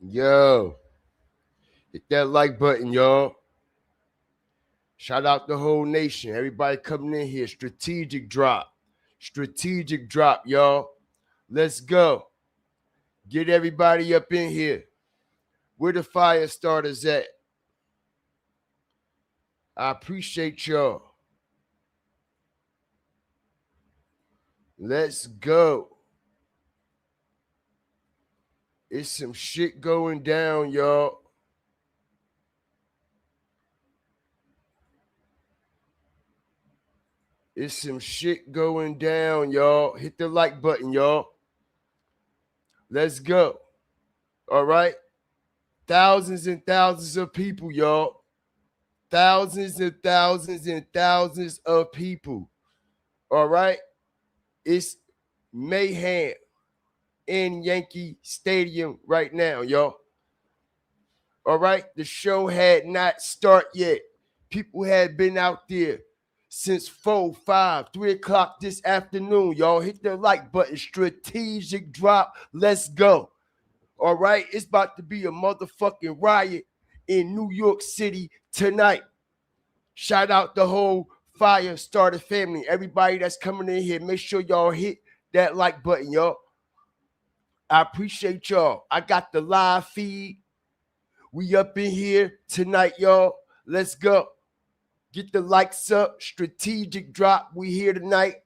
Yo, hit that like button, y'all. Shout out the whole nation. Everybody coming in here. Strategic drop. Strategic drop, y'all. Let's go. Get everybody up in here. Where the fire starters at? I appreciate y'all. Let's go. It's some shit going down, y'all. It's some shit going down, y'all. Hit the like button, y'all. Let's go. All right. Thousands and thousands of people, y'all. Thousands and thousands and thousands of people. All right. It's mayhem in Yankee Stadium right now, y'all. All right. The show had not started yet. People had been out there since 4, 5, 3 o'clock this afternoon, y'all. Hit the like button. Strategic drop. Let's go. All right. It's about to be a motherfucking riot in New York City tonight. Shout out the whole fire starter family. Everybody that's coming in here, make sure y'all hit that like button, y'all. I appreciate y'all. I got the live feed. We up in here tonight, y'all. Let's go. Get the likes up. Strategic drop. We here tonight.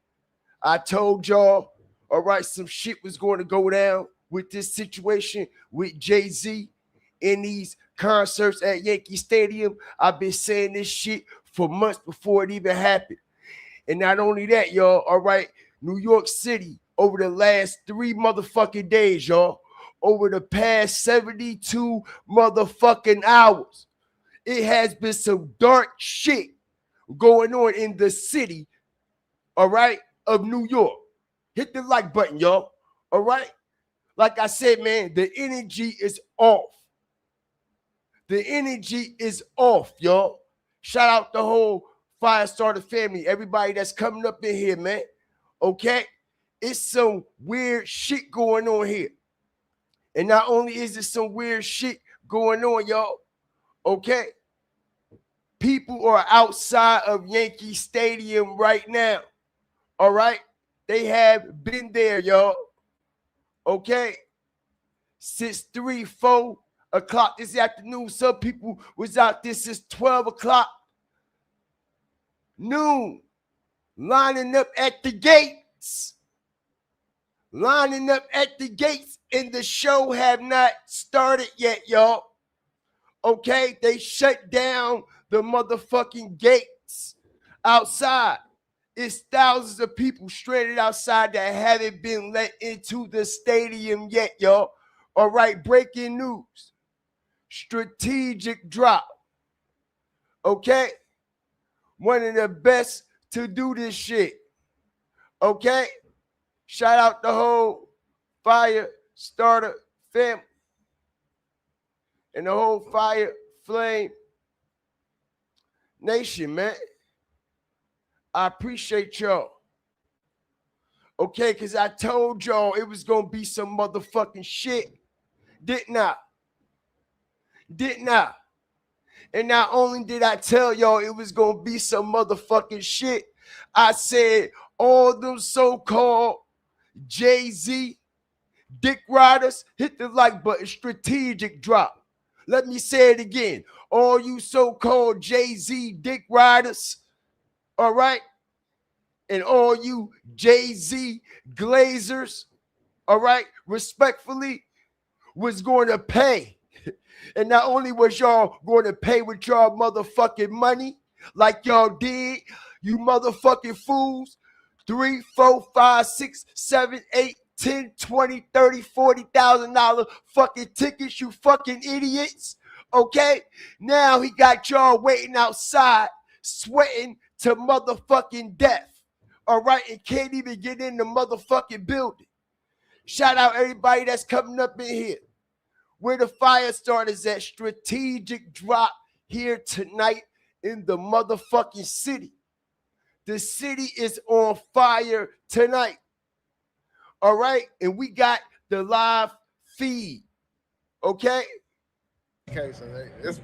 I told y'all, all right, some shit was going to go down with this situation with Jay-Z in these concerts at Yankee Stadium. I've been saying this shit for months before it even happened. And not only that, y'all, all right, New York City over the last 3 motherfucking days, y'all, over the past 72 motherfucking hours, it has been some dark shit going on in the city, all right, of New York. Hit the like button, y'all, all right? Like I said, man, the energy is off. The energy is off, y'all. Shout out the whole Firestarter family, everybody that's coming up in here, man. Okay? It's some weird shit going on here. And not only is it some weird shit going on, y'all, okay? People are outside of Yankee Stadium right now. All right? They have been there, y'all. Okay? Since 3, 4 o'clock this afternoon. Some people was out there since 12 o'clock noon, lining up at the gates. Lining up at the gates, and the show have not started yet, y'all. Okay? They shut down the motherfucking gates outside. It's thousands of people stranded outside that haven't been let into the stadium yet, y'all. All right, breaking news. Strategic drop. Okay? One of the best to do this shit. Okay? Shout out the whole fire starter family and the whole fire flame nation, man. I appreciate y'all. Okay, because I told y'all it was going to be some motherfucking shit. Didn't I? Didn't I? And not only did I tell y'all it was going to be some motherfucking shit, I said all them so-called Jay-Z dick riders, hit the like button. Strategic drop. Let me say it again. All you so-called Jay-Z dick riders, all right? And all you Jay-Z glazers, all right, respectfully, was going to pay. And not only was y'all going to pay with y'all motherfucking money, like y'all did, you motherfucking fools, 3, 4, 5, 6, 7, 8, 10, 20, 30, $40,000 fucking tickets, you fucking idiots. Okay? Now he got y'all waiting outside, sweating to motherfucking death. All right, and can't even get in the motherfucking building. Shout out everybody that's coming up in here. Where the fire starters at. Strategic drop here tonight in the motherfucking city. The city is on fire tonight. All right, and we got the live feed. Okay? Okay, so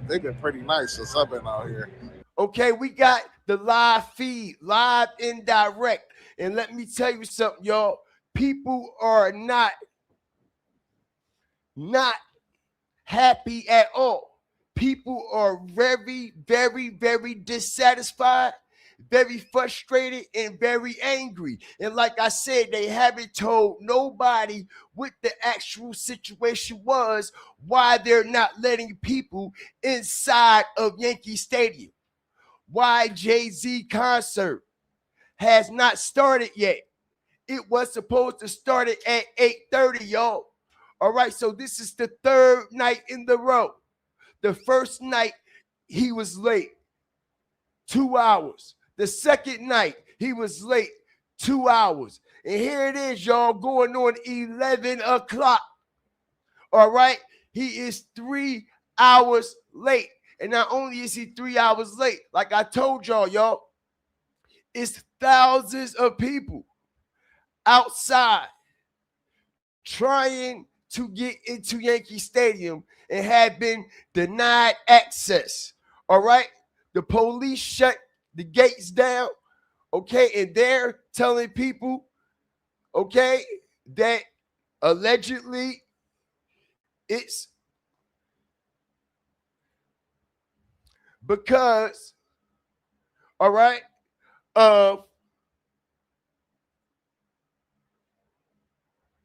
they've been pretty nice since I've been out here. Okay, we got the live feed, live indirect. And let me tell you something, y'all. People are not happy at all. People are very, very, very dissatisfied, very frustrated, and very angry. And like I said, they haven't told nobody what the actual situation was, why they're not letting people inside of Yankee Stadium, why Jay-Z concert has not started yet. It was supposed to start at 8:30, y'all. All right, so this is the third night in the row. The first night, he was late 2 hours. The second night, he was late 2 hours. And here it is, y'all, going on 11 o'clock. All right, he is 3 hours late. And not only is he 3 hours late, like I told y'all, it's thousands of people outside trying to get into Yankee Stadium and have been denied access. All right? The police shut the gates down, okay? And they're telling people, okay, that allegedly it's because, all right, of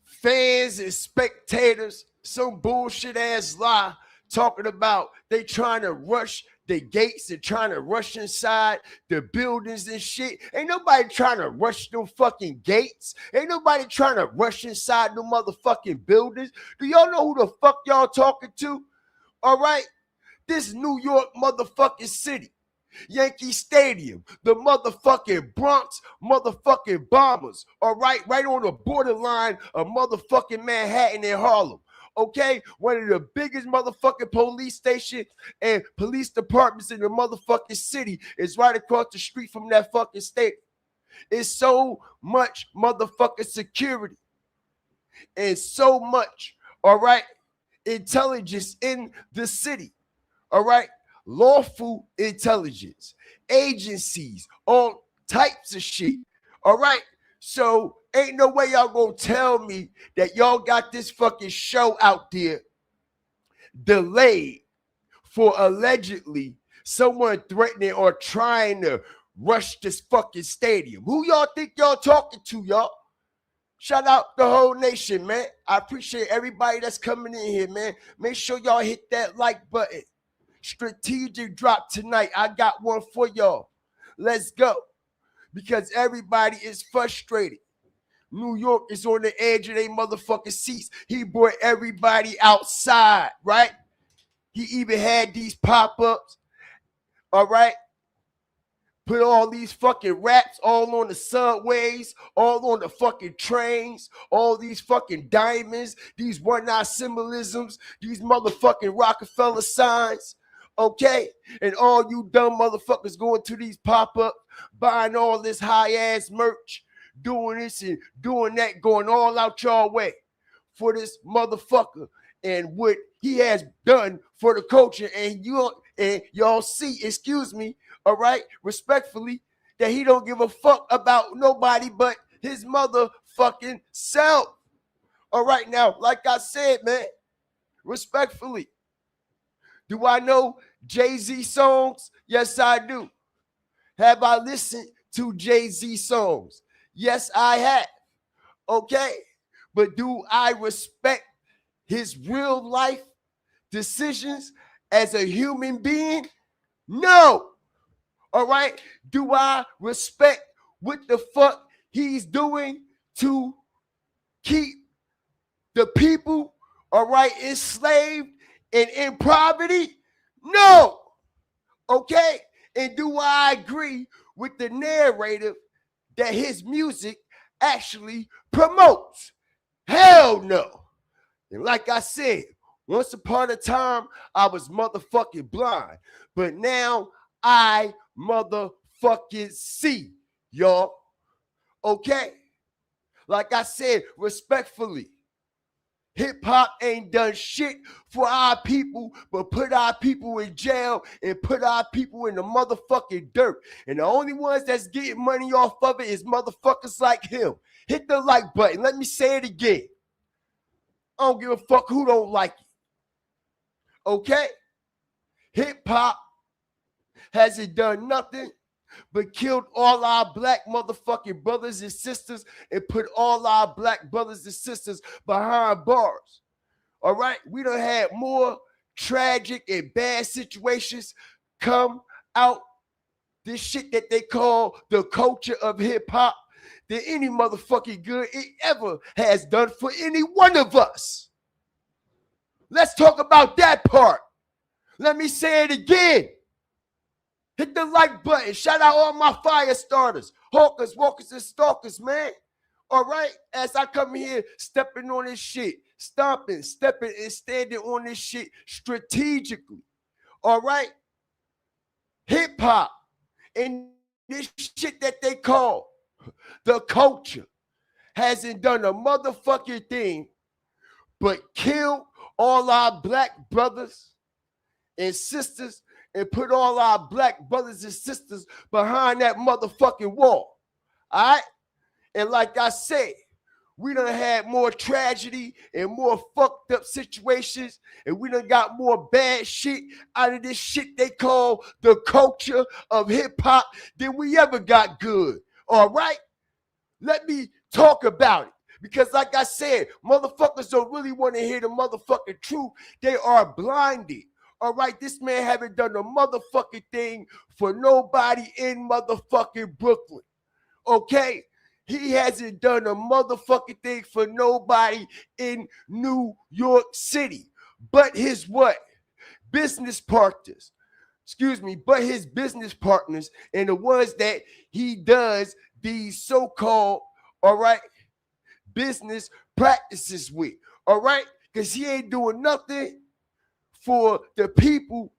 fans and spectators, some bullshit ass lie talking about they trying to rush the gates and trying to rush inside the buildings and shit. Ain't nobody trying to rush them fucking gates. Ain't nobody trying to rush inside them motherfucking buildings. Do y'all know who the fuck y'all talking to? All right? This New York motherfucking city. Yankee Stadium, the motherfucking Bronx motherfucking Bombers, all right, right on the borderline of motherfucking Manhattan and Harlem. Okay, one of the biggest motherfucking police stations and police departments in the motherfucking city is right across the street from that fucking state. It's so much motherfucking security and so much, all right, intelligence in the city. All right, lawful intelligence, agencies, all types of shit. All right, so ain't no way y'all gonna tell me that y'all got this fucking show out there delayed for allegedly someone threatening or trying to rush this fucking stadium. Who y'all think y'all talking to, y'all? Shout out the whole nation, man. I appreciate everybody that's coming in here, man. Make sure y'all hit that like button. Strategic drop tonight. I got one for y'all. Let's go. Because everybody is frustrated. New York is on the edge of their motherfucking seats. He brought everybody outside, right? He even had these pop-ups, all right? Put all these fucking raps all on the subways, all on the fucking trains, all these fucking diamonds, these one-eye symbolisms, these motherfucking Rockefeller signs, okay? And all you dumb motherfuckers going to these pop-ups, buying all this high-ass merch, doing this and doing that, going all out y'all way for this motherfucker and what he has done for the culture. And y'all see, excuse me, all right, respectfully, that he don't give a fuck about nobody but his motherfucking self. All right, now, like I said, man, respectfully, do I know Jay-Z songs? Yes, I do. Have I listened to Jay-Z songs? Yes, I have. Okay, but do I respect his real life decisions as a human being? No. All right. Do I respect what the fuck he's doing to keep the people, all right, enslaved and in poverty? No. Okay. And do I agree with the narrative that his music actually promotes? Hell no. And like I said, once upon a time, I was motherfucking blind. But now I motherfucking see, y'all. Okay? Like I said, respectfully, Hip hop ain't done shit for our people, but put our people in jail and put our people in the motherfucking dirt. And the only ones that's getting money off of it is motherfuckers like him. Hit the like button. Let me say it again. I don't give a fuck who don't like it. Okay? Hip hop hasn't done nothing but killed all our black motherfucking brothers and sisters and put all our black brothers and sisters behind bars. All right? We done had more tragic and bad situations come out this shit that they call the culture of hip hop than any motherfucking good it ever has done for any one of us. Let's talk about that part. Let me say it again. Hit the like button. Shout out all my fire starters, hawkers, walkers, and stalkers, man. All right? As I come here stepping on this shit, stomping, stepping, and standing on this shit strategically. All right? Hip hop and this shit that they call the culture hasn't done a motherfucking thing but kill all our black brothers and sisters and put all our black brothers and sisters behind that motherfucking wall. All right? And like I said, we done had more tragedy and more fucked up situations, and we done got more bad shit out of this shit they call the culture of hip hop than we ever got good. All right? Let me talk about it. Because like I said, motherfuckers don't really want to hear the motherfucking truth. They are blinded. All right, this man haven't done a motherfucking thing for nobody in motherfucking Brooklyn. Okay? He hasn't done a motherfucking thing for nobody in New York City. But his what? Business partners. But his business partners and the ones that he does these so-called, all right, business practices with. All right? Because he ain't doing nothing for the people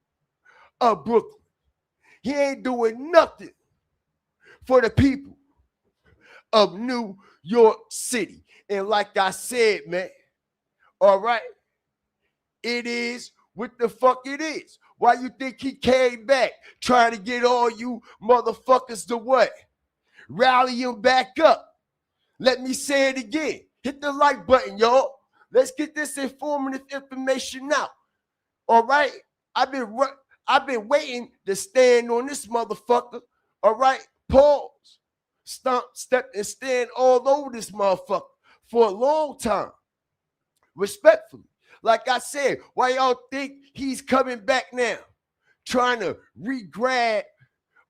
of Brooklyn. He ain't doing nothing for the people of New York City. And like I said, man, all right, it is what the fuck it is. Why you think he came back trying to get all you motherfuckers to what? Rally him back up. Let me say it again. Hit the like button, y'all. Let's get this informative information out. All right? I've been waiting to stand on this motherfucker. All right? Pause. Stomp, step, and stand all over this motherfucker for a long time. Respectfully. Like I said, why y'all think he's coming back now? Trying to re-grab,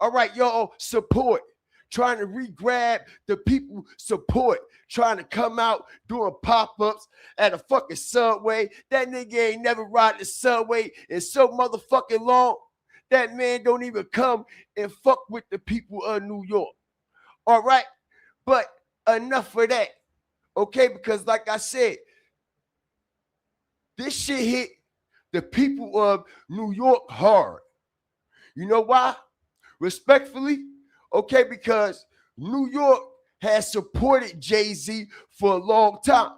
all right, y'all, support. Trying to re-grab the people support. Trying to come out doing pop-ups at a fucking subway. That nigga ain't never ride the subway in so motherfucking long. That man don't even come and fuck with the people of New York. All right? But enough of that. Okay? Because like I said, this shit hit the people of New York hard. You know why? Respectfully, okay, because New York has supported Jay-Z for a long time.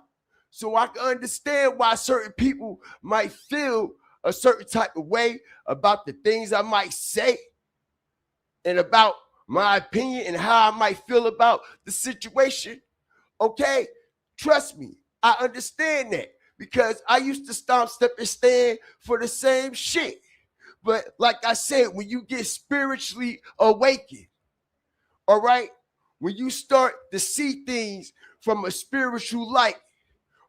So I can understand why certain people might feel a certain type of way about the things I might say and about my opinion and how I might feel about the situation. Okay? Trust me, I understand that because I used to stomp, step, and stand for the same shit. But like I said, when you get spiritually awakened, all right, when you start to see things from a spiritual light,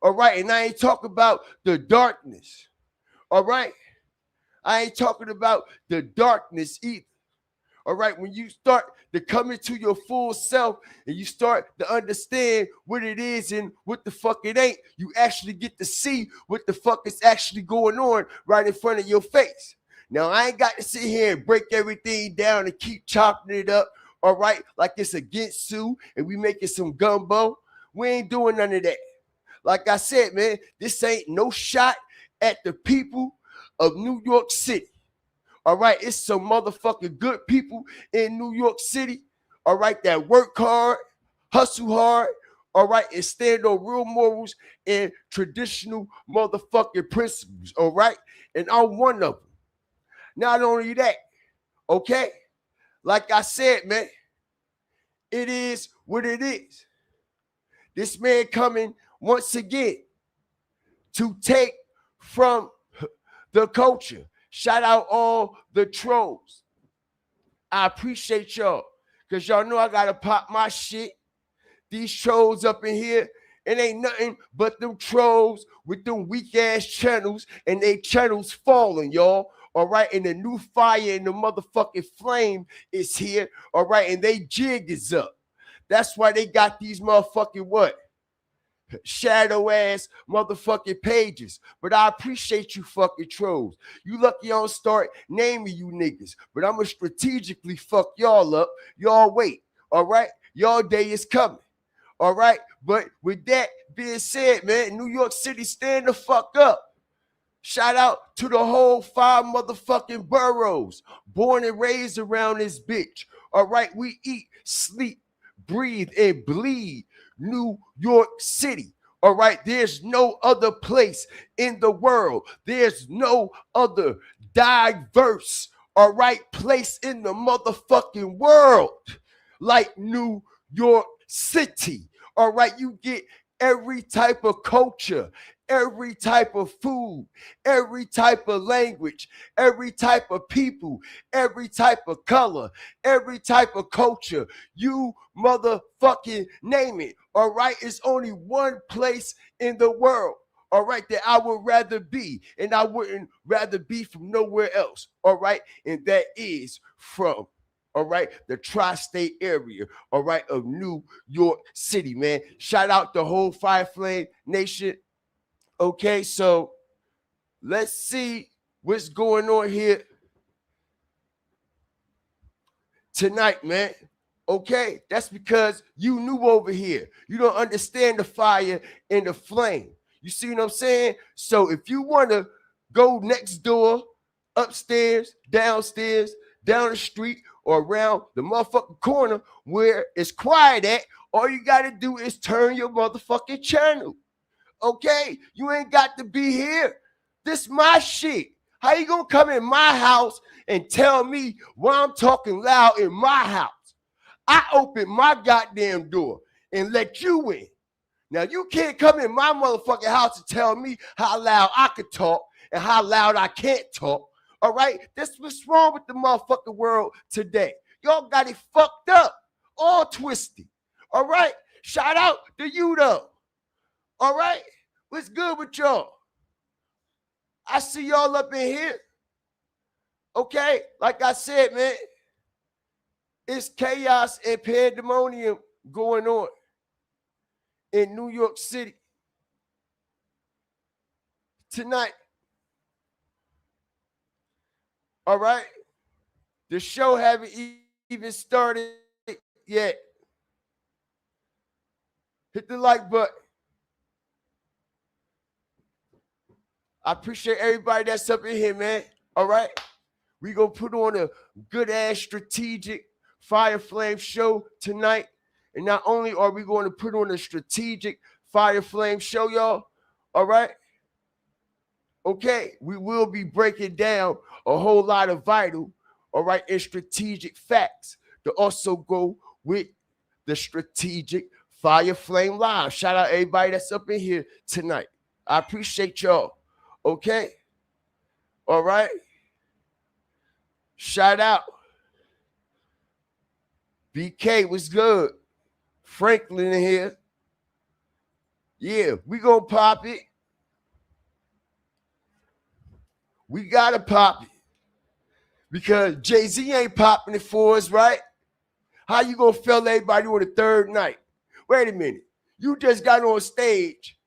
all right, and I ain't talking about the darkness, all right, I ain't talking about the darkness either. All right, when you start to come into your full self and you start to understand what it is and what the fuck it ain't, you actually get to see what the fuck is actually going on right in front of your face. Now, I ain't got to sit here and break everything down and keep chopping it up, all right, like it's a Ginsu and we making some gumbo. We ain't doing none of that. Like I said, man, this ain't no shot at the people of New York City. All right, it's some motherfucking good people in New York City, all right, that work hard, hustle hard, all right, and stand on real morals and traditional motherfucking principles, all right? And I'm one of them. Not only that, okay, like I said, man, it is what it is. This man coming once again to take from the culture. Shout out all the trolls. I appreciate y'all because y'all know I gotta pop my shit. These trolls up in here, it ain't nothing but them trolls with them weak ass channels and they channels falling, y'all. All right, and the new fire and the motherfucking flame is here. All right, and they jig is up. That's why they got these motherfucking what? Shadow ass motherfucking pages. But I appreciate you fucking trolls. You lucky I don't start naming you niggas. But I'ma strategically fuck y'all up. Y'all wait. All right? Y'all day is coming. All right? But with that being said, man, New York City, stand the fuck up. Shout out to the whole 5 motherfucking boroughs. Born and raised around this bitch. All right? We eat, sleep, breathe, and bleed New York City. All right, there's no other place in the world. There's no other diverse, all right, place in the motherfucking world like New York City. All right, you get every type of culture, every type of food, every type of language, every type of people, every type of color, every type of culture. You motherfucking name it. All right, it's only one place in the world. All right, that I would rather be, and I wouldn't rather be from nowhere else. All right, and that is from, all right, the tri-state area, all right, of New York City, man. Shout out the whole Fire Flame Nation. Okay, so let's see what's going on here tonight, man. Okay, that's because you new over here. You don't understand the fire and the flame. You see what I'm saying? So if you want to go next door, upstairs, downstairs, down the street, or around the motherfucking corner where it's quiet at, all you got to do is turn your motherfucking channel. Okay? You ain't got to be here. This my shit. How you gonna come in my house and tell me why I'm talking loud in my house? I open my goddamn door and let you in. Now you can't come in my motherfucking house and tell me how loud I could talk and how loud I can't talk. All right? That's what's wrong with the motherfucking world today. Y'all got it fucked up, all twisted. All right? Shout out to you though. All right? What's good with y'all? I see y'all up in here. Okay? Like I said, man, it's chaos and pandemonium going on in New York City tonight. All right? The show haven't even started yet. Hit the like button. I appreciate everybody that's up in here, man. All right? We gonna put on a good ass strategic Fire Flame show tonight. And not only are we going to put on a strategic Fire Flame show, y'all, all right? Okay, we will be breaking down a whole lot of vital, all right, and strategic facts to also go with the strategic Fire Flame Live. Shout out everybody that's up in here tonight. I appreciate y'all. Okay? All right? Shout out. BK was good. Franklin in here. Yeah, we gonna pop it. We gotta pop it. Because Jay-Z ain't popping it for us, right? How you gonna fail everybody on the third night? Wait a minute. You just got on stage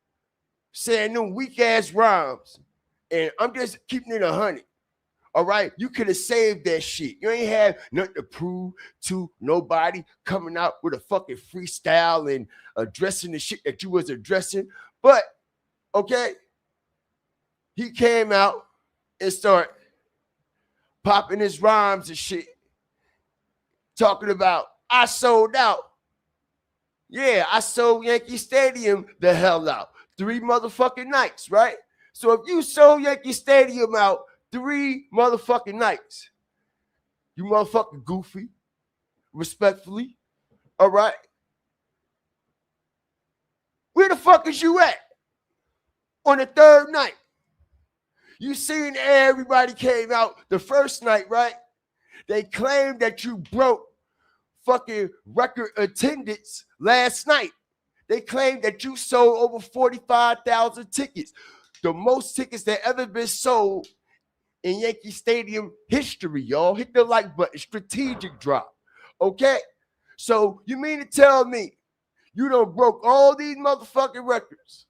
saying them weak ass rhymes. And I'm just keeping it 100. All right, you could have saved that shit. You ain't have nothing to prove to nobody coming out with a fucking freestyle and addressing the shit that you was addressing. But, okay, he came out and started popping his rhymes and shit, talking about, I sold out. Yeah, I sold Yankee Stadium the hell out. 3 motherfucking nights, right? So if you sold Yankee Stadium out 3 motherfucking nights, you motherfucking goofy, respectfully, all right? Where the fuck is you at on the third night? You seen everybody came out the first night, right? They claimed that you broke fucking record attendance last night. They claimed that you sold over 45,000 tickets, the most tickets that ever been sold in Yankee Stadium history, y'all. Hit the like button, strategic drop. Okay? So you mean to tell me you done broke all these motherfucking records?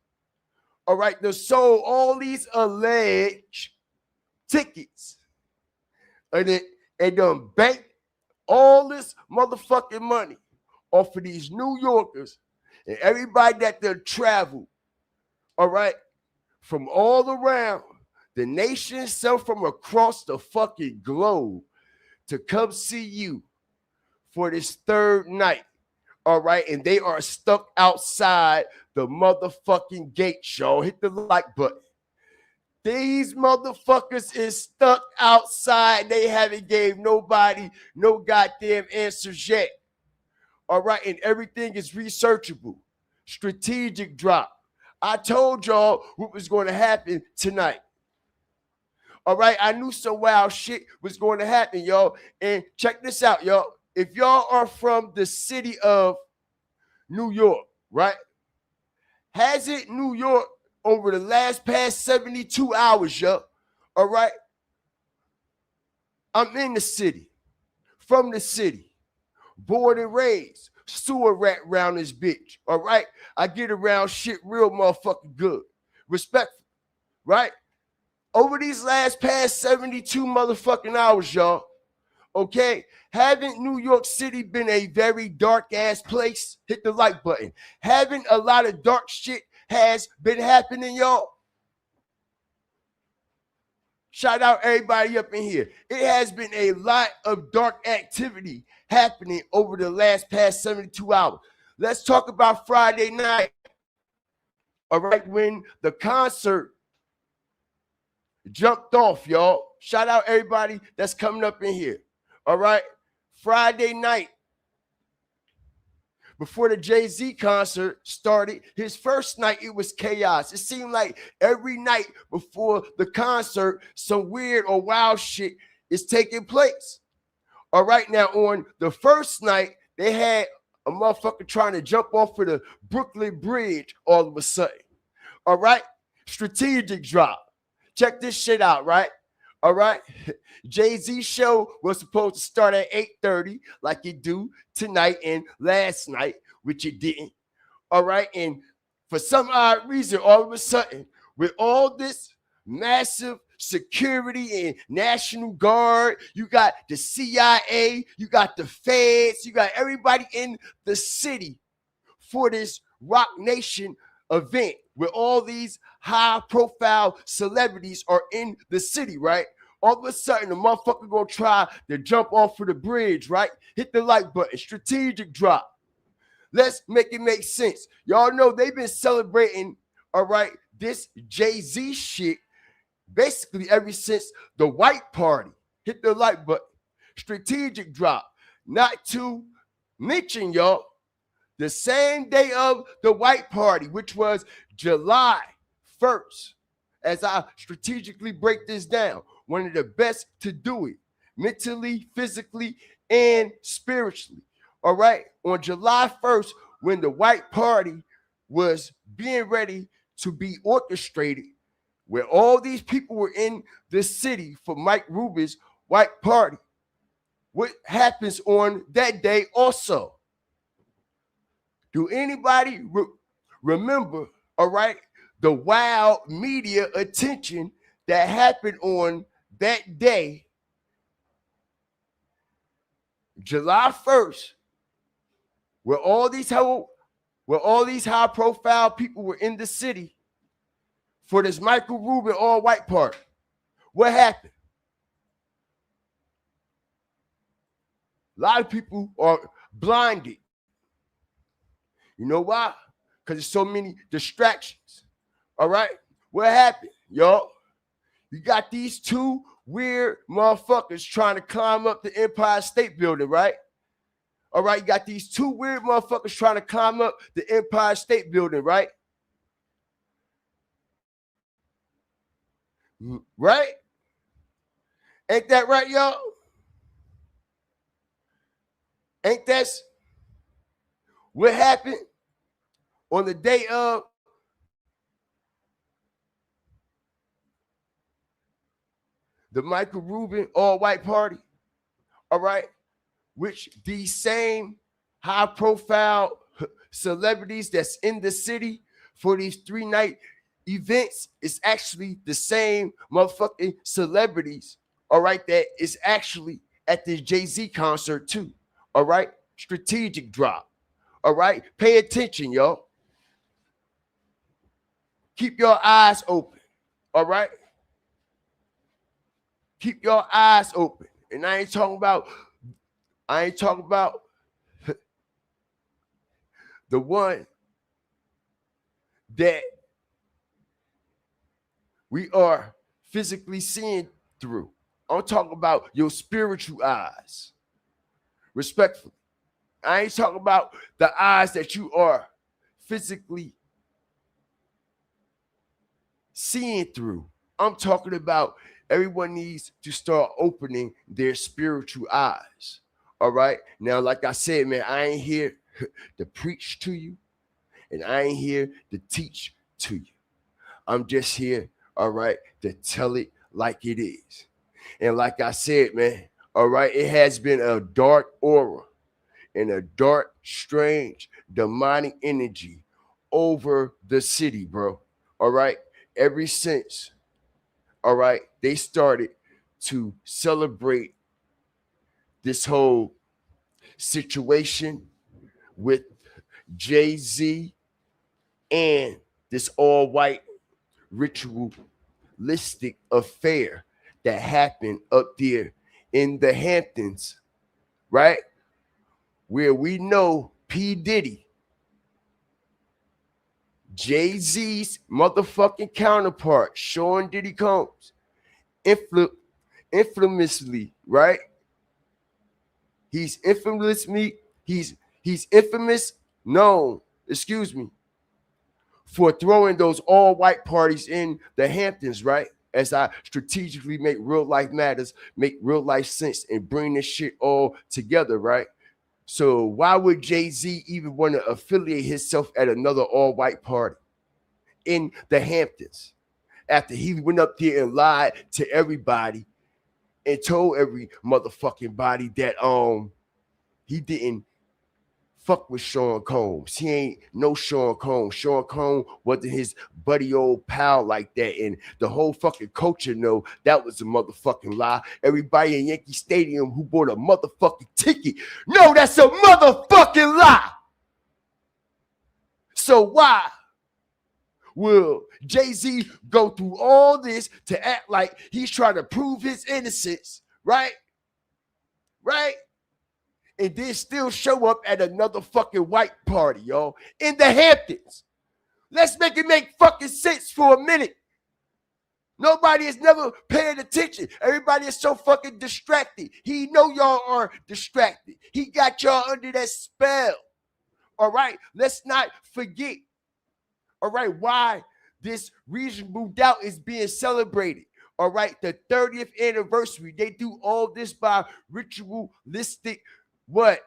All right, they sold all these alleged tickets and done banked all this motherfucking money off of these New Yorkers and everybody that done traveled, all right, from all around the nation, some from across the fucking globe to come see you for this third night. All right, and they are stuck outside the motherfucking gate, y'all. Hit the like button. These motherfuckers is stuck outside. They haven't gave nobody no goddamn answers yet. All right, and everything is researchable. Strategic drop. I told y'all what was going to happen tonight. All right, I knew some wild shit was going to happen, y'all. And check this out, y'all. If y'all are from the city of New York, right? Hasn't New York over the last past 72 hours, yo? All right, I'm in the city, from the city, born and raised, sewer rat around this bitch. All right, I get around shit real motherfucking good, respectful, right? Over these last past 72 motherfucking hours, y'all. Okay, haven't New York City been a very dark ass place? Hit the like button. Haven't a lot of dark shit has been happening, y'all? Shout out everybody up in here. It has been a lot of dark activity happening over the last past 72 hours. Let's talk about Friday night. All right, when the concert jumped off, y'all. Shout out everybody that's coming up in here. All right, Friday night, before the Jay-Z concert started, his first night, it was chaos. It seemed like every night before the concert, some weird or wild shit is taking place. All right, now on the first night, they had a motherfucker trying to jump off of the Brooklyn Bridge all of a sudden. All right, strategic drop. Check this shit out, right? All right. Jay-Z show was supposed to start at 8:30, like it do tonight and last night, which it didn't. All right. And for some odd reason, all of a sudden, with all this massive security and National Guard, you got the CIA, you got the feds, you got everybody in the city for this Rock Nation event where all these high profile celebrities are in the city, right? All of a sudden, the motherfucker gonna try to jump off of the bridge, right? Hit the like button, strategic drop. Let's make it make sense. Y'all know they've been celebrating, all right, this Jay-Z shit basically ever since the white party. Hit the like button, strategic drop. Not to mention, y'all, the same day of the white party, which was July 1st, as I strategically break this down, one of the best to do it mentally, physically, and spiritually. All right. On July 1st, when the white party was being ready to be orchestrated, where all these people were in the city for Mike Rubin's white party, what happens on that day also? Do anybody remember, all right, the wild media attention that happened on that day, July 1st, where all these high profile people were in the city for this Michael Rubin all white party? What happened? A lot of people are blinded. You know why? Because there's so many distractions. All right? What happened, y'all? You got these two weird motherfuckers trying to climb up the Empire State Building, right? All right, you got these two weird motherfuckers trying to climb up the Empire State Building, right? Right? Ain't that right, y'all? Ain't that what happened on the day of the Michael Rubin all-white party? All right, which these same high-profile celebrities that's in the city for these 3-night events is actually the same motherfucking celebrities, all right, that is actually at this Jay-Z concert too. All right, strategic drop. All right, pay attention, y'all. Keep your eyes open. All right, keep your eyes open. And I ain't talking about the one that we are physically seeing through. I'm talking about your spiritual eyes. Respectfully. I ain't talking about the eyes that you are physically seeing through. I'm talking about everyone needs to start opening their spiritual eyes. All right. Now, like I said, man, I ain't here to preach to you, and I ain't here to teach to you. I'm just here, all right, to tell it like it is. And like I said, man, all right, it has been a dark aura and a dark, strange, demonic energy over the city, bro. All right. Ever since, all right, they started to celebrate this whole situation with Jay-Z and this all-white ritualistic affair that happened up there in the Hamptons, right? Where we know P. Diddy, Jay-Z's motherfucking counterpart, Sean Diddy Combs, infamously, right? He's infamous known, for throwing those all-white parties in the Hamptons, right? As I strategically make real life matters, make real life sense, and bring this shit all together, right? So why would Jay-Z even want to affiliate himself at another all-white party in the Hamptons after he went up there and lied to everybody and told every motherfucking body that he didn't fuck with Sean Combs. He ain't no Sean Combs. Sean Combs wasn't his buddy old pal like that. And the whole fucking culture know that was a motherfucking lie. Everybody in Yankee Stadium who bought a motherfucking ticket, no, that's a motherfucking lie. So why will Jay-Z go through all this to act like he's trying to prove his innocence, right? Right? And then still show up at another fucking white party, y'all, in the Hamptons. Let's make it make fucking sense for a minute. Nobody is never paying attention. Everybody is so fucking distracted. He know y'all are distracted. He got y'all under that spell. All right, let's not forget. All right, why this reasonable doubt is being celebrated. All right, the 30th anniversary. They do all this by ritualistic what?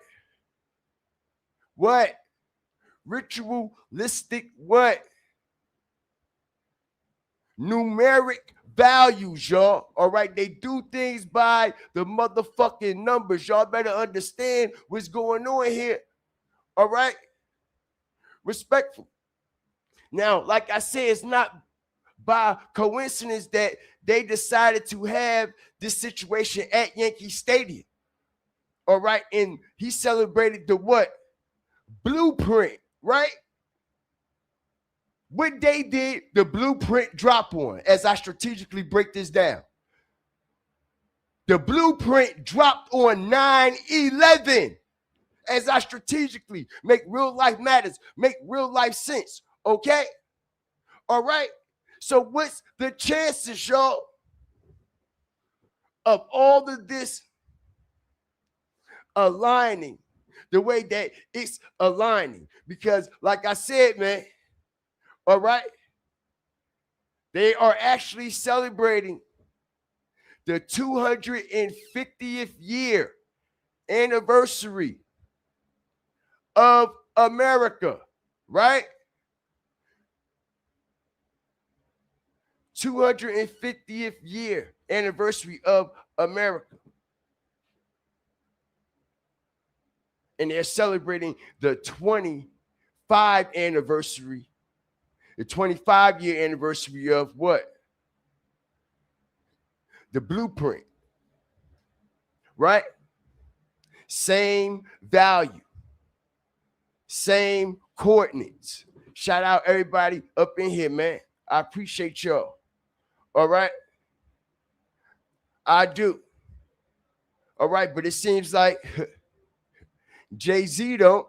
Ritualistic what? Numeric values, y'all. All right, they do things by the motherfucking numbers. Y'all better understand what's going on here. All right, respectful. Now, like I said, it's not by coincidence that they decided to have this situation at Yankee Stadium. All right, and he celebrated the what? Blueprint, right? What day did the blueprint drop on as I strategically break this down? The blueprint dropped on 9/11. as I strategically make real life matters, make real life sense. Okay? All right? So what's the chances, y'all, of all of this aligning the way that it's aligning? Because, like I said, man, all right, they are actually celebrating the 250th year anniversary of America, right? 250th year anniversary of America. And they're celebrating the 25 the 25-year anniversary of what? The blueprint, right? Same value, same coordinates. Shout out everybody up in here, man. I appreciate y'all. All right? I do. All right, but it seems like Jay-Z don't.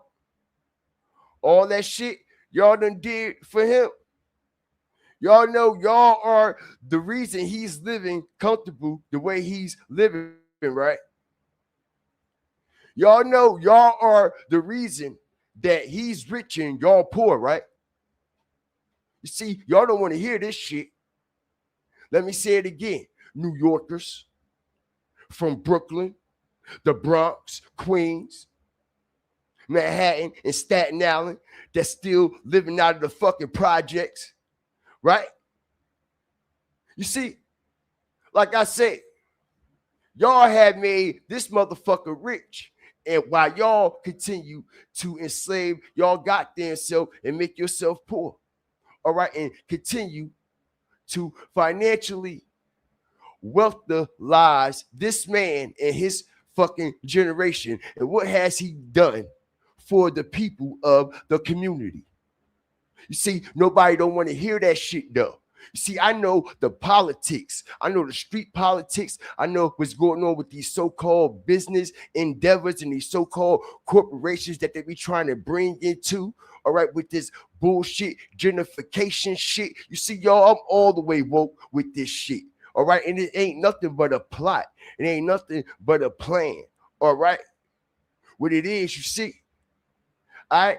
All that shit y'all done did for him. Y'all know y'all are the reason he's living comfortable the way he's living, right? Y'all know y'all are the reason that he's rich and y'all poor, right? You see, y'all don't want to hear this shit. Let me say it again. New Yorkers from Brooklyn, the Bronx, Queens, Manhattan, and Staten Island that's still living out of the fucking projects, right? You see, like I said, y'all have made this motherfucker rich. And while y'all continue to enslave y'all goddamn self and make yourself poor, all right, and continue to financially wealthalize this man and his fucking generation. And what has he done for the people of the community? You see, nobody don't want to hear that shit though. You see, I know the politics. I know the street politics. I know what's going on with these so-called business endeavors and these so-called corporations that they be trying to bring into, all right, with this bullshit gentrification shit. You see, y'all, I'm all the way woke with this shit, all right? And it ain't nothing but a plot. It ain't nothing but a plan, all right? What it is, you see, all right?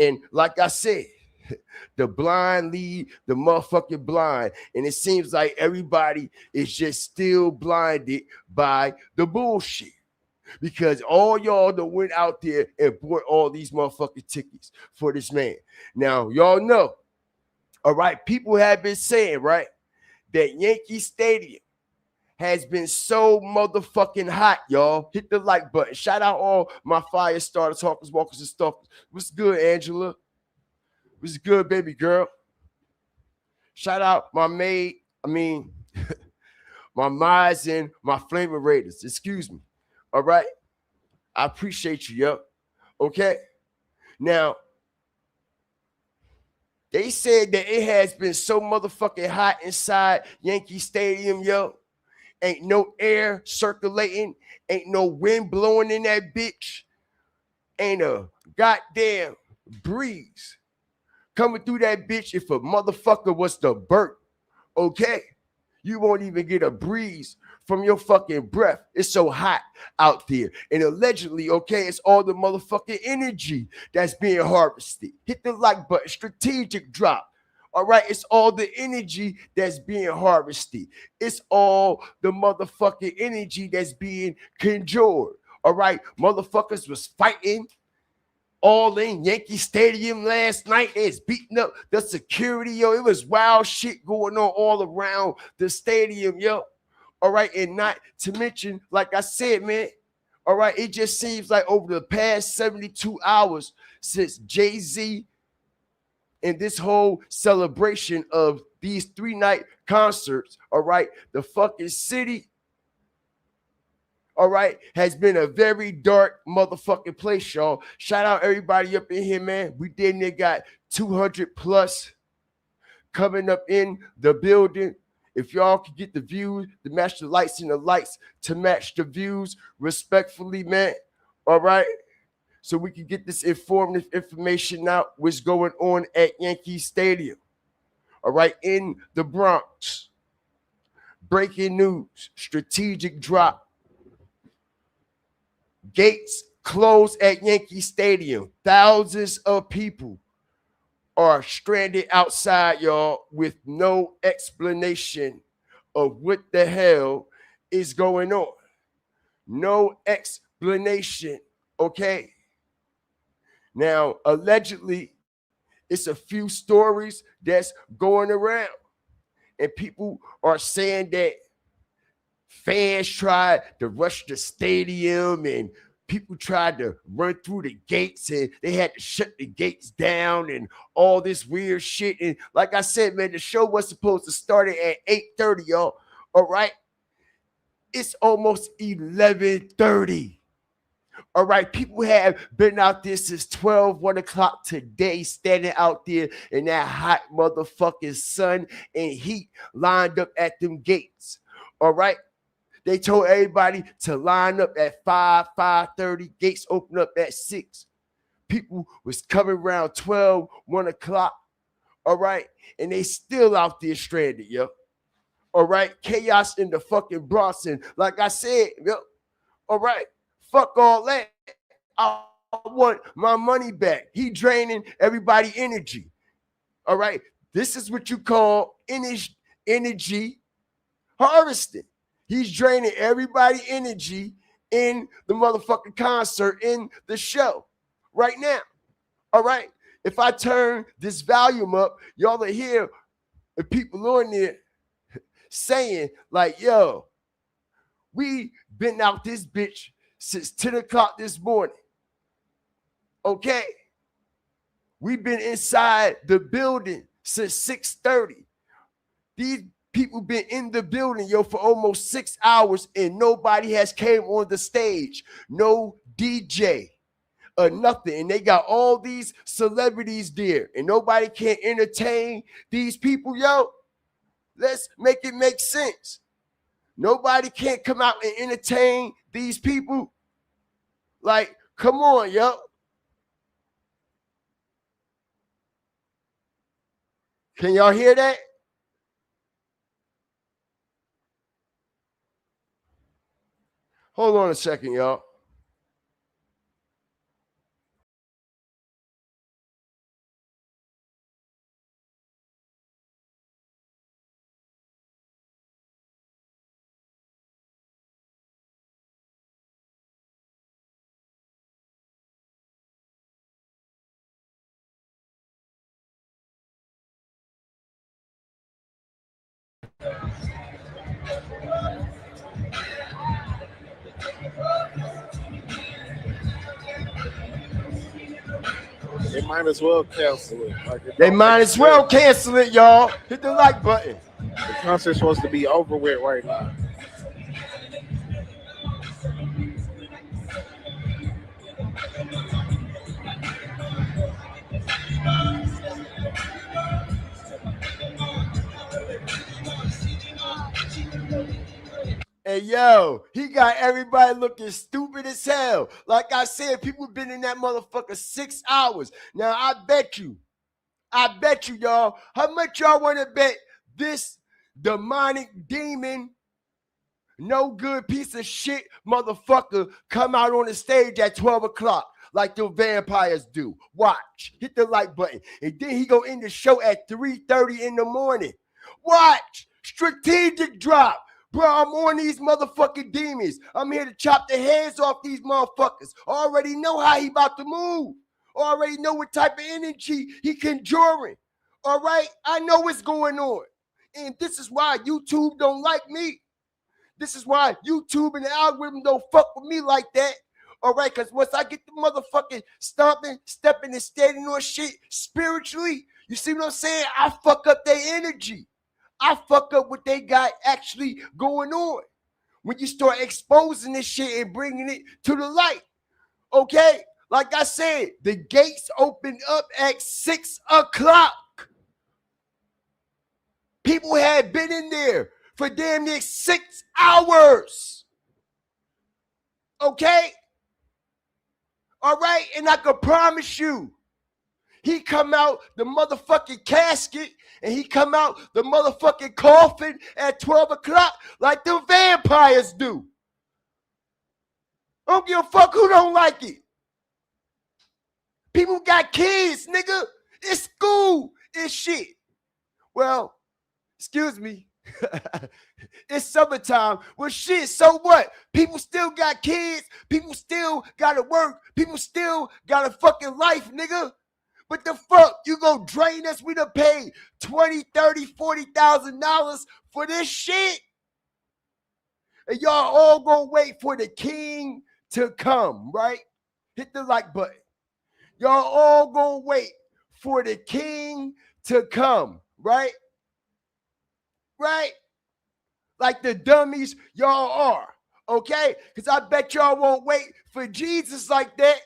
And like I said, the blind lead the motherfucking blind. And it seems like everybody is just still blinded by the bullshit. Because all y'all that went out there and bought all these motherfucking tickets for this man. Now, y'all know, all right, people have been saying, right, that Yankee Stadium has been so motherfucking hot, y'all. Hit the like button. Shout out all my fire starters, talkers, walkers, and stalkers. What's good, Angela? What's good, baby girl? Shout out my maid, my Mize and my Flaming Raiders. Excuse me. All right? I appreciate you, yo. Okay? Now, they said that it has been so motherfucking hot inside Yankee Stadium, yo. Ain't no air circulating. Ain't no wind blowing in that bitch. Ain't a goddamn breeze coming through that bitch if a motherfucker was to burp, okay? You won't even get a breeze from your fucking breath. It's so hot out there. And allegedly, okay, it's all the motherfucking energy that's being harvested. Hit the like button, strategic drop. All right, it's all the energy that's being harvested. It's all the motherfucking energy that's being conjured. All right, motherfuckers was fighting all in Yankee Stadium last night. It's beating up the security, yo. It was wild shit going on all around the stadium, yo. All right, and not to mention, like I said, man, all right, it just seems like over the past 72 hours since Jay-Z and this whole celebration of these 3-night concerts, all right, the fucking city, all right, has been a very dark motherfucking place, y'all. Shout out everybody up in here, man. We did got 200 plus coming up in the building. If y'all can get the views to match the lights and the lights to match the views respectfully, man. All right. so we can get this informative information out. What's going on at Yankee Stadium? All right, in the Bronx. Breaking news: strategic drop. Gates closed at Yankee Stadium. Thousands of people are stranded outside, y'all, with no explanation of what the hell is going on. No explanation, okay? Now, allegedly, it's a few stories that's going around, and people are saying that fans tried to rush the stadium and people tried to run through the gates and they had to shut the gates down and all this weird shit. And like I said, man, the show was supposed to start at 8:30, y'all. All right. It's almost 11:30. All right, people have been out there since 1 o'clock today, standing out there in that hot motherfucking sun and heat, lined up at them gates. All right. They told everybody to line up at 5:30. Gates open up at 6. People was coming around 1 o'clock. All right. And they still out there stranded, yo. All right. Chaos in the fucking Bronx. And like I said, yo, all right. Fuck all that. I want my money back. He draining everybody energy. All right. This is what you call energy harvesting. He's draining everybody energy in the motherfucking concert, in the show right now. All right. If I turn this volume up, y'all will hear the people on there saying, like, yo, we been out this bitch since 10 o'clock this morning. Okay. We've been inside the building since 6:30. These people been in the building, yo, for almost 6 hours, and nobody has came on the stage. No DJ or nothing. And they got all these celebrities there, and nobody can entertain these people, yo. Let's make it make sense. Nobody can't come out and entertain these people. Like, come on, yo. Can y'all hear that? Hold on a second, y'all. They might as well cancel it. Like, They might as well cancel it, y'all. Hit the like button. The concert's supposed to be over with right now. And yo, he got everybody looking stupid as hell. Like I said, people been in that motherfucker 6 hours. Now, I bet you, y'all, how much y'all want to bet this demonic demon, no good piece of shit motherfucker come out on the stage at 12 o'clock like the vampires do? Watch. Hit the like button. And then he go in the show at 3:30 in the morning. Watch. Strategic drop. Bro, I'm on these motherfucking demons. I'm here to chop the heads off these motherfuckers. I already know how he about to move. I already know what type of energy he conjuring. All right? I know what's going on. And this is why YouTube don't like me. This is why YouTube and the algorithm don't fuck with me like that. All right? Because once I get the motherfucking stomping, stepping, and standing on shit spiritually, you see what I'm saying? I fuck up their energy. I fuck up what they got actually going on. When you start exposing this shit and bringing it to the light. Okay? Like I said, the gates opened up at 6 o'clock. People had been in there for damn near 6 hours. Okay? All right, and I can promise you, he come out the motherfucking casket and he come out the motherfucking coffin at 12 o'clock like the vampires do. I don't give a fuck who don't like it. People got kids, nigga. It's school. It's shit. Well, excuse me. It's summertime. Well, shit, so what? People still got kids. People still gotta work. People still got a fucking life, nigga. But the fuck, you gonna drain us? We done paid $20,000, $30,000, $40,000 for this shit? And y'all all gonna wait for the king to come, right? Hit the like button. Y'all all gonna wait for the king to come, right? Right? Like the dummies y'all are, okay? Because I bet y'all won't wait for Jesus like that.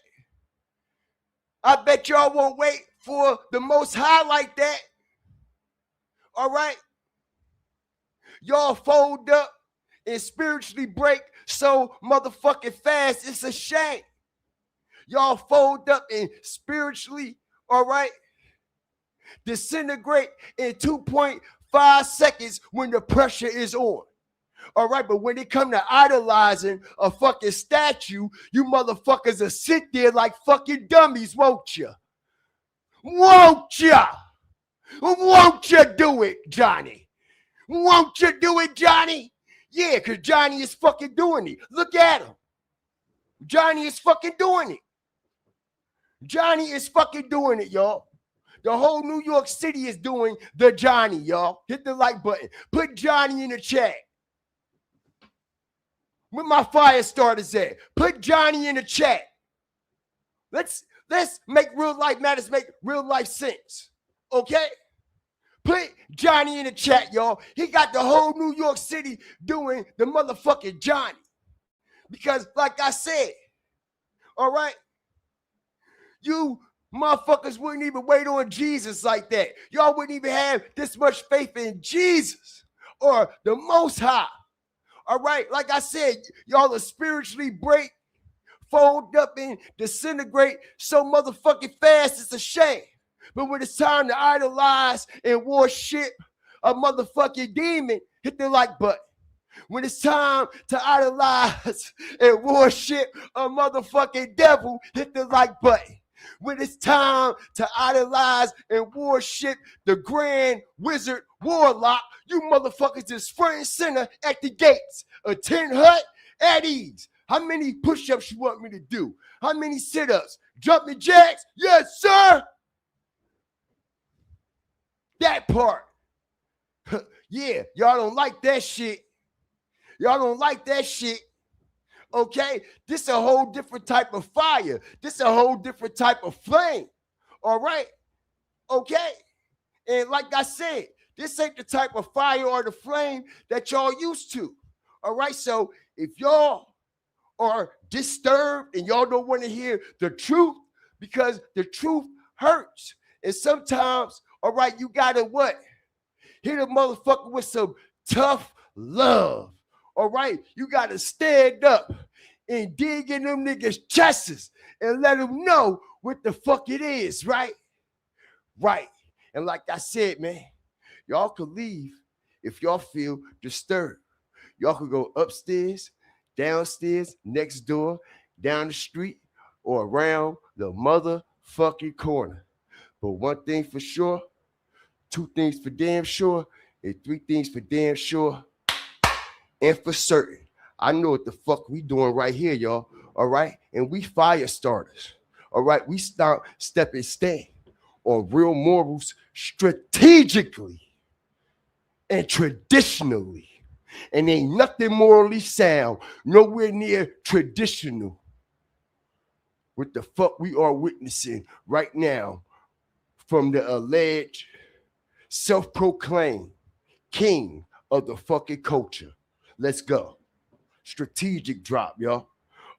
I bet y'all won't wait for the Most High like that. All right? Y'all fold up and spiritually break so motherfucking fast, it's a shame. Y'all fold up and spiritually, all right, disintegrate in 2.5 seconds when the pressure is on. All right, but when it come to idolizing a fucking statue, you motherfuckers will sit there like fucking dummies, won't you? Won't ya? Won't you do it, Johnny? Won't you do it, Johnny? Yeah, because Johnny is fucking doing it. Look at him. Johnny is fucking doing it. Johnny is fucking doing it, y'all. The whole New York City is doing the Johnny, y'all. Hit the like button. Put Johnny in the chat. Where my fire starters at? Put Johnny in the chat. Let's make real life matters, make real life sense. Okay? Put Johnny in the chat, y'all. He got the whole New York City doing the motherfucking Johnny. Because, like I said, all right, you motherfuckers wouldn't even wait on Jesus like that. Y'all wouldn't even have this much faith in Jesus or the Most High. All right, like I said, y'all are spiritually break, fold up, and disintegrate so motherfucking fast, it's a shame. But when it's time to idolize and worship a motherfucking demon, hit the like button. When it's time to idolize and worship a motherfucking devil, hit the like button. When it's time to idolize and worship the grand wizard warlock, you motherfuckers is front and center at the gates. A tin hut at ease. How many push-ups you want me to do? How many sit-ups? Jumping jacks? Yes, sir. That part. Yeah, y'all don't like that shit. Y'all don't like that shit. Okay? This a whole different type of fire. This a whole different type of flame. All right? Okay? And like I said, this ain't the type of fire or the flame that y'all used to. All right? So if y'all are disturbed and y'all don't want to hear the truth, because the truth hurts. And sometimes, all right, you gotta what? Hit a motherfucker with some tough love. All right, you gotta stand up and dig in them niggas' chests and let them know what the fuck it is, right? Right. And like I said, man, y'all could leave if y'all feel disturbed. Y'all could go upstairs, downstairs, next door, down the street, or around the motherfucking corner. But one thing for sure, two things for damn sure, and three things for damn sure, and for certain. I know what the fuck we doing right here, y'all. All right? And we fire starters. All right? We start step and stand on real morals strategically and traditionally. And ain't nothing morally sound, nowhere near traditional. What the fuck we are witnessing right now from the alleged self-proclaimed king of the fucking culture. Let's go. Strategic drop, y'all.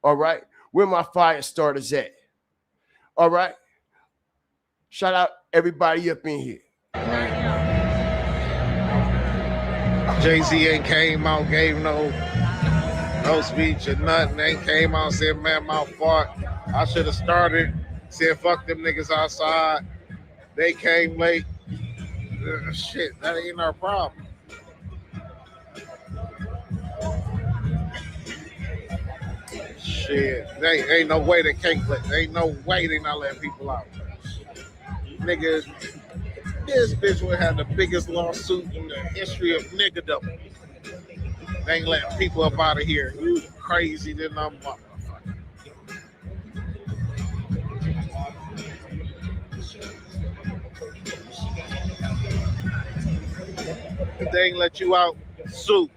All right. Where my fire starters at? All right. Shout out everybody up in here. Jay-Z ain't came out, gave no speech or nothing. Ain't came out and said, man, my fault. I should have started saying fuck them niggas outside. They came late. Shit, that ain't our problem. Shit, they ain't no way they can't let. Ain't no way they not letting people out. Niggas, this bitch would have the biggest lawsuit in the history of niggerdom. They ain't letting people up out of here. You crazy than a motherfucker. If they ain't let you out, sue.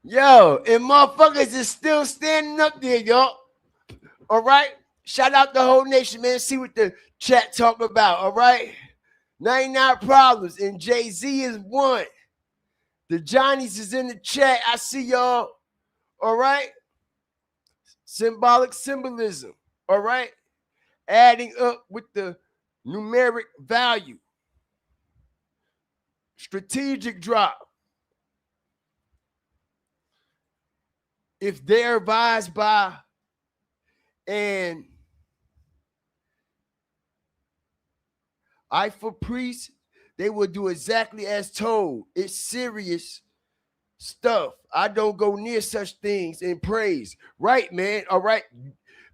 Yo, and motherfuckers is still standing up there, y'all. All right? Shout out the whole nation, man. See what the chat talk about, all right? 99 problems, and Jay-Z is one. The Johnnies is in the chat. I see y'all. All right? Symbolic symbolism. All right? Adding up with the numeric value. Strategic drop. If they're advised by and I for priests, they will do exactly as told. It's serious stuff. I don't go near such things in praise. Right, man? All right.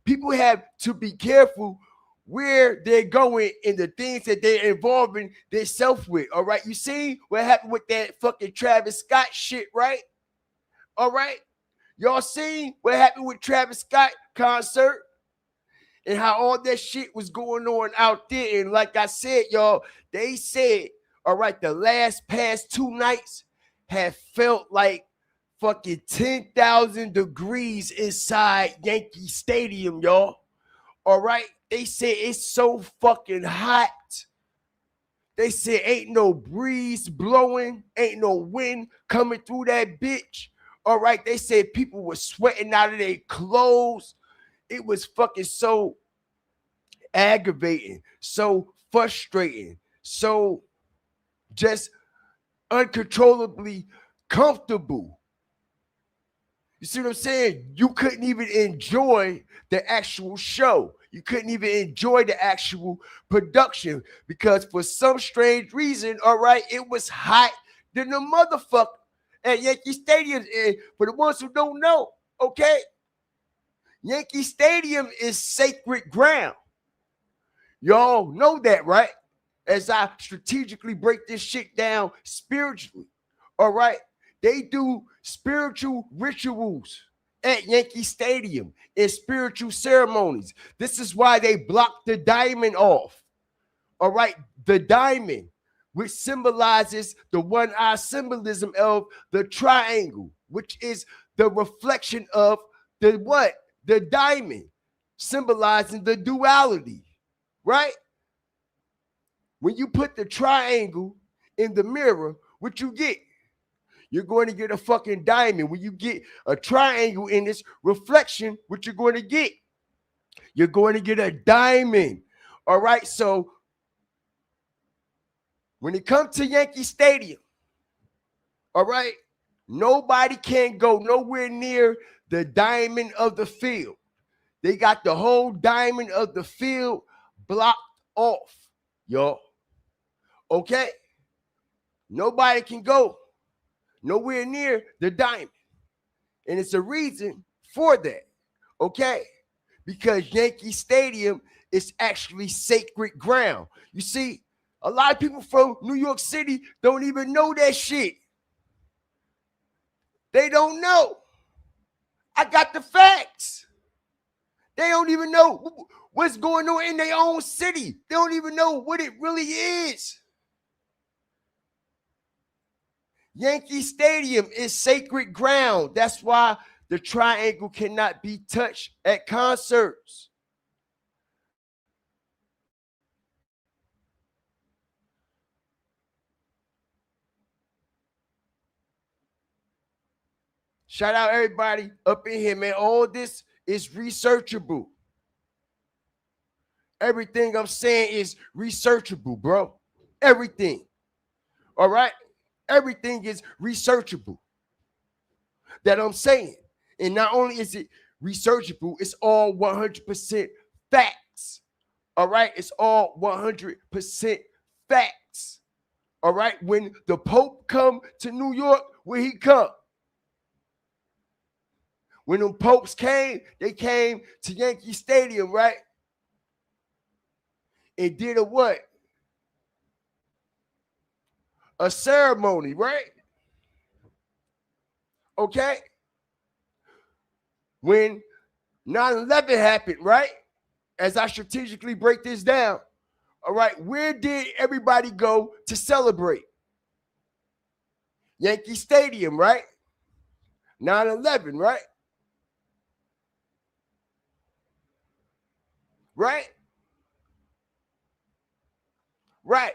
People have to be careful where they're going and the things that they're involving themselves with. All right. You see what happened with that fucking Travis Scott shit, right? All right. Y'all seen what happened with Travis Scott concert and how all that shit was going on out there. And like I said, y'all, they said, all right, the past 2 nights have felt like fucking 10,000 degrees inside Yankee Stadium, y'all. All right. They said it's so fucking hot. They said ain't no breeze blowing, ain't no wind coming through that bitch. All right. They said people were sweating out of their clothes. It was fucking so aggravating, so frustrating, so just uncontrollably comfortable. You see what I'm saying? You couldn't even enjoy the actual show. You couldn't even enjoy the actual production because for some strange reason, all right, it was hot than the motherfucker at Yankee Stadium. And for the ones who don't know, okay, Yankee Stadium is sacred ground. Y'all know that, right? As I strategically break this shit down spiritually, all right? They do spiritual rituals at Yankee Stadium and spiritual ceremonies. This is why they blocked the diamond off, all right? The diamond, which symbolizes the one-eye symbolism of the triangle, which is the reflection of the what? The diamond, symbolizing the duality, right? When you put the triangle in the mirror, what you get? You're going to get a fucking diamond. When you get a triangle in this reflection, what you're going to get? You're going to get a diamond. All right. So when it comes to Yankee Stadium, all right, nobody can go nowhere near the diamond of the field. They got the whole diamond of the field blocked off, y'all. Okay? Nobody can go nowhere near the diamond. And it's a reason for that. Okay? Because Yankee Stadium is actually sacred ground. You see, a lot of people from New York City don't even know that shit. They don't know. I got the facts. They don't even know what's going on in their own city. They don't even know what it really is. Yankee Stadium is sacred ground. That's why the triangle cannot be touched at concerts. Shout out everybody up in here, man. All this is researchable. Everything I'm saying is researchable, bro. Everything. All right? Everything is researchable that I'm saying. And not only is it researchable, it's all 100% facts. All right, it's all 100% facts. All right, when the Pope come to New York, where he come? When the popes came, they came to Yankee Stadium, right? And did a what? A ceremony, right? Okay. When 9/11 happened, right? As I strategically break this down, all right, where did everybody go to celebrate? Yankee Stadium, right? 9/11, right? Right? Right.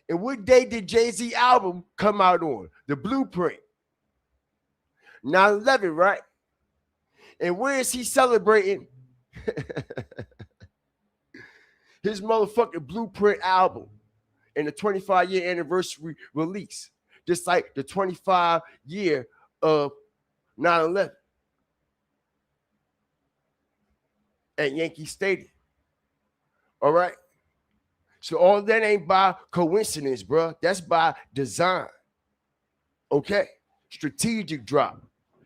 And what day did Jay-Z album come out on? The Blueprint. 9/11, right? And where is he celebrating his motherfucking Blueprint album in the 25-year anniversary release? Just like the 25-year of 9/11 at Yankee Stadium. All right? So all that ain't by coincidence, bro. That's by design. Okay? Strategic drop.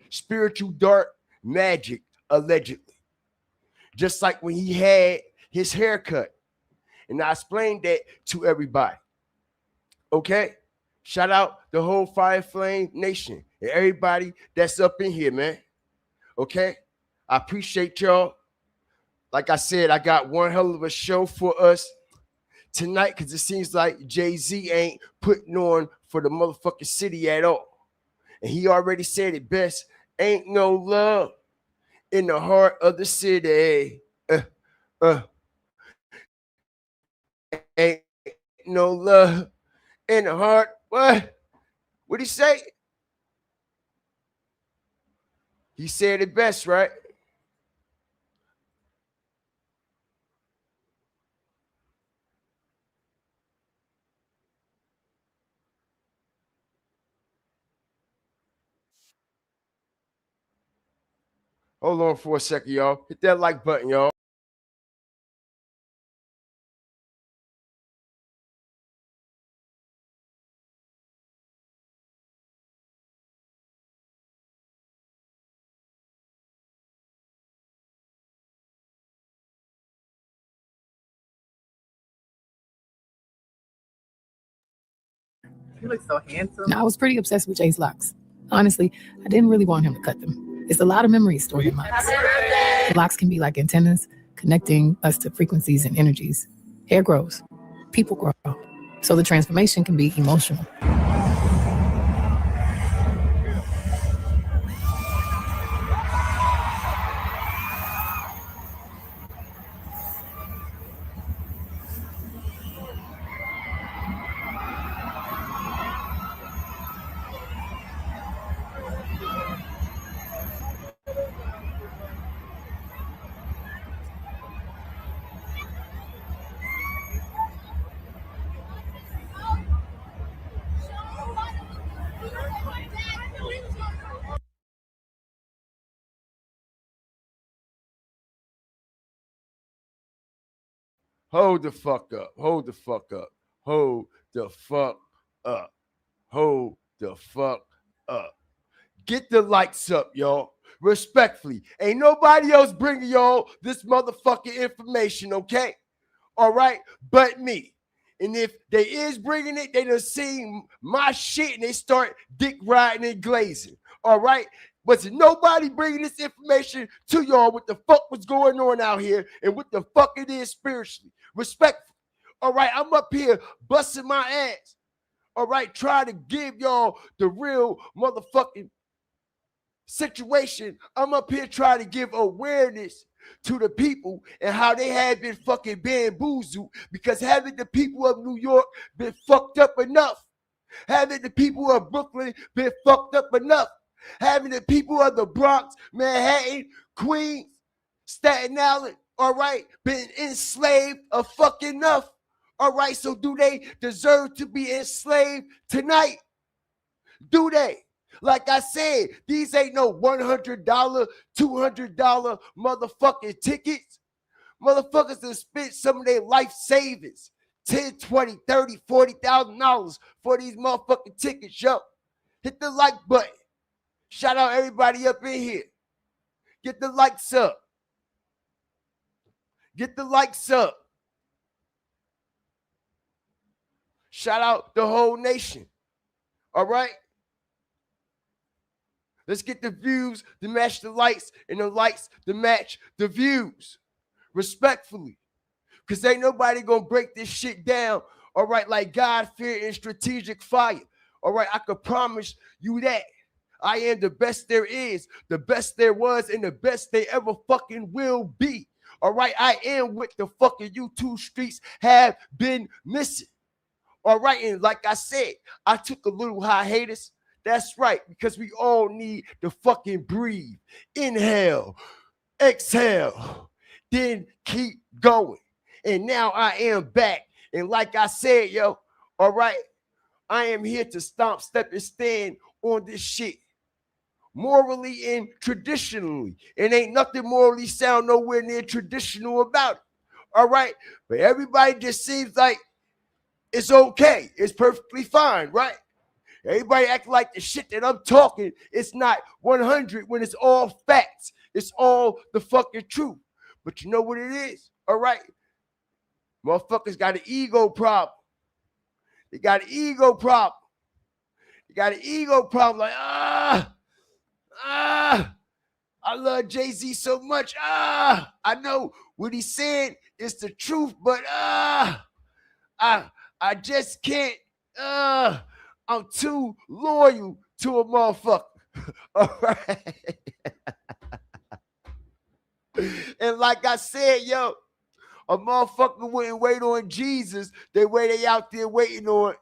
Spiritual dark magic, allegedly. Just like when he had his haircut. And I explained that to everybody. Okay? Shout out the whole Fire Flame Nation and everybody that's up in here, man. Okay? I appreciate y'all. Like I said, I got one hell of a show for us tonight because it seems like Jay-Z ain't putting on for the motherfucking city at all. And he already said it best. Ain't no love in the heart of the city. Ain't no love in the heart. What? What'd he say? He said it best, right? Hold on for a second, y'all. Hit that like button, y'all. You look so handsome. I was pretty obsessed with Jay's locks. Honestly, I didn't really want him to cut them. It's a lot of memories stored in locks. The locks can be like antennas, connecting us to frequencies and energies. Hair grows, people grow. So the transformation can be emotional. Hold the fuck up. Hold the fuck up. Hold the fuck up. Hold the fuck up. Get the lights up, y'all. Respectfully. Ain't nobody else bringing y'all this motherfucking information, okay? All right? But me. And if they is bringing it, they done seen my shit and they start dick riding and glazing. All right? But nobody bringing this information to y'all what the fuck was going on out here and what the fuck it is spiritually. Respectfully. All right? I'm up here busting my ass. All right? Trying to give y'all the real motherfucking situation. I'm up here trying to give awareness to the people and how they have been fucking bamboozled because haven't the people of New York been fucked up enough? Haven't the people of Brooklyn been fucked up enough? Haven't the people of the Bronx, Manhattan, Queens, Staten Island, all right, been enslaved a fucking enough? All right, so do they deserve to be enslaved tonight? Do they? Like I said, these ain't no $100, $200 motherfucking tickets. Motherfuckers that spent some of their life savings, 10, 20, 30, $40,000 for these motherfucking tickets, yo. Hit the like button. Shout out everybody up in here. Get the likes up. Get the likes up. Shout out the whole nation. All right? Let's get the views to match the likes and the likes to match the views. Respectfully. Because ain't nobody going to break this shit down, all right, like God, fear, and strategic fire. All right, I could promise you that. I am the best there is, the best there was, and the best they ever fucking will be. All right, I am what the fucking YouTube streets have been missing. All right, and like I said, I took a little hiatus. That's right, because we all need to fucking breathe. Inhale, exhale, then keep going. And now I am back. And like I said, yo, all right, I am here to stomp, step, and stand on this shit. Morally and traditionally. And ain't nothing morally sound nowhere near traditional about it. All right? But everybody just seems like it's okay. It's perfectly fine, right? Everybody act like the shit that I'm talking, it's not 100 when it's all facts. It's all the fucking truth. But you know what it is? All right? Motherfuckers got an ego problem. They got an ego problem. They got an ego problem. Like, I love Jay-Z so much. I know what he's saying is the truth, but I just can't. I'm too loyal to a motherfucker. All right. And like I said, yo, a motherfucker wouldn't wait on Jesus the way they out there waiting on,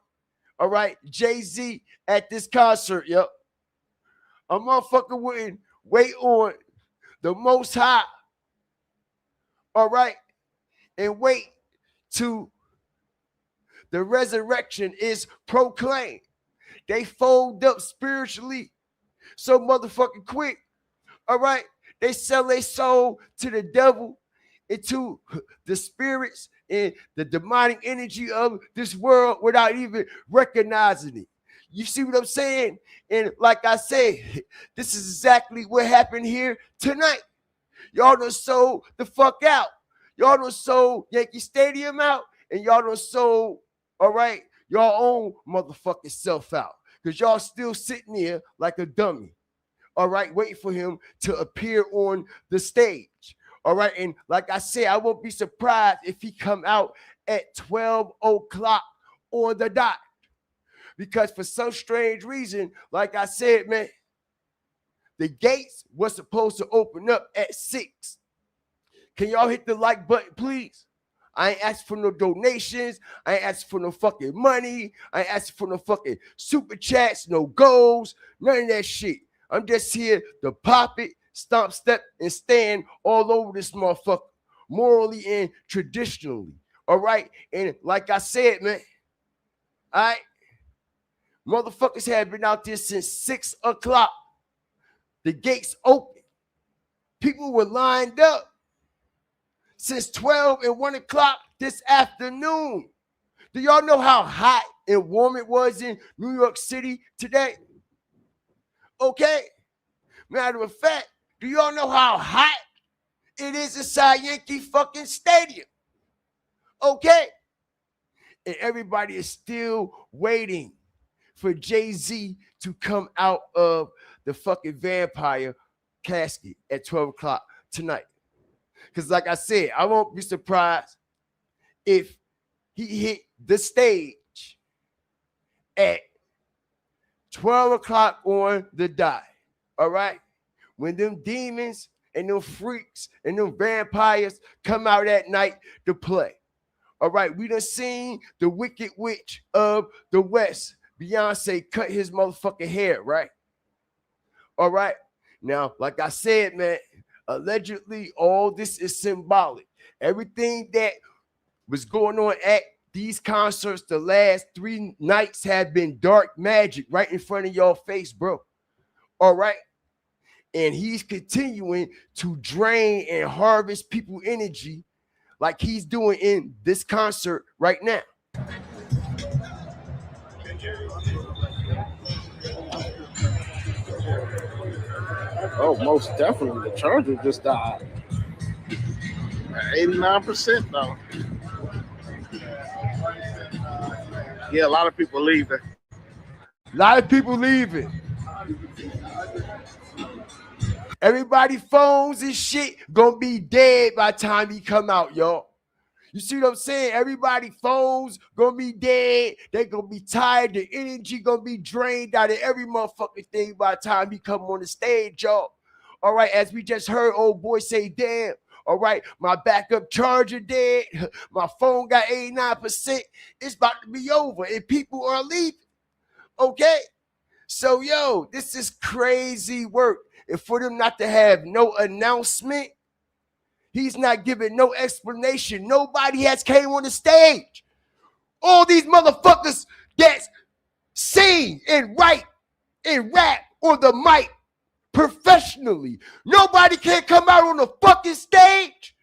all right, Jay-Z at this concert, yo. A motherfucker wouldn't wait on the Most High, all right, and wait till the resurrection is proclaimed. They fold up spiritually so motherfucking quick, all right? They sell their soul to the devil and to the spirits and the demonic energy of this world without even recognizing it. You see what I'm saying? And like I said, this is exactly what happened here tonight. Y'all done sold the fuck out. Y'all done sold Yankee Stadium out, and y'all done sold, all right, y'all own motherfucking self out. Because y'all still sitting there like a dummy, all right, waiting for him to appear on the stage. All right, and like I said, I won't be surprised if he come out at 12 o'clock on the dot. Because for some strange reason, like I said, man, the gates were supposed to open up at 6. Can y'all hit the like button, please? I ain't asking for no donations. I ain't asking for no fucking money. I ain't asking for no fucking super chats, no goals, none of that shit. I'm just here to pop it, stomp, step, and stand all over this motherfucker, morally and traditionally. All right? And like I said, man, all right, motherfuckers have been out there since 6 o'clock. The gates open. People were lined up since 12 and 1 o'clock this afternoon. Do y'all know how hot and warm it was in New York City today? Okay. Matter of fact, do y'all know how hot it is inside Yankee fucking Stadium? Okay. And everybody is still waiting for Jay-Z to come out of the fucking vampire casket at 12 o'clock tonight. Because like I said, I won't be surprised if he hit the stage at 12 o'clock on the dot. All right? When them demons and them freaks and them vampires come out at night to play. All right? We done seen the Wicked Witch of the West, Beyonce, cut his motherfucking hair, right? All right? Now, like I said, man, allegedly, all this is symbolic. Everything that was going on at these concerts the last 3 nights have been dark magic right in front of y'all face, bro. All right. And he's continuing to drain and harvest people energy like he's doing in this concert right now. Oh, most definitely. The Charger just died. 89% though. Yeah, a lot of people leaving. A lot of people leaving. Everybody phones and shit gonna be dead by the time he come out, y'all. You see what I'm saying? Everybody phones gonna be dead. They gonna be tired. The energy gonna be drained out of every motherfucking thing by the time he come on the stage, y'all. All right, as we just heard old boy say, damn. All right, my backup charger dead. My phone got 89%. It's about to be over, and people are leaving. Okay? So, yo, this is crazy work. And for them not to have no announcement, he's not giving no explanation. Nobody has came on the stage. All these motherfuckers that sing and write and rap on the mic professionally. Nobody can come out on the fucking stage,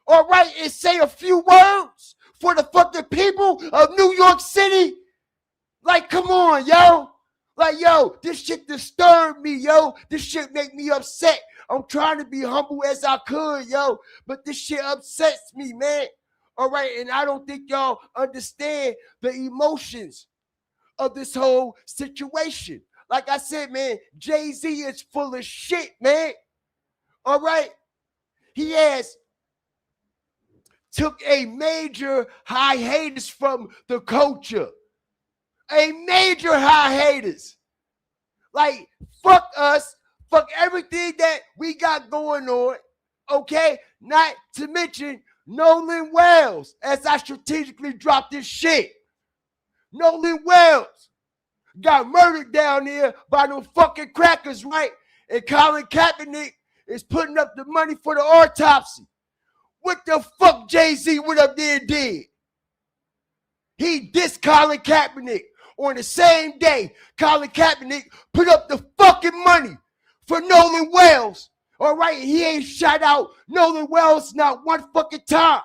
all right, and say a few words for the fucking people of New York City. Like, come on, yo. Like, yo, this shit disturbed me, yo. This shit make me upset. I'm trying to be humble as I could, yo. But this shit upsets me, man. All right, and I don't think y'all understand the emotions of this whole situation. Like I said, man, Jay-Z is full of shit, man. All right? He has took a major hiatus from the culture. A major hiatus. Like, fuck us. Fuck everything that we got going on. Okay? Not to mention Nolan Wells, as I strategically dropped this shit. Nolan Wells got murdered down there by them fucking crackers, right? And Colin Kaepernick is putting up the money for the autopsy. What the fuck Jay-Z went up there and did? He dissed Colin Kaepernick on the same day. Colin Kaepernick put up the fucking money for Nolan Wells. All right, he ain't shout out Nolan Wells not one fucking time.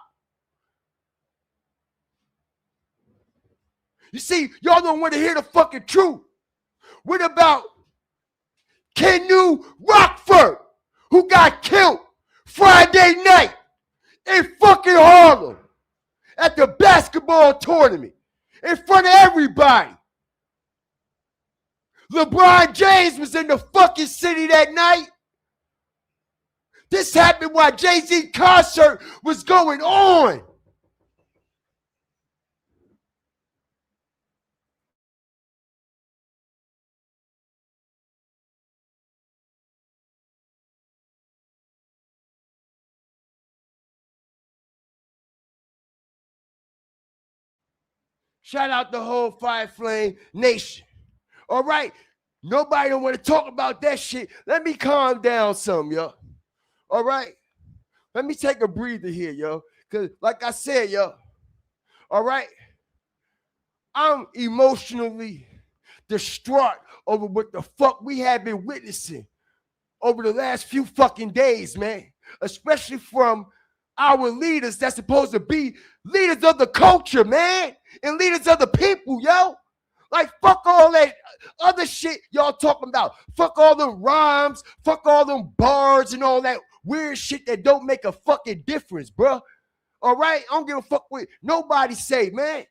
You see, y'all don't want to hear the fucking truth. What about Kenu Rockford, who got killed Friday night in fucking Harlem at the basketball tournament in front of everybody? LeBron James was in the fucking city that night. This happened while Jay-Z concert was going on. Shout out the whole Fire Flame Nation. All right? Nobody don't want to talk about that shit. Let me calm down some, yo. All right? Let me take a breather here, yo. Because like I said, yo, all right? I'm emotionally distraught over what the fuck we have been witnessing over the last few fucking days, man. Especially from our leaders that's supposed to be leaders of the culture, man. And leaders of the people, yo. Like, fuck all that other shit y'all talking about. Fuck all them rhymes. Fuck all them bars and all that weird shit that don't make a fucking difference, bro. All right? I don't give a fuck what nobody say, man.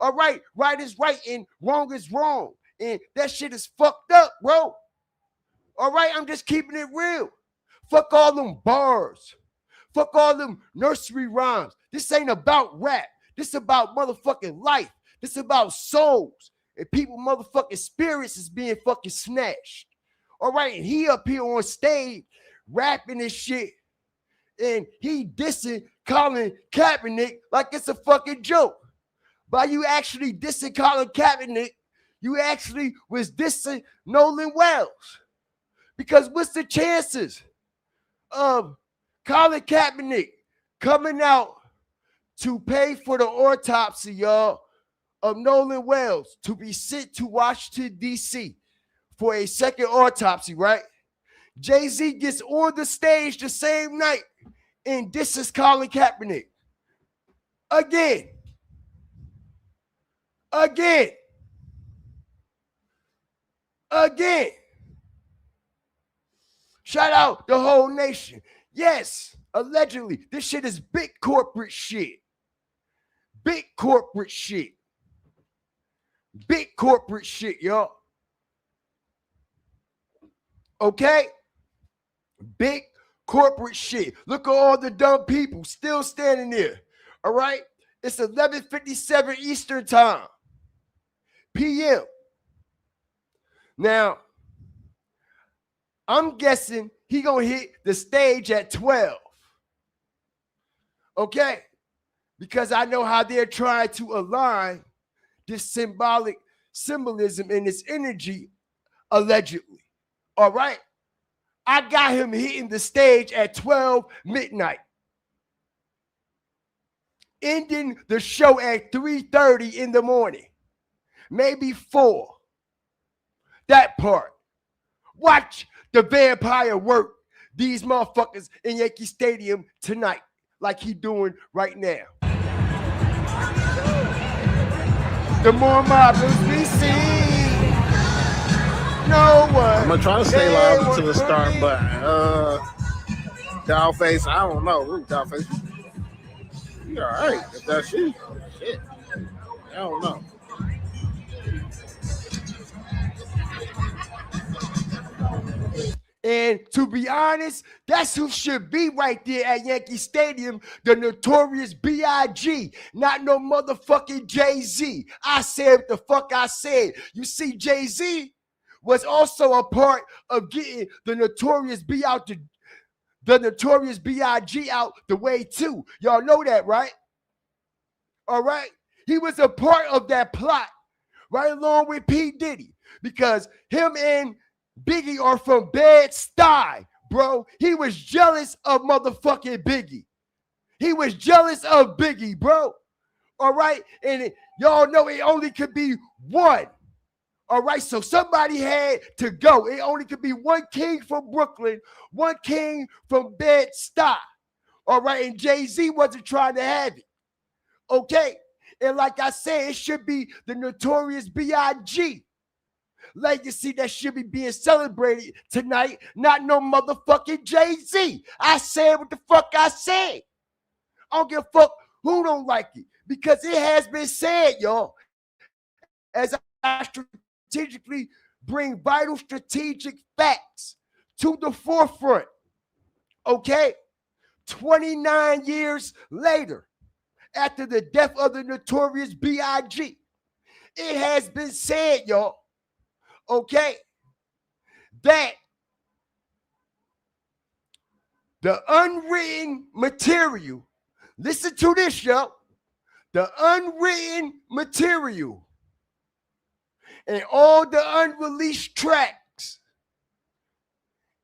All right? Right is right and wrong is wrong. And that shit is fucked up, bro. All right? I'm just keeping it real. Fuck all them bars. Fuck all them nursery rhymes. This ain't about rap. This is about motherfucking life. This is about souls. And people motherfucking spirits is being fucking snatched. All right, and he up here on stage rapping this shit. And he dissing Colin Kaepernick like it's a fucking joke. By you actually dissing Colin Kaepernick, you actually was dissing Nolan Wells. Because what's the chances of Colin Kaepernick coming out to pay for the autopsy, y'all, of Nolan Wells to be sent to Washington, D.C. for a second autopsy, right? Jay-Z gets on the stage the same night and this is Colin Kaepernick. Again. Shout out the whole nation. Yes, allegedly, this shit is big corporate shit. Big corporate shit, y'all. Okay? Big corporate shit. Look at all the dumb people still standing there. All right? It's 11:57 Eastern Time. PM. Now, I'm guessing he gonna hit the stage at 12. Okay? Because I know how they're trying to align this symbolism and this energy, allegedly. All right? I got him hitting the stage at 12 midnight. Ending the show at 3:30 in the morning. Maybe 4. That part. Watch the vampire work these motherfuckers in Yankee Stadium tonight, like he doing right now. The more marbles we see, no one. I'm gonna try to stay live until the start, but Dollface, I don't know. Ooh, Dollface, you all right? If that's you, shit, I don't know. And to be honest, that's who should be right there at Yankee Stadium, the notorious B.I.G., not no motherfucking Jay-Z. I said what the fuck I said. You see, Jay-Z was also a part of getting the notorious B.I.G. out the way too. Y'all know that, right? All right? He was a part of that plot, right along with P. Diddy, because him and Biggie are from Bed-Stuy, bro. He was jealous of motherfucking Biggie. He was jealous of Biggie, bro. All right? And y'all know it only could be one. All right? So somebody had to go. It only could be one king from Brooklyn, one king from Bed-Stuy. All right? And Jay-Z wasn't trying to have it. Okay? And like I said, it should be the notorious B.I.G. legacy that should be being celebrated tonight, not no motherfucking Jay-Z. I said what the fuck I said. I don't give a fuck who don't like it, because it has been said, y'all, as I strategically bring vital strategic facts to the forefront. Okay? 29 years later, after the death of the notorious B.I.G., it has been said, y'all, okay, that the unwritten material, listen to this, y'all, the unwritten material and all the unreleased tracks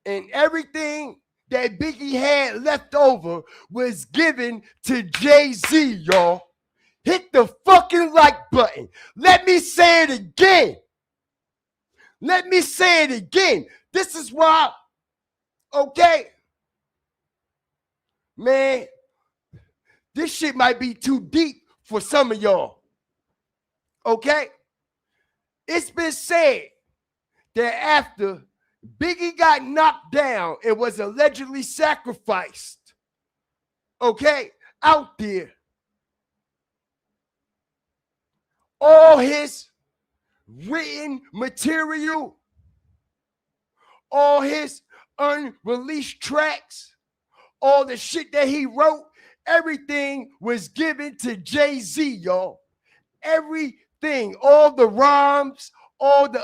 and everything that Biggie had left over was given to Jay-Z, y'all. Hit the fucking like button. Let me say it again. Let me say it again. This is why, okay, man, this shit might be too deep for some of y'all. Okay? It's been said that after Biggie got knocked down and was allegedly sacrificed, okay, out there, all his written material, all his unreleased tracks, all the shit that he wrote, everything was given to Jay-Z, y'all. Everything, all the rhymes, all the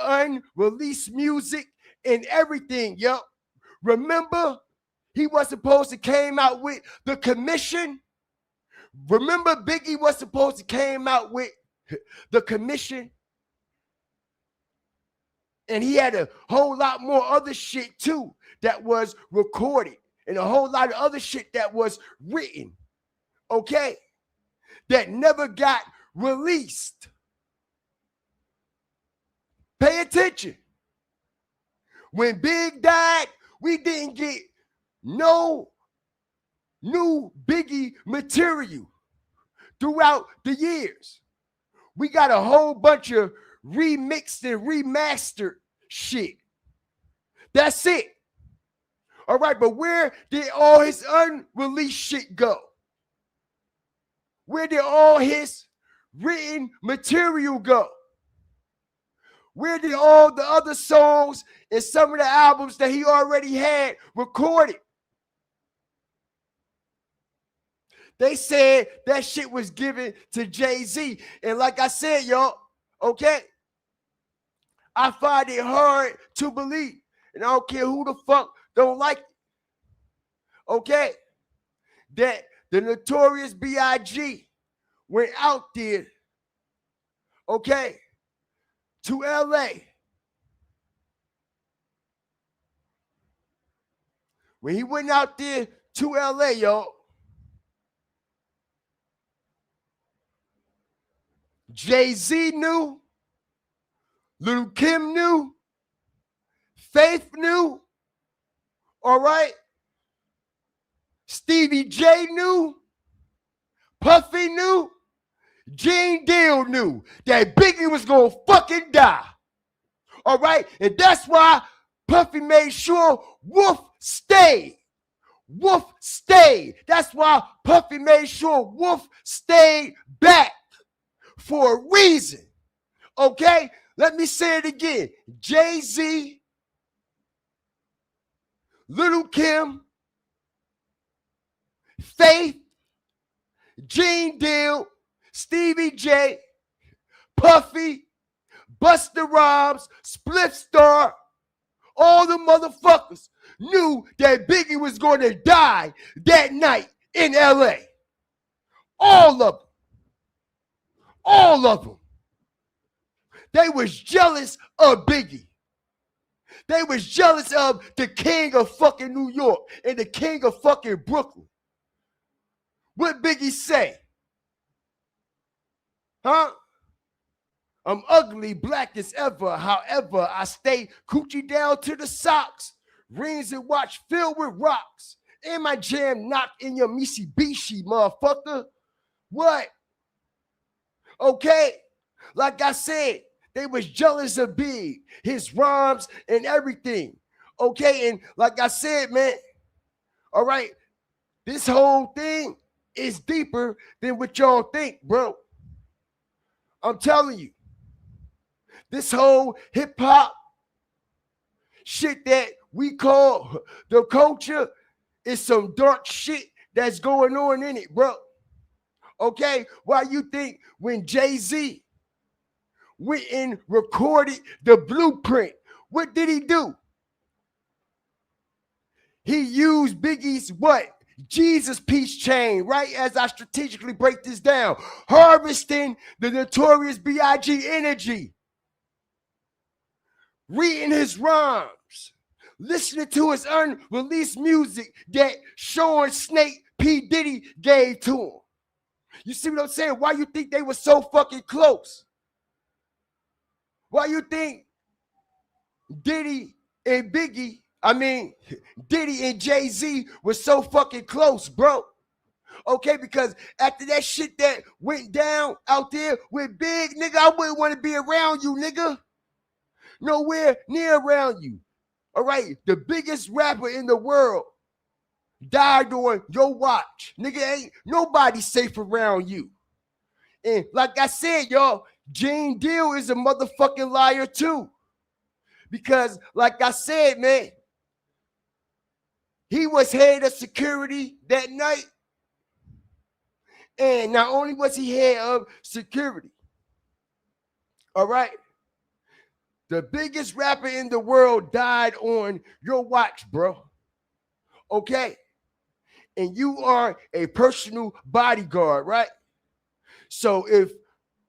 unreleased music, and everything, yo. Remember, he was supposed to came out with the commission. Remember, Biggie was supposed to came out with the commission. And he had a whole lot more other shit too that was recorded, and a whole lot of other shit that was written, okay, that never got released. Pay attention. When Big died, We didn't get no new Biggie material throughout the years. We got a whole bunch of remixed and remastered shit. That's it. All right, but where did all his unreleased shit go? Where did all his written material go? Where did all the other songs and some of the albums that he already had recorded? They said that shit was given to Jay-Z. And like I said, y'all, okay, I find it hard to believe. And I don't care who the fuck don't like it. Okay, that the Notorious B.I.G. went out there, okay, to L.A. When he went out there to L.A., y'all, Jay-Z knew, Lil' Kim knew, Faith knew, all right? Stevie J knew, Puffy knew, Gene Deal knew that Biggie was gonna fucking die. All right? And that's why Puffy made sure Wolf stayed. Wolf stayed. That's why Puffy made sure Wolf stayed back for a reason. Okay? Let me say it again. Jay-Z, Lil' Kim, Faith, Gene Deal, Stevie J, Puffy, Busta Rhymes, Spliff Star, all the motherfuckers knew that Biggie was going to die that night in LA. All of them. All of them. They was jealous of Biggie. They was jealous of the king of fucking New York and the king of fucking Brooklyn. What Biggie say? Huh? I'm ugly, black as ever. However, I stay coochie down to the socks. Rings and watch filled with rocks. And my jam knock in your Mitsubishi, motherfucker. What? Okay? Like I said, they was jealous of Big, his rhymes and everything. Okay? And like I said, man, all right, this whole thing is deeper than what y'all think, bro. I'm telling you. This whole hip-hop shit that we call the culture is some dark shit that's going on in it, bro. Okay? Why you think when Jay-Z went and recorded the blueprint, what did he do? He used Biggie's what? Jesus Peace chain, right? As I strategically break this down, harvesting the Notorious B.I.G. energy, reading his rhymes, listening to his unreleased music that Sean Snake P. Diddy gave to him. You see what I'm saying? Why you think they were so fucking close? Why you think Diddy and Biggie, Diddy and Jay-Z were so fucking close, bro? Okay, because after that shit that went down out there with Big, nigga, I wouldn't want to be around you, nigga. Nowhere near around you. All right, the biggest rapper in the world died on your watch. Nigga, ain't nobody safe around you. And like I said, y'all, Gene Deal is a motherfucking liar too. Because like I said, man, he was head of security that night. And not only was he head of security, all right, the biggest rapper in the world died on your watch, bro. Okay? And you are a personal bodyguard, right? So if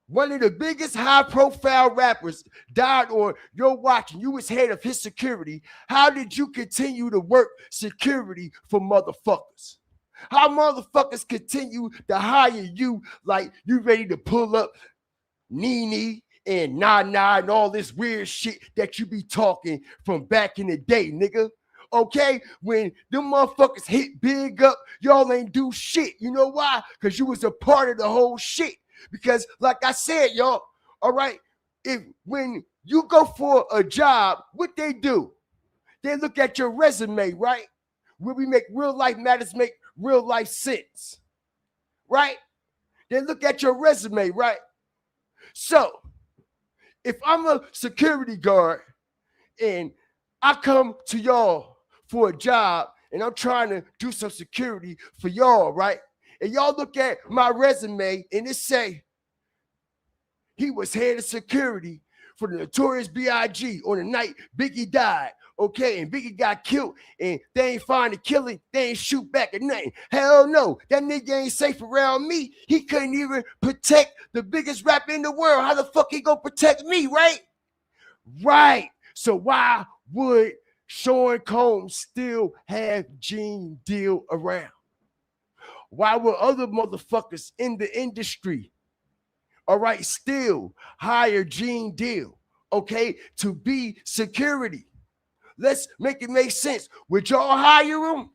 one of the biggest high-profile rappers died on your watch and you was head of his security, how did you continue to work security for motherfuckers? How motherfuckers continue to hire you like you ready to pull up Nene and Nah and all this weird shit that you be talking from back in the day, nigga? Okay, when them motherfuckers hit Big Up, y'all ain't do shit. You know why? Because you was a part of the whole shit. Because like I said, y'all, all right, if when you go for a job, what they do? They look at your resume, right? Where we make real life matters make real life sense, right? They look at your resume, right? So if I'm a security guard and I come to y'all for a job and I'm trying to do some security for y'all, right? And y'all look at my resume and it say he was head of security for the Notorious B.I.G. on the night Biggie died. Okay, and Biggie got killed, and they ain't find the killing, they ain't shoot back at nothing. Hell no, that nigga ain't safe around me. He couldn't even protect the biggest rapper in the world. How the fuck he gonna protect me, right? Right. So why would Sean Combs still have Gene Deal around? Why would other motherfuckers in the industry, all right, still hire Gene Deal, okay, to be security? Let's make it make sense. Would y'all hire him?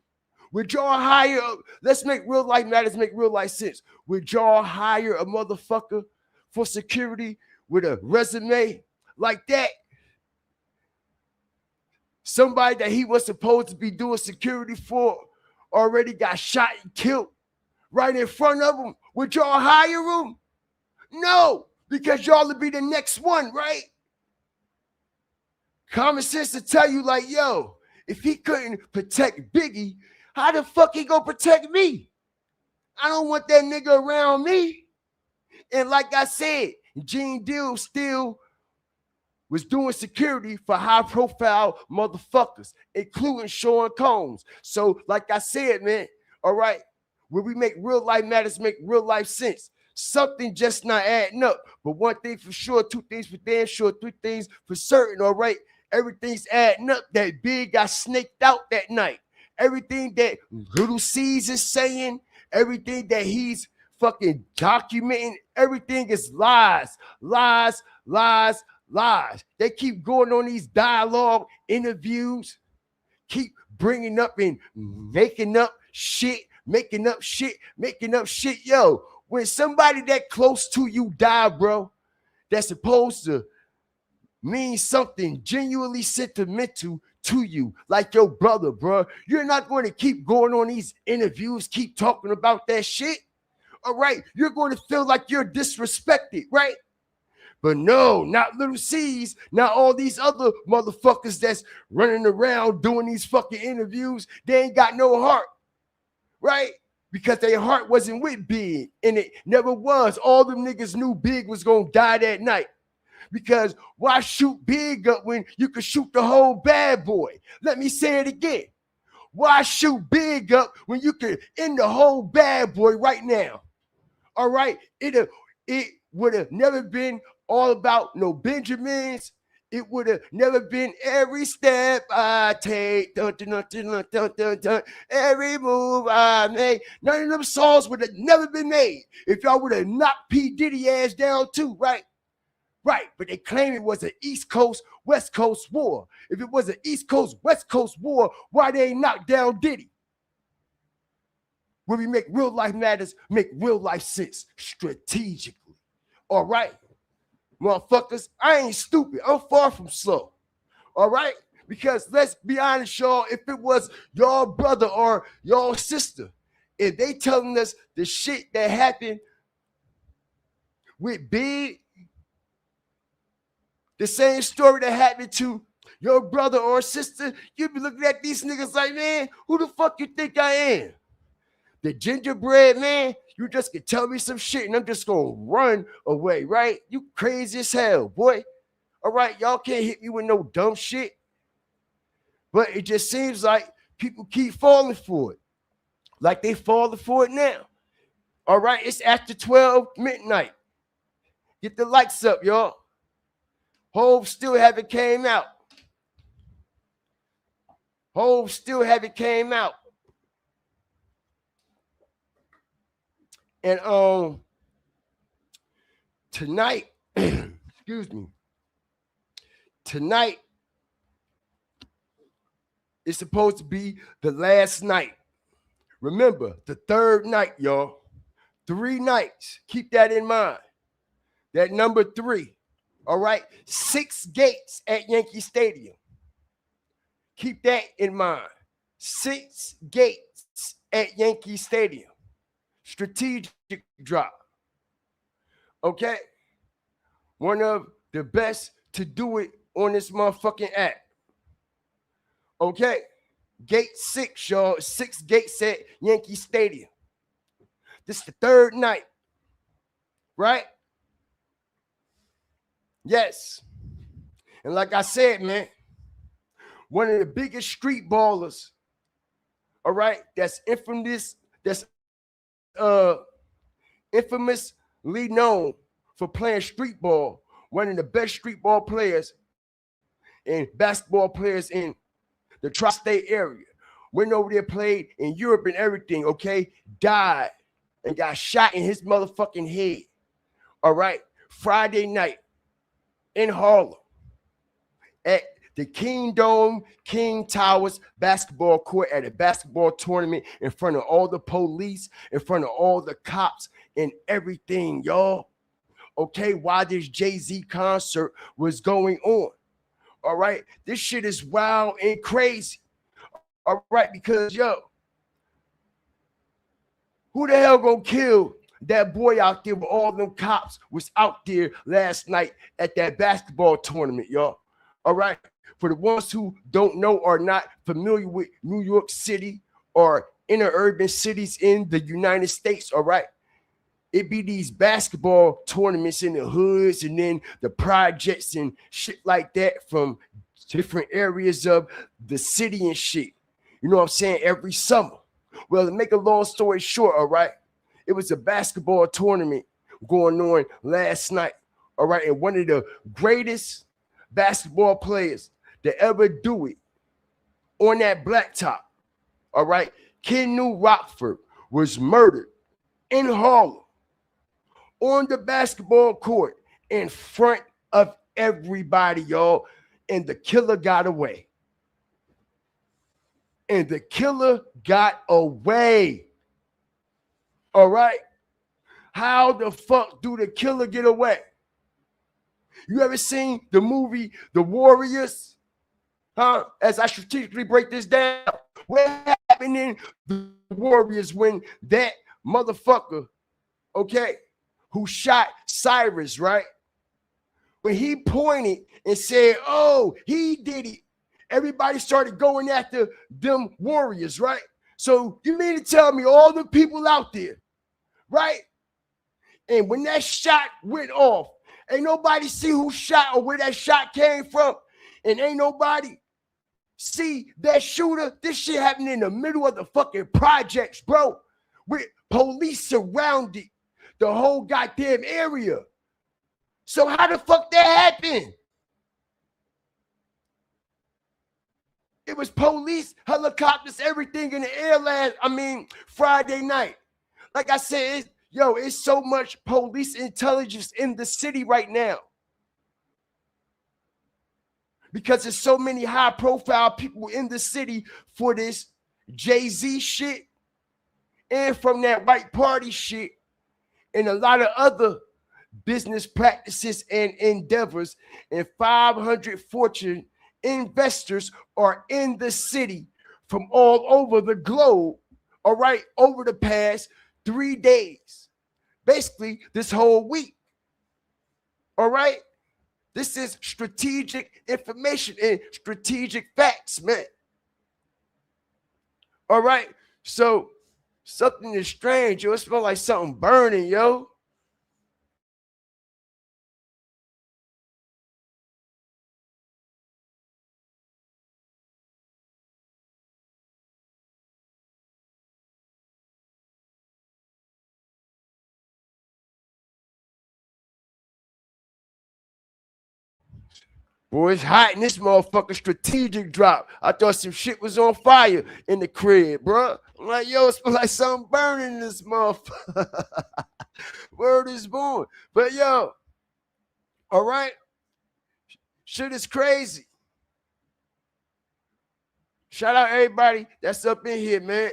Would y'all hire, let's make real life matters make real life sense. Would y'all hire a motherfucker for security with a resume like that? Somebody that he was supposed to be doing security for already got shot and killed right in front of him. Would y'all hire him? No, because y'all would be the next one, right? Common sense to tell you like, yo, if he couldn't protect Biggie, how the fuck he gonna protect me? I don't want that nigga around me. And like I said, Gene Deal still was doing security for high-profile motherfuckers, including Sean Combs. So, like I said, man, all right, where we make real life matters make real life sense. Something just not adding up. But one thing for sure, two things for damn sure, three things for certain, all right? Everything's adding up. That Big got snaked out that night. Everything that Little C's is saying, everything that he's fucking documenting, everything is lies, lies, lies, lies. They keep going on these dialogue interviews, keep bringing up and making up shit, making up shit, making up shit. Yo, when somebody that close to you die, bro, that's supposed to mean something genuinely sentimental to you, like your brother, bro, you're not going to keep going on these interviews, keep talking about that shit. All right, you're going to feel like you're disrespected, right? But no, not Little C's, not all these other motherfuckers that's running around doing these fucking interviews. They ain't got no heart, right? Because their heart wasn't with Big, and it never was. All them niggas knew Big was gonna die that night. Because why shoot Big up when you could shoot the whole Bad Boy? Let me say it again. Why shoot Big up when you could end the whole Bad Boy right now? All right, it would have never been all about no Benjamins. It would have never been every step I take, dun, dun, dun, dun, dun, dun, every move I make. None of them songs would have never been made if y'all would have knocked P. Diddy ass down too, right? Right, but they claim it was an East Coast, West Coast war. If it was an East Coast, West Coast war, why they ain't knocked down Diddy? Where we make real life matters, make real life sense strategically. All right? Motherfuckers, I ain't stupid. I'm far from slow. All right? Because let's be honest, y'all, if it was y'all brother or y'all sister, if they telling us the shit that happened with Big, the same story that happened to your brother or sister, you'd be looking at these niggas like, man, who the fuck you think I am? The gingerbread man? You just can tell me some shit and I'm just gonna run away, right? You crazy as hell, boy. All right, y'all can't hit me with no dumb shit. But it just seems like people keep falling for it. Like they falling for it now. All right, it's after 12 midnight. Get the lights up, y'all. Hove still haven't came out. Hove still haven't came out. And tonight, excuse me, tonight, It's supposed to be the last night. Remember, the third night, y'all. 3 nights. Keep that in mind. That number 3. All right. 6 gates at Yankee Stadium. Keep that in mind. 6 gates at Yankee Stadium. Strategic drop. Okay. One of the best to do it on this motherfucking app. Okay. Gate 6, y'all. 6 gates at Yankee Stadium. This is the third night. Right? Yes. And like I said, man, one of the biggest street ballers, all right, that's infamously known for playing street ball, one of the best street ball players and basketball players in the tri-state area. Went over there, played in Europe and everything, okay? Died and got shot in his motherfucking head. All right? Friday night in Harlem at the King Dome, King Towers basketball court at a basketball tournament in front of all the police, in front of all the cops and everything, y'all. Okay, while this Jay-Z concert was going on. All right, this shit is wild and crazy. All right, because, yo, who the hell gonna kill that boy out there with all them cops was out there last night at that basketball tournament, y'all? All right, for the ones who don't know or not familiar with New York City or inner urban cities in the United States, all right, it be these basketball tournaments in the hoods and then the projects and shit like that from different areas of the city and shit. You know what I'm saying? Every summer. Well, to make a long story short, all right, it was a basketball tournament going on last night, all right, and one of the greatest basketball players to ever do it on that blacktop, all right, Ken Rockford was murdered in Harlem on the basketball court in front of everybody, y'all, and the killer got away. And the killer got away. All right? How the fuck do the killer get away? You ever seen the movie The Warriors? Huh? As I strategically break this down, what happened in The Warriors when that motherfucker, okay, who shot Cyrus, right? When he pointed and said, oh, he did it, everybody started going after them warriors, right? So you mean to tell me all the people out there, right? And when that shot went off, ain't nobody see who shot or where that shot came from, and ain't nobody see that shooter. This shit happened in the middle of the fucking projects, bro, with police surrounded the whole goddamn area. So how the fuck that happened? It was police, helicopters, everything in the air Friday night. Like I said, it's so much police intelligence in the city right now. Because there's so many high-profile people in the city for this Jay-Z shit and from that white party shit and a lot of other business practices and endeavors, and 500 Fortune investors are in the city from all over the globe, all right, over the past 3 days, basically this whole week, all right? This is strategic information and strategic facts, man. All right, so something is strange, yo. It smells like something burning, yo. Boy, it's hot in this motherfucker. Strategic drop. I thought some shit was on fire in the crib, bro. I'm like, yo, it smells like something burning in this motherfucker. Word is born. But yo, all right, shit is crazy. Shout out everybody that's up in here, man.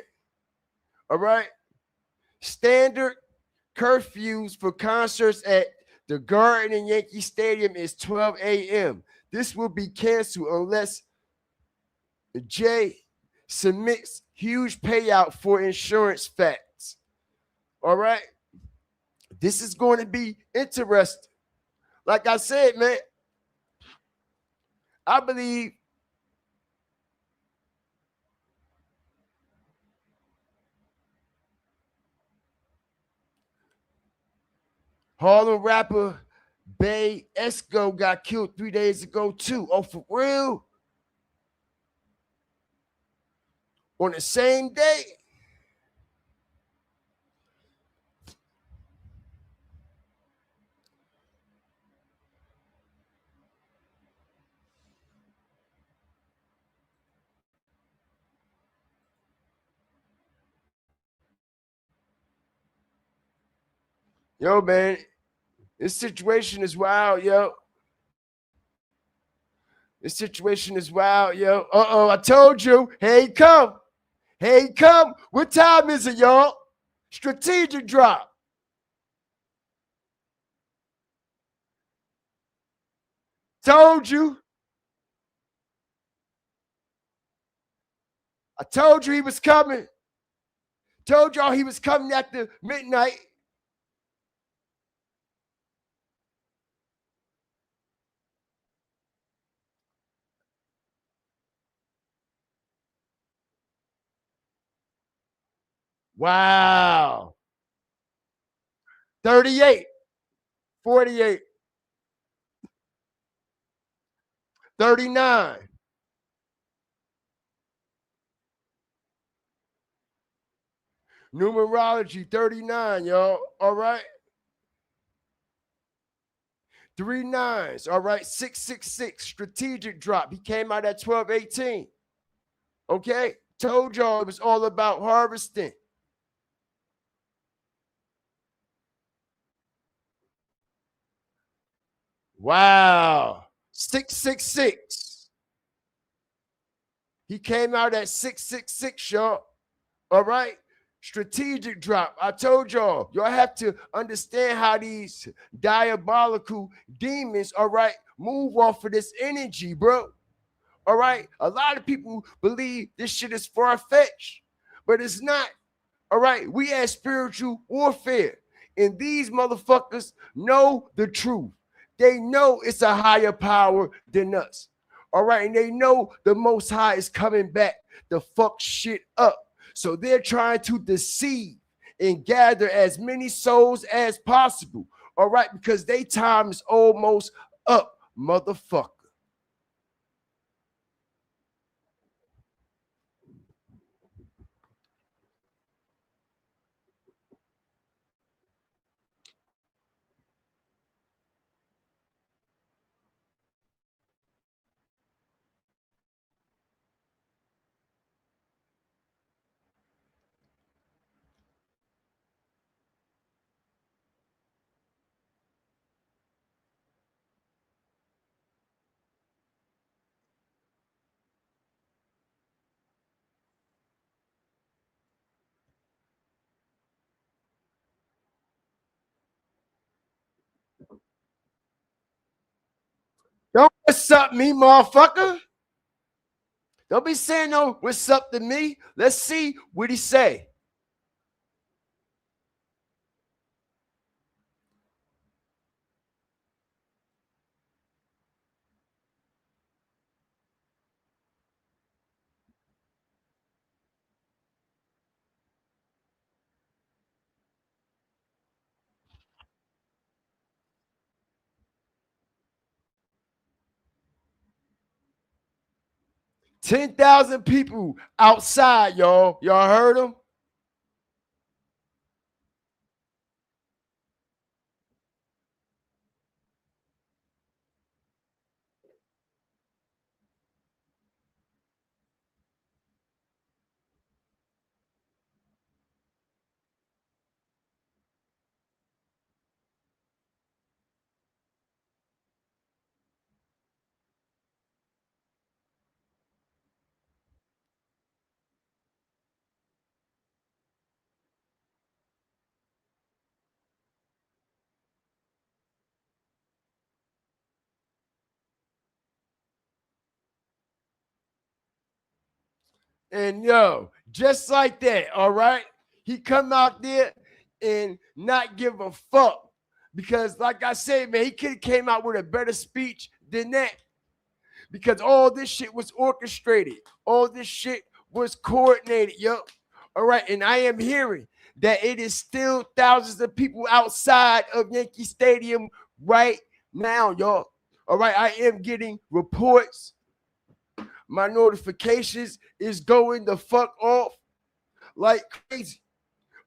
All right. Standard curfews for concerts at the Garden and Yankee Stadium is 12 a.m. This will be canceled unless Jay submits huge payout for insurance facts. All right. This is going to be interesting. Like I said, man, I believe Harlem rapper Bay Esco got killed 3 days ago, too. Oh, for real? On the same day? Yo, man, this situation is wild, yo. This situation is wild, yo. I told you. Here he come. Here he come. What time is it, y'all? Strategic drop. Told you. I told you he was coming. Told y'all he was coming after midnight. Wow. 38, 48, 39. Numerology 39, y'all. All right. 3 9s. All right. 666. Strategic drop. He came out at 12:18. Okay. Told y'all it was all about harvesting. Wow. 666. He came out at 666, y'all. All right. Strategic drop. I told y'all have to understand how these diabolical demons, all right, move off of this energy, bro. All right. A lot of people believe this shit is far fetched, but it's not. All right. We had spiritual warfare, and these motherfuckers know the truth. They know it's a higher power than us. All right. And they know the Most High is coming back to fuck shit up. So they're trying to deceive and gather as many souls as possible. All right. Because their time is almost up, motherfucker. Don't what's up me, motherfucker. Don't be saying no what's up to me. Let's see what he say. $10,000 people outside, y'all. Y'all heard him? And yo, just like that, all right? He come out there and not give a fuck. Because like I said, man, he could have came out with a better speech than that. Because all this shit was orchestrated. All this shit was coordinated, yo. All right, and I am hearing that it is still thousands of people outside of Yankee Stadium right now, y'all. All right, I am getting reports. My notifications is going the fuck off like crazy.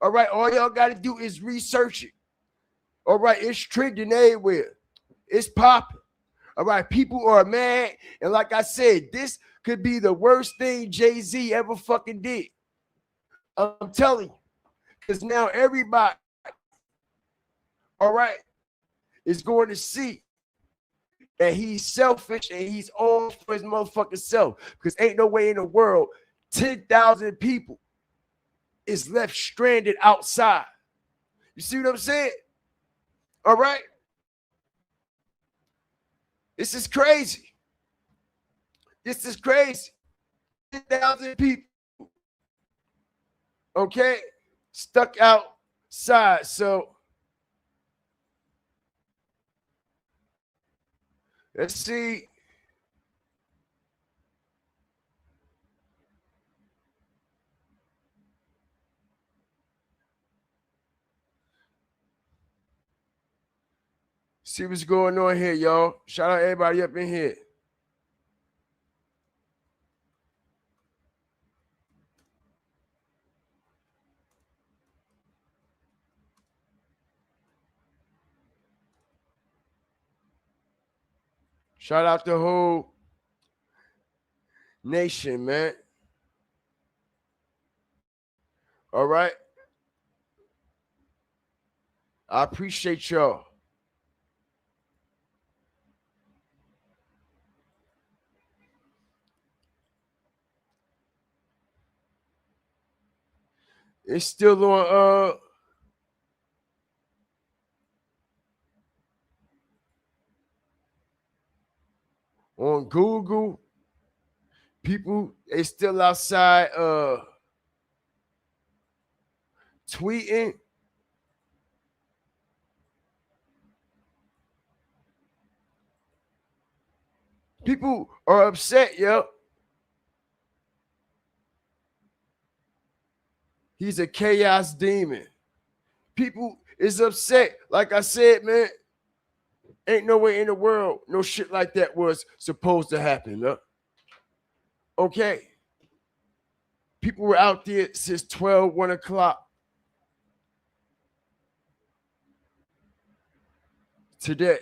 All right, all y'all got to do is research it. All right, it's trending everywhere. It's popping. All right, people are mad. And like I said, this could be the worst thing Jay-Z ever fucking did. I'm telling you. Because now everybody, all right, is going to see that he's selfish and he's all for his motherfucking self. Because ain't no way in the world 10,000 people is left stranded outside. You see what I'm saying? All right? This is crazy. This is crazy. 10,000 people, okay, stuck outside. So let's see. See what's going on here, y'all. Shout out everybody up in here. Shout out the whole nation, man. All right. I appreciate y'all. It's still on Google. People, they still outside tweeting. People are upset, yo. He's a chaos demon. People is upset. Like I said, man, ain't no way in the world no shit like that was supposed to happen, huh? Okay. People were out there since 12, 1 o'clock today.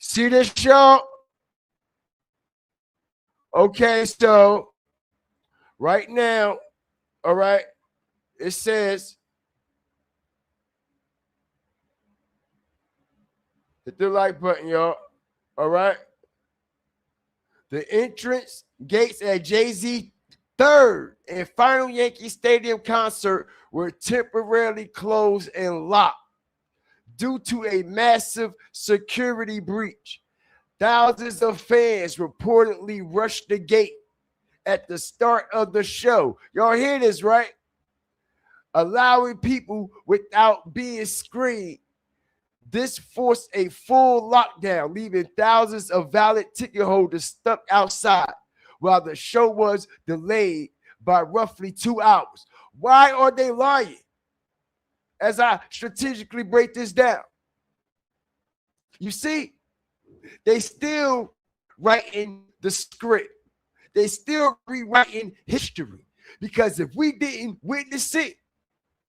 See this show? Okay, so right now, all right, it says hit the like button, y'all. All right. The entrance gates at Jay-Z third and final Yankee Stadium concert were temporarily closed and locked due to a massive security breach. Thousands of fans reportedly rushed the gate at the start of the show. Y'all hear this, right? Allowing people without being screened. This forced a full lockdown, leaving thousands of valid ticket holders stuck outside while the show was delayed by roughly 2 hours. Why are they lying? As I strategically break this down, you see, they still writing the script. They still rewriting history, because if we didn't witness it,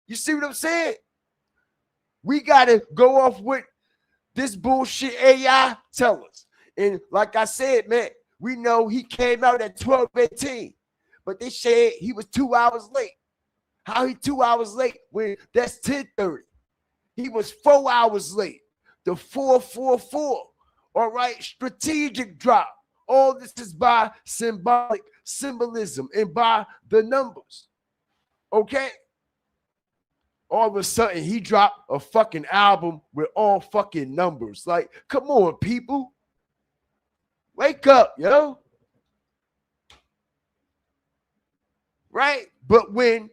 you see what I'm saying? We got to go off what this bullshit AI tell us. And like I said, man, we know he came out at 12:18, but they said he was 2 hours late. How he 2 hours late when that's 10:30? He was 4 hours late. The 444. All right, strategic drop. All this is by symbolism and by the numbers. Okay? All of a sudden, he dropped a fucking album with all fucking numbers. Like, come on, people. Wake up, yo. Right? But when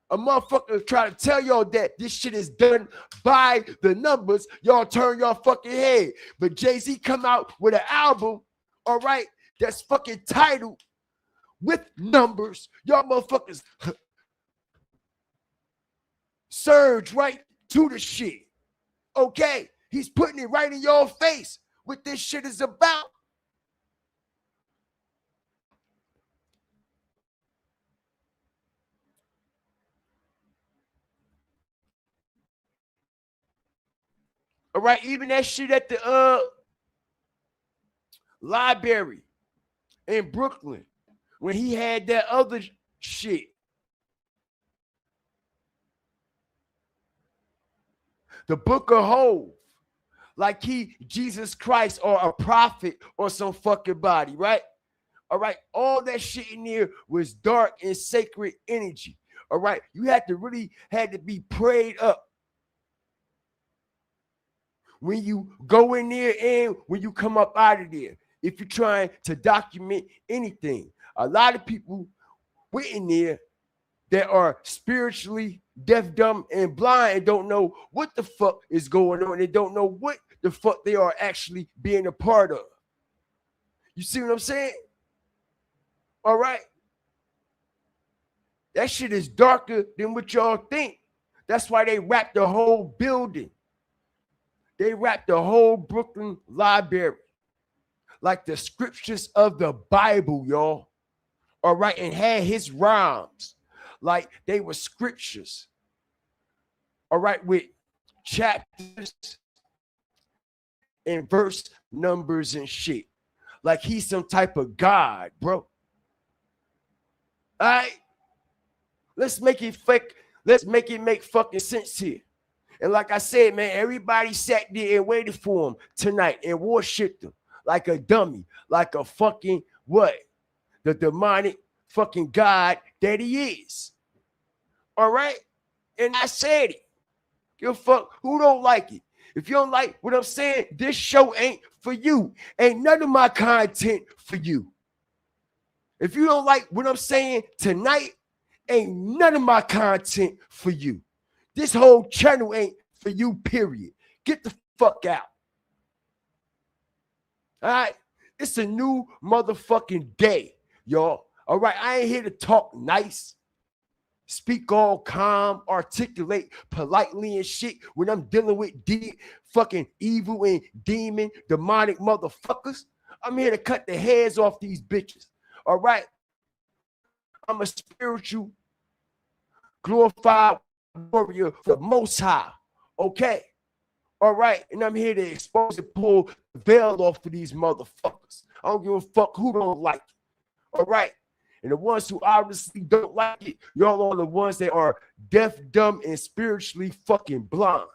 a motherfucker try to tell y'all that this shit is done by the numbers, y'all turn your fucking head. But Jay-Z come out with an album, all right, that's fucking titled with numbers. Y'all motherfuckers surge right to the shit. Okay? He's putting it right in your face what this shit is about. All right, even that shit at the library in Brooklyn when he had that other shit. The Book of Hov, like he Jesus Christ or a prophet or some fucking body, right? All right, all that shit in there was dark and sacred energy. All right, you had to be prayed up when you go in there and when you come up out of there. If you're trying to document anything, a lot of people went in there that are spiritually deaf, dumb, and blind and don't know what the fuck is going on. They don't know what the fuck they are actually being a part of. You see what I'm saying? All right. That shit is darker than what y'all think. That's why they wrapped the whole building. They wrapped the whole Brooklyn library like the scriptures of the Bible, y'all. All right, and had his rhymes like they were scriptures. All right, with chapters and verse numbers and shit. Like he's some type of God, bro. All right, let's make it fake. Let's make it make fucking sense here. And like I said, man, everybody sat there and waited for him tonight and worshiped him like a dummy, like a fucking what? The demonic fucking God that he is. All right? And I said it. Give a fuck who don't like it. If you don't like what I'm saying, this show ain't for you. Ain't none of my content for you. If you don't like what I'm saying tonight, ain't none of my content for you. This whole channel ain't for you, period. Get the fuck out. All right? It's a new motherfucking day, y'all. All right? I ain't here to talk nice, speak all calm, articulate politely and shit when I'm dealing with fucking evil and demon, demonic motherfuckers. I'm here to cut the heads off these bitches. All right? I'm a spiritual, glorified warrior for the Most High. Okay? All right? And I'm here to expose and pull the veil off of these motherfuckers. I don't give a fuck who don't like it. All right? And the ones who obviously don't like it, y'all are the ones that are deaf, dumb, and spiritually fucking blind.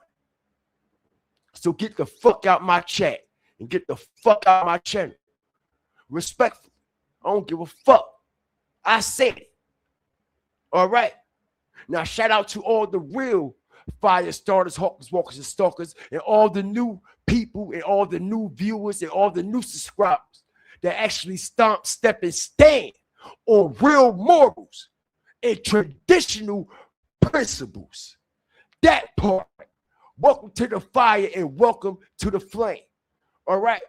So get the fuck out my chat and get the fuck out my channel. Respectfully. I don't give a fuck. I said it. All right? Now, shout out to all the real fire starters, hawkers, walkers, and stalkers, and all the new people, and all the new viewers, and all the new subscribers that actually stomp, step, and stand on real morals and traditional principles. That part. Welcome to the fire and welcome to the flame. All right?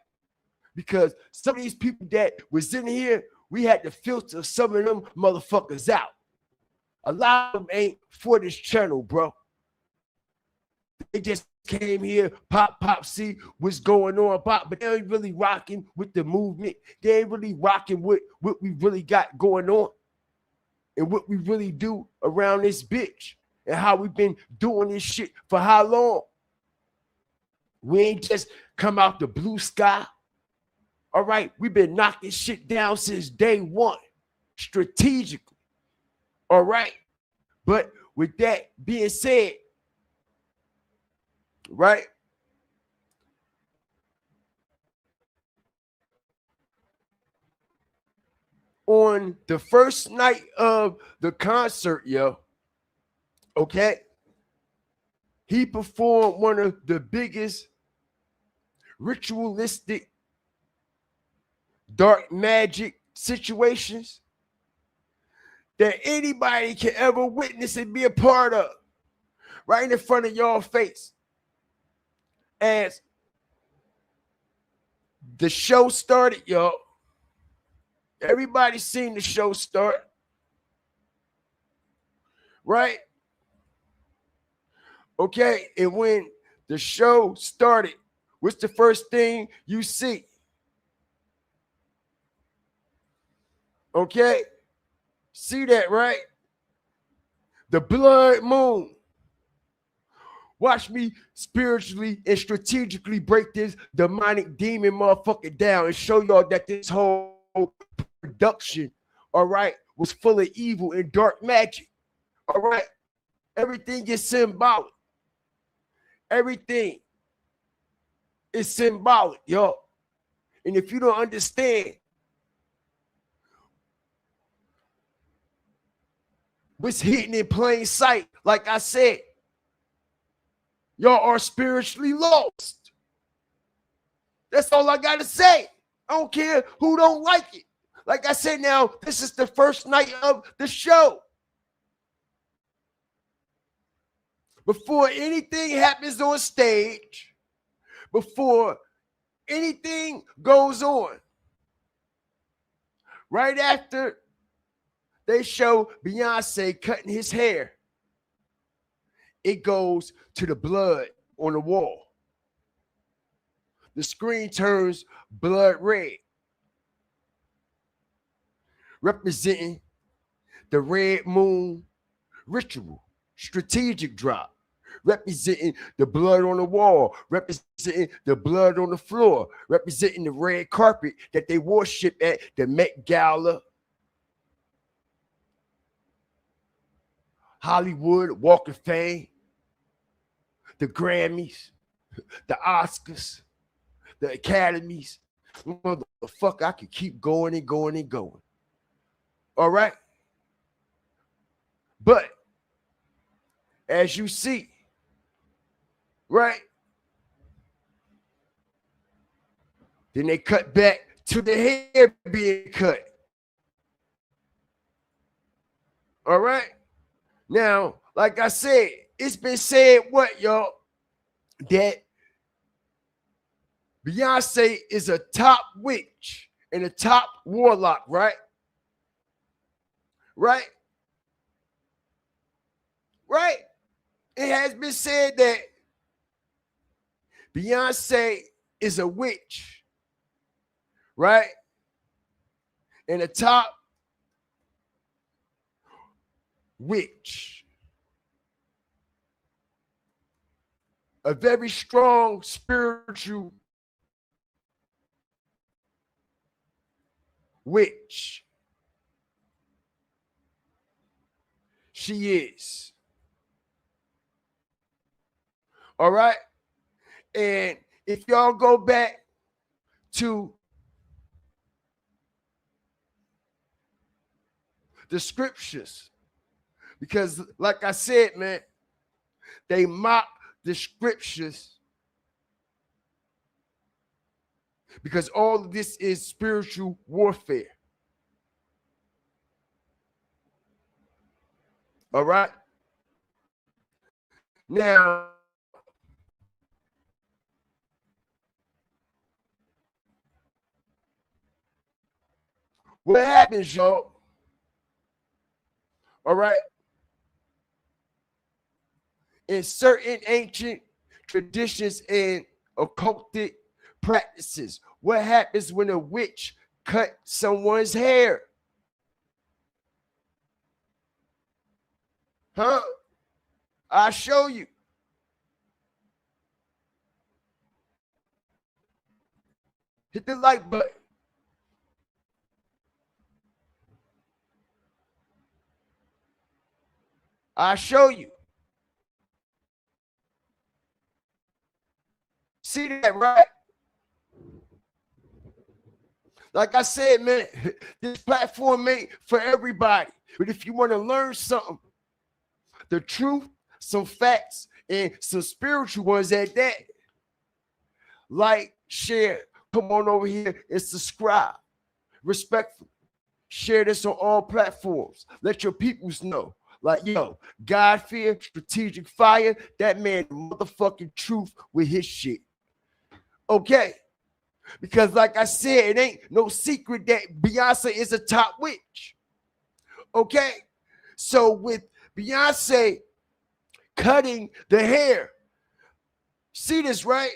Because some of these people that was in here, we had to filter some of them motherfuckers out. A lot of them ain't for this channel, bro. They just came here, pop, see what's going on, pop, but they ain't really rocking with the movement. They ain't really rocking with what we really got going on and what we really do around this bitch and how we've been doing this shit for how long. We ain't just come out the blue sky. All right, we've been knocking shit down since day one, strategically. All right, but with that being said, right, on the first night of the concert, yo, okay, he performed one of the biggest ritualistic dark magic situations that anybody can ever witness and be a part of, right in front of y'all face. As the show started, y'all, everybody seen the show start, right? Okay, and when the show started, what's the first thing you see? Okay, see that, right? The blood moon. Watch me spiritually and strategically break this demonic demon motherfucker down and show y'all that this whole production, all right, was full of evil and dark magic. All right, everything is symbolic. Everything is symbolic, yo. And if you don't understand what's hidden in plain sight, like I said, y'all are spiritually lost. That's all I gotta say. I don't care who don't like it. Like I said, now, this is the first night of the show. Before anything happens on stage, before anything goes on, right after they show Beyonce cutting his hair, it goes to the blood on the wall. The screen turns blood red, representing the red moon ritual, strategic drop, representing the blood on the wall, representing the blood on the floor, representing the red carpet that they worship at the Met Gala, Hollywood Walk of Fame, the Grammys, the Oscars, the Academies. Motherfucker, I could keep going and going and going. All right? But as you see, right? Then they cut back to the hair being cut. All right? Now, like I said, it's been said what, y'all? That Beyonce is a top witch and a top warlock, right? Right? Right? It has been said that Beyonce is a witch, right? And a top witch. A very strong spiritual witch. She is. All right? And if y'all go back to the scriptures, because like I said, man, they mock the scriptures because all of this is spiritual warfare. All right. Now, what happens, y'all? All right. In certain ancient traditions and occultic practices, what happens when a witch cut someone's hair? Huh? I'll show you. Hit the like button. I'll show you. See that, right? Like I said, man, this platform ain't for everybody. But if you want to learn something, the truth, some facts, and some spiritual ones at that, like, share, come on over here and subscribe. Respectfully, share this on all platforms. Let your peoples know. Like, yo, God fear, strategic fire, that man motherfucking truth with his shit. Okay? Because like I said, it ain't no secret that Beyonce is a top witch. Okay? So with Beyonce cutting the hair, see this, right?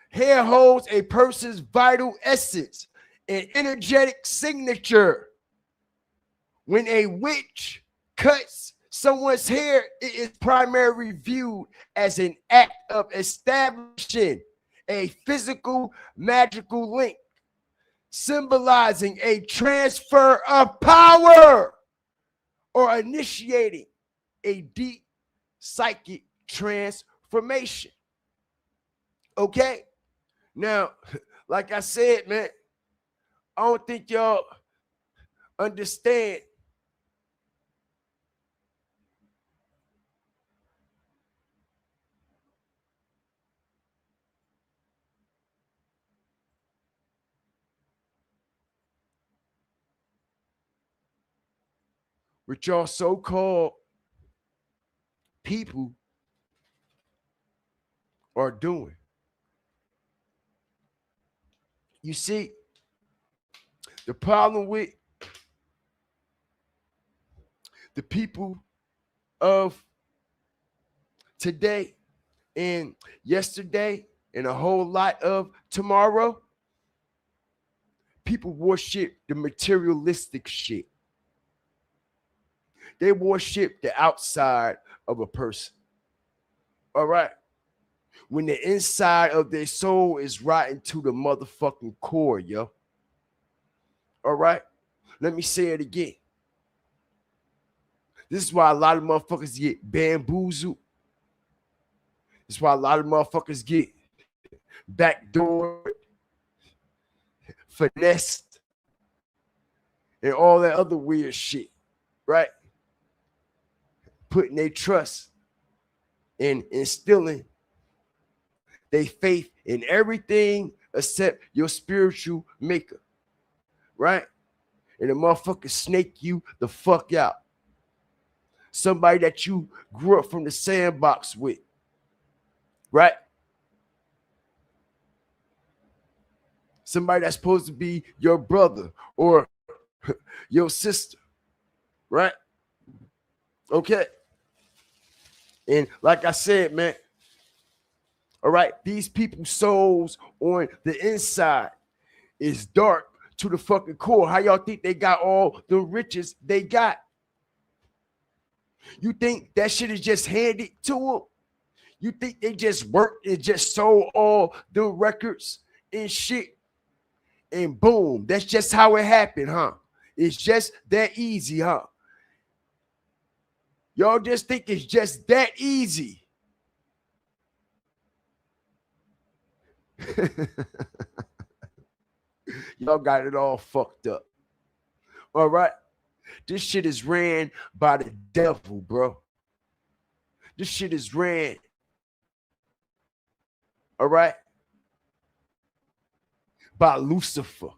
Hair holds a person's vital essence, an energetic signature. When a witch cuts someone's hair, it is primarily viewed as an act of establishing a physical, magical link, symbolizing a transfer of power or initiating a deep psychic transformation. Okay? Now, like I said, man, I don't think y'all understand what y'all so-called people are doing. You see, the problem with the people of today and yesterday and a whole lot of tomorrow, people worship the materialistic shit. They worship the outside of a person. All right. When the inside of their soul is rotten to the motherfucking core, yo. All right. Let me say it again. This is why a lot of motherfuckers get bamboozled. This is why a lot of motherfuckers get backdoored, finessed, and all that other weird shit, right? Putting their trust in instilling their faith in everything except your spiritual maker, right? And the motherfucker snake you the fuck out. Somebody that you grew up from the sandbox with, right? Somebody that's supposed to be your brother or your sister, right? Okay. And like I said, man, all right, these people's souls on the inside is dark to the fucking core. How y'all think they got all the riches they got? You think that shit is just handed to them? You think they just worked and just sold all the records and shit? And boom, that's just how it happened, huh? It's just that easy, huh? Y'all just think it's just that easy. Y'all got it all fucked up. All right. This shit is ran by the devil, bro. This shit is ran. All right. By Lucifer.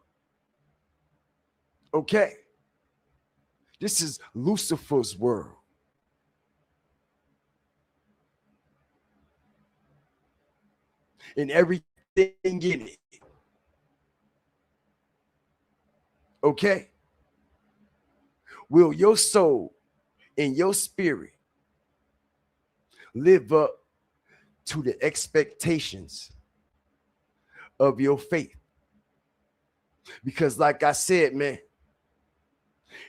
Okay. This is Lucifer's world. And everything in it. Okay? Will your soul and your spirit live up to the expectations of your faith? Because like I said, man,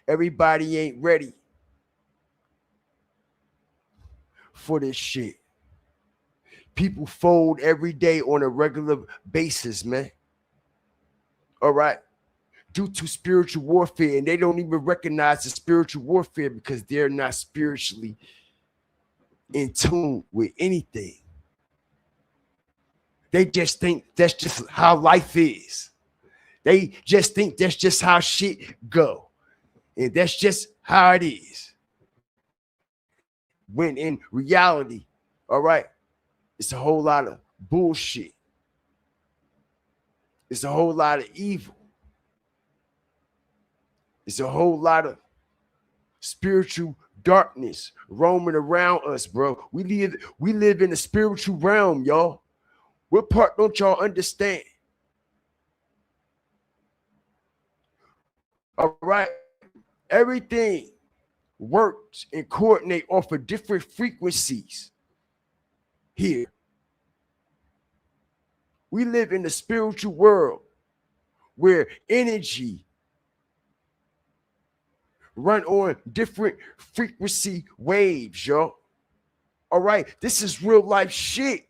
everybody ain't ready for this shit. People fold every day on a regular basis, man. All right? Due to spiritual warfare, and they don't even recognize the spiritual warfare because they're not spiritually in tune with anything. They just think that's just how life is. They just think that's just how shit go. And that's just how it is. When in reality, all right, it's a whole lot of bullshit. It's a whole lot of evil. It's a whole lot of spiritual darkness roaming around us, bro. We live in a spiritual realm, y'all. What part don't y'all understand? All right. Everything works and coordinate off of different frequencies here. We live in the spiritual world where energy run on different frequency waves, yo. All right, this is real life shit.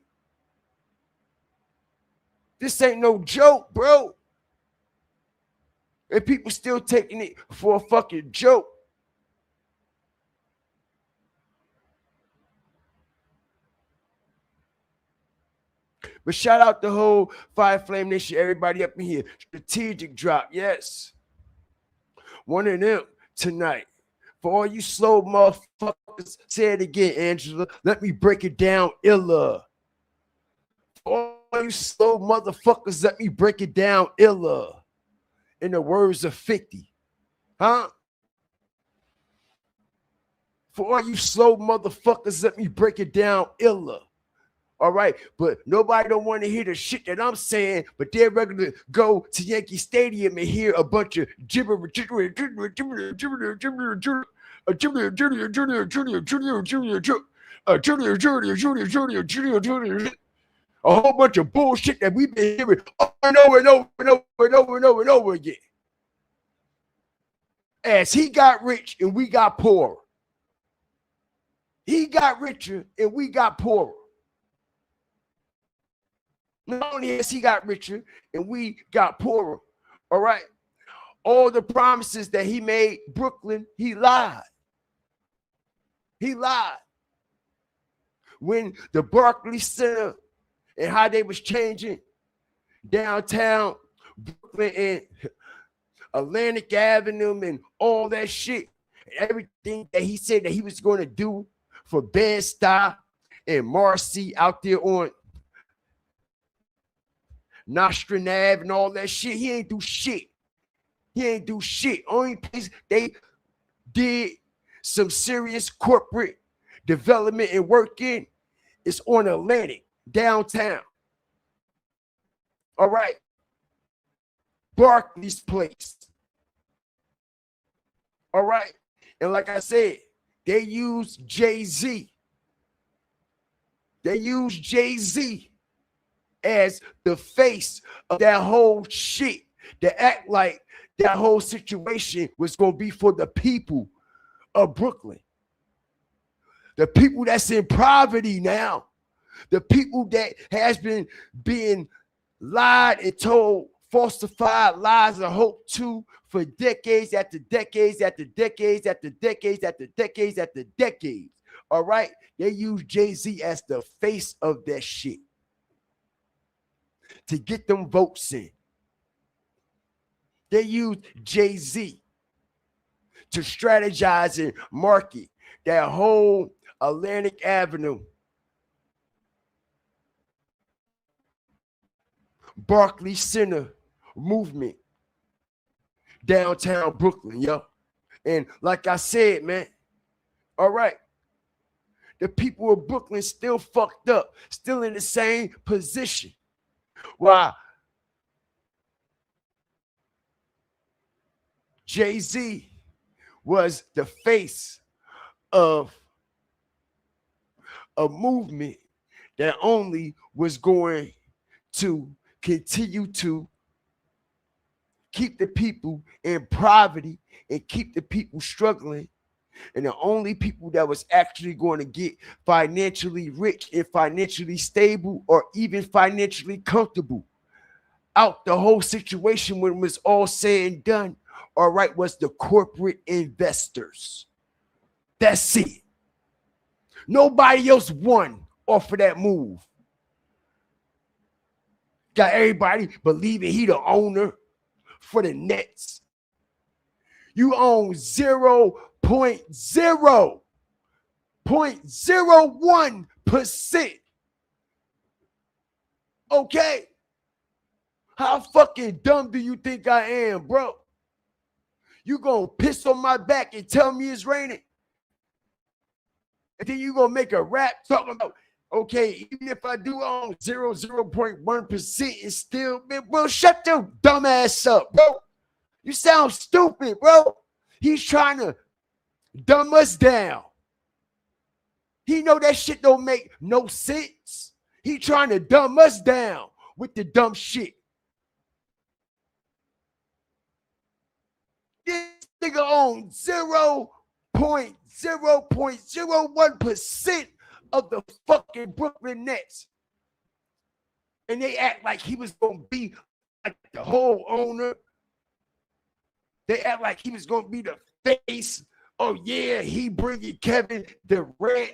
This ain't no joke, bro. And people still taking it for a fucking joke. But shout out the whole Fire Flame Nation, everybody up in here. Strategic drop, yes. One of them tonight. For all you slow motherfuckers, say it again, Angela. Let me break it down illa. For all you slow motherfuckers, let me break it down illa. In the words of 50. Huh? For all you slow motherfuckers, let me break it down illa. All right, but nobody don't want to hear the shit that I'm saying, but they're regular go to Yankee Stadium and hear a bunch of gibberish, a whole bunch of bullshit that we've been hearing over and over and over and over and over and over and over again. As he got rich and we got poorer. He got richer and we got poorer. Not only has he got richer and we got poorer, all right, all the promises that he made Brooklyn, he lied. He lied. When the Barclays Center and how they was changing downtown Brooklyn and Atlantic Avenue and all that shit, everything that he said that he was going to do for Bed-Stuy and Marcy out there on Nostrand Ave and all that shit. He ain't do shit. He ain't do shit. Only place they did some serious corporate development and work in is on Atlantic, downtown. All right. Barclays Place. All right. And like I said, they use Jay-Z. They use Jay-Z as the face of that whole shit, to act like that whole situation was going to be for the people of Brooklyn. The people that's in poverty now. The people that has been being lied and told falsified lies of hope to for decades after decades after decades after decades after decades after decades. All right? They use Jay-Z as the face of that shit to get them votes in. They use Jay-Z to strategize and market that whole Atlantic Avenue, Barclays Center movement, downtown Brooklyn, yo. And like I said, man, all right, the people of Brooklyn still fucked up, still in the same position. Why? Jay-Z was the face of a movement that only was going to continue to keep the people in poverty and keep the people struggling. And the only people that was actually going to get financially rich and financially stable or even financially comfortable out the whole situation when it was all said and done, all right, was the corporate investors. That's it. Nobody else won off of that move. Got everybody believing he the owner for the Nets. You own 0.01%. Okay? How fucking dumb do you think I am, bro? You gonna piss on my back and tell me it's raining? And then you gonna make a rap talking about, okay, even if I do own 0.1%, it's still, man, bro, shut your dumb ass up, bro. You sound stupid, bro. He's trying to dumb us down. He know that shit don't make no sense. He trying to dumb us down with the dumb shit. This nigga owns 0.01% of the fucking Brooklyn Nets. And they act like he was going to be like the whole owner. They act like he was going to be the face. Oh, yeah, he bringing Kevin Durant.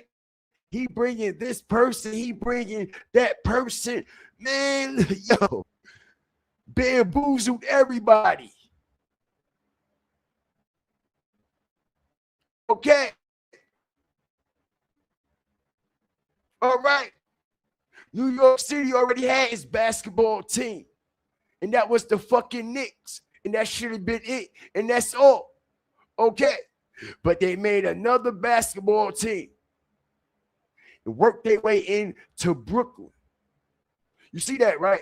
He bringing this person. He bringing that person. Man, yo, bamboozled everybody. Okay. All right. New York City already had its basketball team. And that was the fucking Knicks. And that should have been it. And that's all. Okay. But they made another basketball team and worked their way into Brooklyn. You see that, right?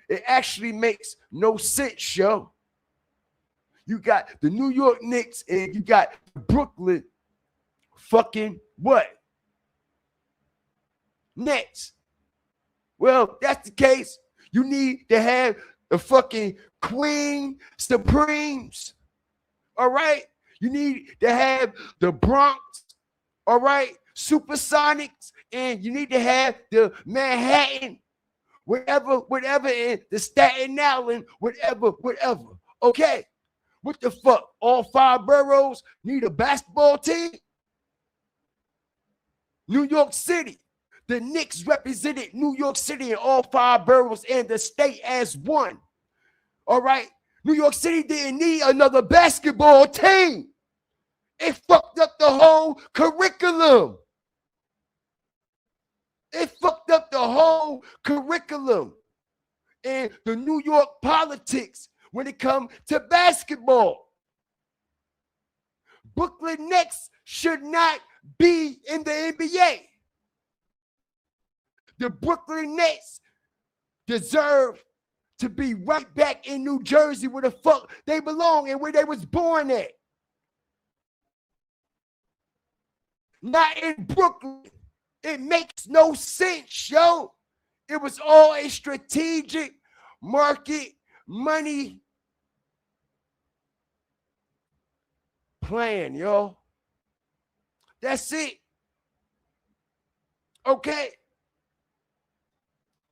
It actually makes no sense, yo. You got the New York Knicks and you got Brooklyn fucking what? Nets. Well, that's the case. You need to have the fucking Queen Supremes. All right? You need to have the Bronx. All right? Supersonics. And you need to have the Manhattan. Whatever, in the Staten Island, whatever. Okay? What the fuck? All 5 boroughs need a basketball team? New York City. The Knicks represented New York City in all 5 boroughs and the state as one. All right? New York City didn't need another basketball team. It fucked up the whole curriculum. It fucked up the whole curriculum and the New York politics when it comes to basketball. Brooklyn Nets should not be in the NBA. The Brooklyn Nets deserve to be right back in New Jersey where the fuck they belong and where they was born at. Not in Brooklyn. It makes no sense, yo. It was all a strategic market money plan, yo. That's it. Okay.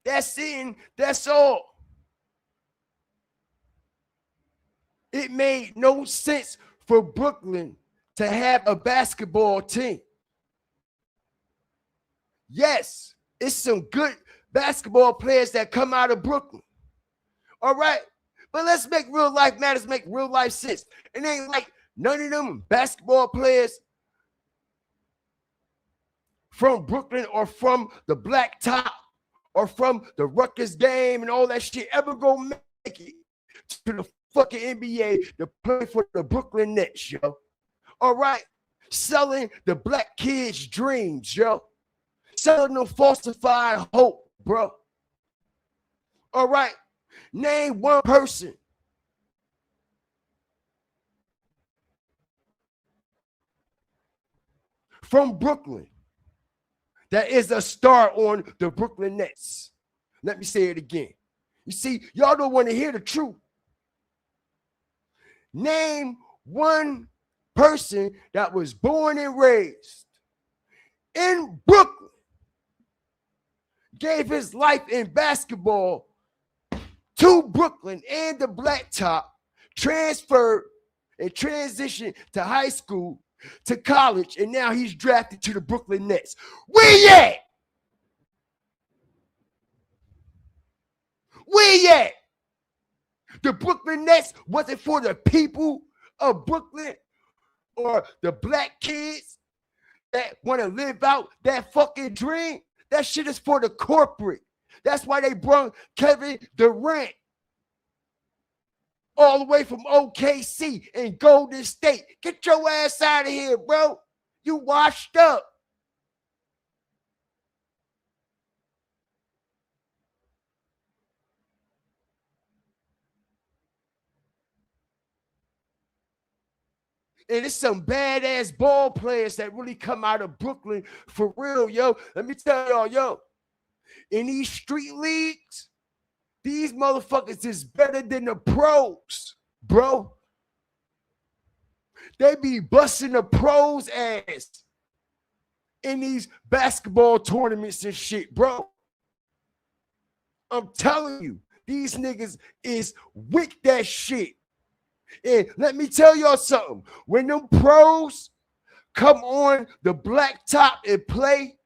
That's it. That's all. It made no sense for Brooklyn to have a basketball team. Yes, it's some good basketball players that come out of Brooklyn. All right. But let's make real life matters, make real life sense. It ain't like none of them basketball players from Brooklyn or from the Black Top or from the Rutgers game and all that shit ever go make it to the fucking NBA to play for the Brooklyn Nets, yo. All right? Selling the black kids' dreams, yo. Selling them falsified hope, bro. All right? Name one person from Brooklyn that is a star on the Brooklyn Nets. Let me say it again. You see, y'all don't want to hear the truth. Name one person that was born and raised in Brooklyn, gave his life in basketball to Brooklyn and the Blacktop, transferred and transitioned to high school, to college, and now he's drafted to the Brooklyn Nets. Where at? Where at? The Brooklyn Nets wasn't for the people of Brooklyn or the black kids that want to live out that fucking dream. That shit is for the corporate. That's why they brought Kevin Durant all the way from OKC and Golden State. Get your ass out of here, bro. You washed up. And it's some badass ball players that really come out of Brooklyn for real, yo. Let me tell y'all, yo. In these street leagues, these motherfuckers is better than the pros, bro. They be busting the pros' ass in these basketball tournaments and shit, bro. I'm telling you, these niggas is with that shit. And let me tell y'all something. When them pros come on the Blacktop and play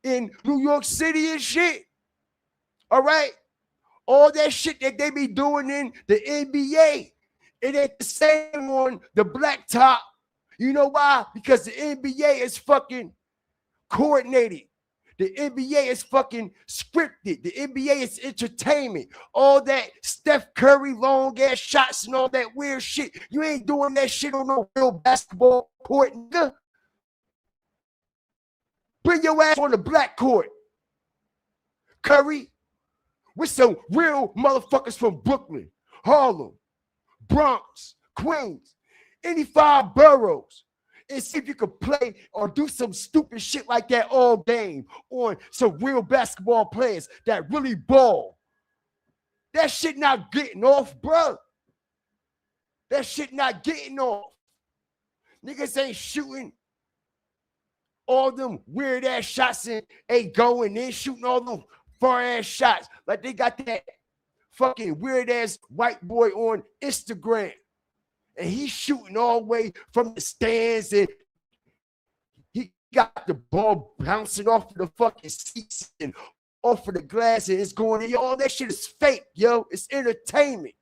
in New York City and shit, all right? All that shit that they be doing in the NBA, it ain't the same on the Blacktop. You know why? Because the NBA is fucking coordinated. The NBA is fucking scripted. The NBA is entertainment. All that Steph Curry long ass shots and all that weird shit. You ain't doing that shit on no real basketball court, nigga. Bring your ass on the black court, Curry, with some real motherfuckers from Brooklyn, Harlem, Bronx, Queens, any 5 boroughs. And see if you could play or do some stupid shit like that all game on some real basketball players that really ball. That shit not getting off, bro. That shit not getting off. Niggas ain't shooting all them weird ass shots and ain't going in, shooting all them far ass shots. Like they got that fucking weird ass white boy on Instagram. And he's shooting all the way from the stands, and he got the ball bouncing off of the fucking seats and off of the glass, and it's going in. All that shit is fake, yo. It's entertainment.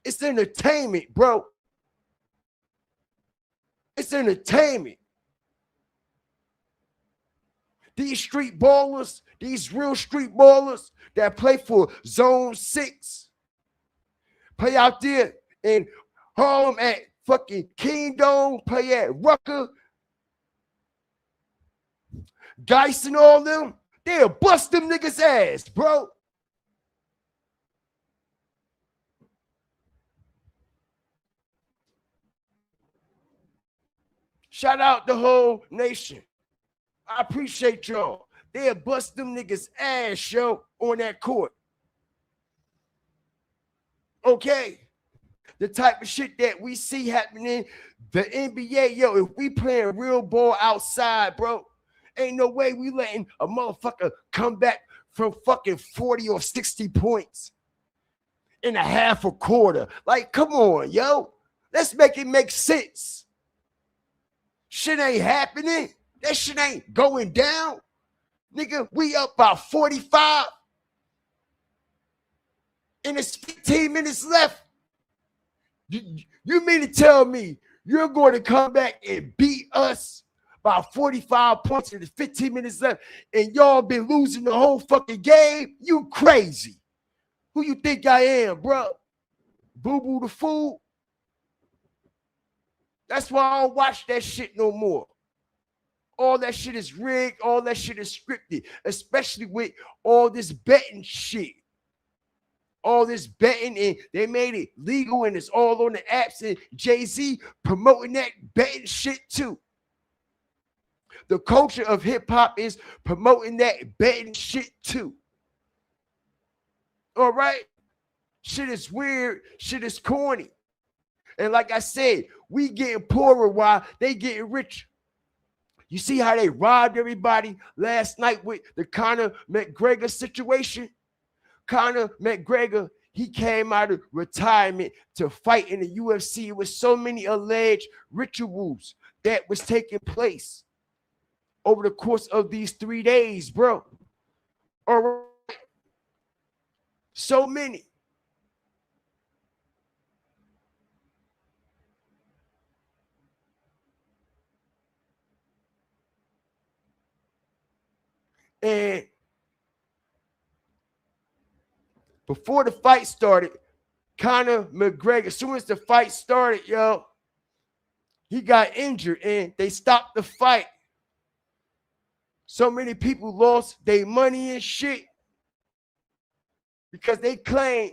It's entertainment, bro. It's entertainment. These street ballers, these real street ballers that play for Zone 6, play out there and Harlem at fucking Kingdom, play at Rucker, Geist and all them, they'll bust them niggas' ass, bro. Shout out the whole nation. I appreciate y'all. They'll bust them niggas' ass, yo, on that court. Okay? The type of shit that we see happening in the NBA, yo, if we playing real ball outside, bro, ain't no way we letting a motherfucker come back from fucking 40 or 60 points in a half a quarter. Like, come on, yo. Let's make it make sense. Shit ain't happening. That shit ain't going down. Nigga, we up by 45 and it's 15 minutes left. You mean to tell me you're going to come back and beat us by 45 points and there's 15 minutes left and y'all been losing the whole fucking game? You crazy. Who you think I am, bro? Boo Boo the fool? That's why I don't watch that shit no more. All that shit is rigged. All that shit is scripted, especially with all this betting shit. All this betting, and they made it legal, and it's all on the apps, and Jay-Z promoting that betting shit too. The culture of hip-hop is promoting that betting shit too. All right? Shit is weird. Shit is corny. And like I said, we getting poorer while they getting richer. You see how they robbed everybody last night with the Conor McGregor situation? Conor McGregor, he came out of retirement to fight in the UFC with so many alleged rituals that was taking place over the course of these 3 days, bro. All right. So many. And before the fight started, Conor McGregor, as soon as the fight started, yo, he got injured and they stopped the fight. So many people lost their money and shit because they claim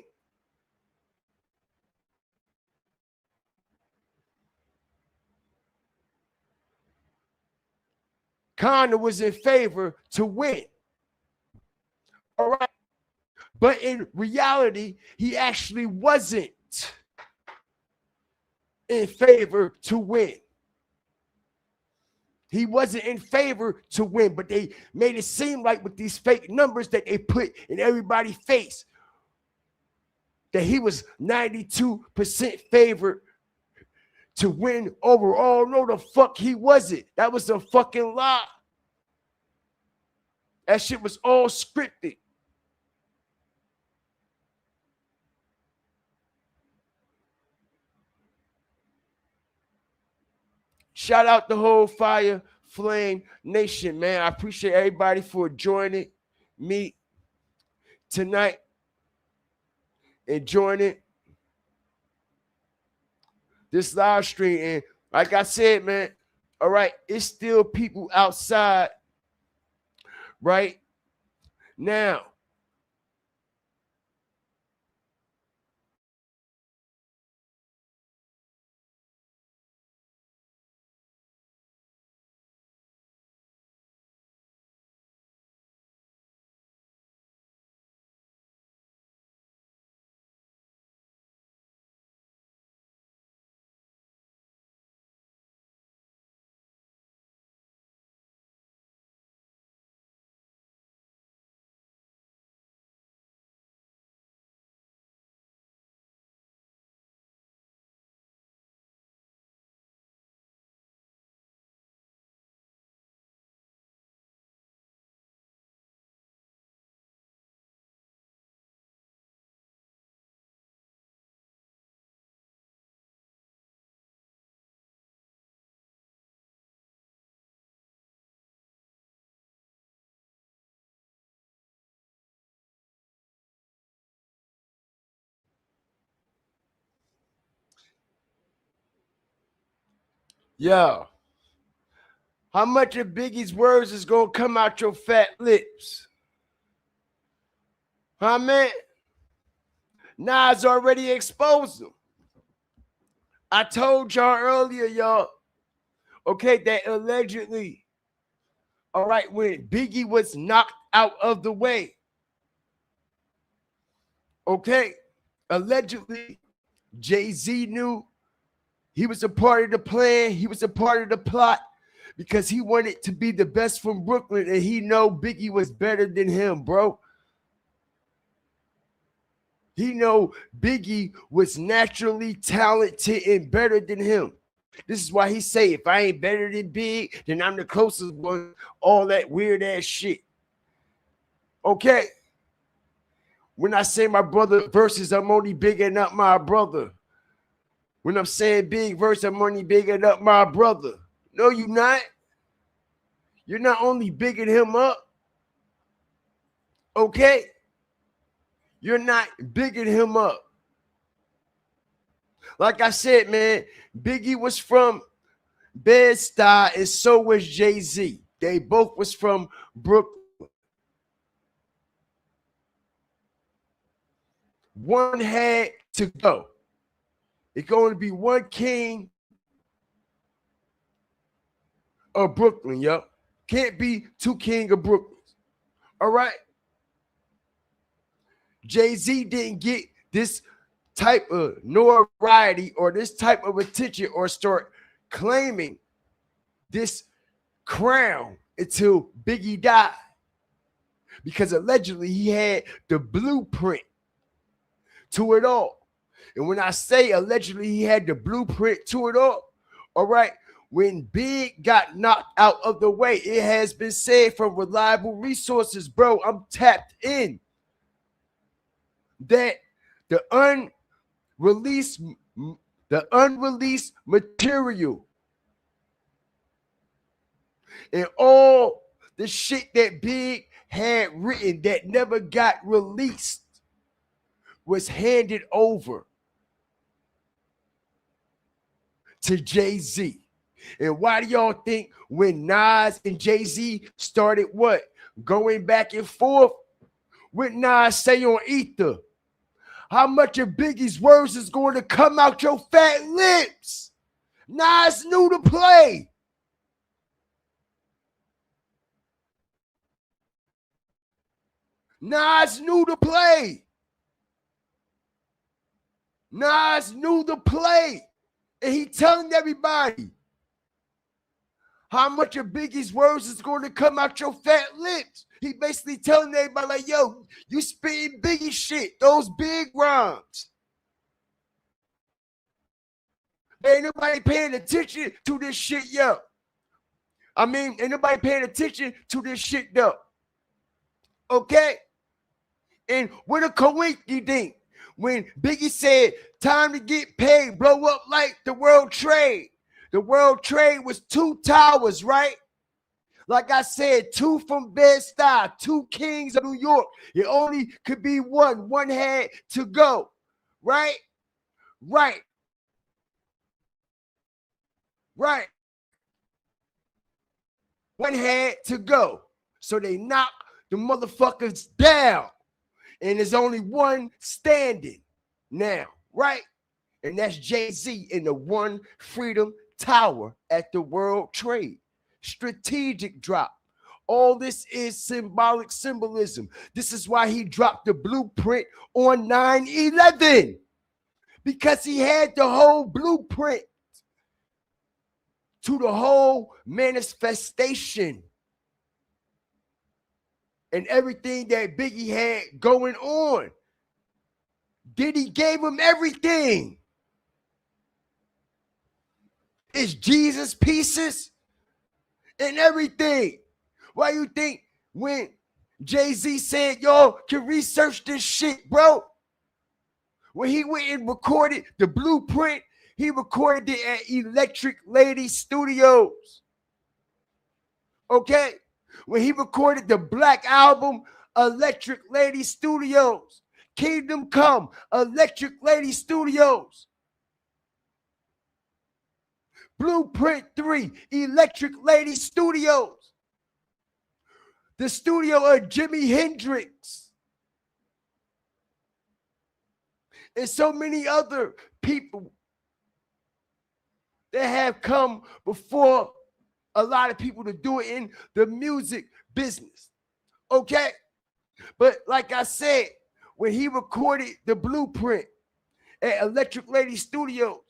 Conor was in favor to win. All right. But in reality, he actually wasn't in favor to win. He wasn't in favor to win, but they made it seem like with these fake numbers that they put in everybody's face that he was 92% favored to win overall. No, the fuck he wasn't. That was a fucking lie. That shit was all scripted. Shout out the whole Fire Flame Nation, man. I appreciate everybody for joining me tonight and joining this live stream. And like I said, man, all right, it's still people outside right now. Yo, how much of Biggie's words is going to come out your fat lips? Huh, man? Nas already exposed them. I told y'all earlier, y'all, okay, that allegedly, all right, when Biggie was knocked out of the way, okay, allegedly, Jay-Z knew he was a part of the plan. He was a part of the plot because he wanted to be the best from Brooklyn, and he know Biggie was better than him, bro. He know Biggie was naturally talented and better than him. This is why he say, if I ain't better than Big, then I'm the closest one. All that weird ass shit. Okay. When I say my brother versus, I'm only bigging up my brother. When I'm saying big verse, I'm only bigging up my brother. No, you not. You're not only bigging him up. Okay. You're not bigging him up. Like I said, man, Biggie was from Bed-Stuy, and so was Jay-Z. They both was from Brooklyn. One had to go. It's going to be one king of Brooklyn, yo. Can't be two king of Brooklyn. All right. Jay-Z didn't get this type of notoriety or this type of attention or start claiming this crown until Biggie died. Because allegedly he had the blueprint to it all. And when I say allegedly he had the blueprint to it all right, when Big got knocked out of the way, it has been said from reliable resources, bro, I'm tapped in, that the unreleased material and all the shit that Big had written that never got released was handed over to Jay-Z. And why do y'all think when Nas and Jay-Z started what? Going back and forth? What Nas say on Ether? How much of Biggie's words is going to come out your fat lips? Nas knew the play. Nas knew the play. Nas knew the play. And he telling everybody how much of Biggie's words is going to come out your fat lips. He basically telling everybody like, yo, you spitting Biggie shit, those big rhymes. Ain't nobody paying attention to this shit, yo. I mean, ain't nobody paying attention to this shit, though. Okay? And what a coinky when Biggie said, time to get paid, blow up like the World Trade. The World Trade was 2 towers, right? Like I said, 2 from Bed-Stuy, 2 kings of New York. It only could be one. One had to go, right? Right. Right. One had to go. So they knocked the motherfuckers down. And there's only one standing now, right? And that's Jay-Z in the One Freedom Tower at the World Trade. Strategic drop. All this is symbolic symbolism. This is why he dropped the blueprint on 9/11. Because he had the whole blueprint to the whole manifestation and everything that Biggie had going on. Diddy gave him everything. His Jesus pieces and everything. Why you think when Jay-Z said, y'all can research this shit, bro? When he went and recorded the blueprint, he recorded it at Electric Lady Studios. Okay? When he recorded the Black Album, Electric Lady Studios. Kingdom Come, Electric Lady Studios. Blueprint 3, Electric Lady Studios. The studio of Jimi Hendrix. And so many other people that have come before a lot of people to do it in the music business. Okay? But like I said, when he recorded the blueprint at Electric Lady Studios,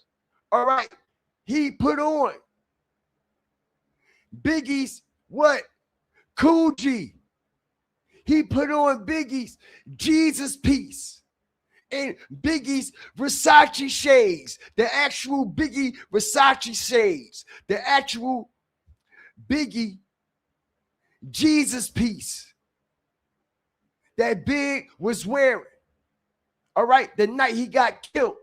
all right, he put on Biggie's what? Coogee. He put on Biggie's Jesus piece and Biggie's Versace shades, the actual Biggie Versace shades, the actual Biggie Jesus piece that Big was wearing. All right, the night he got killed.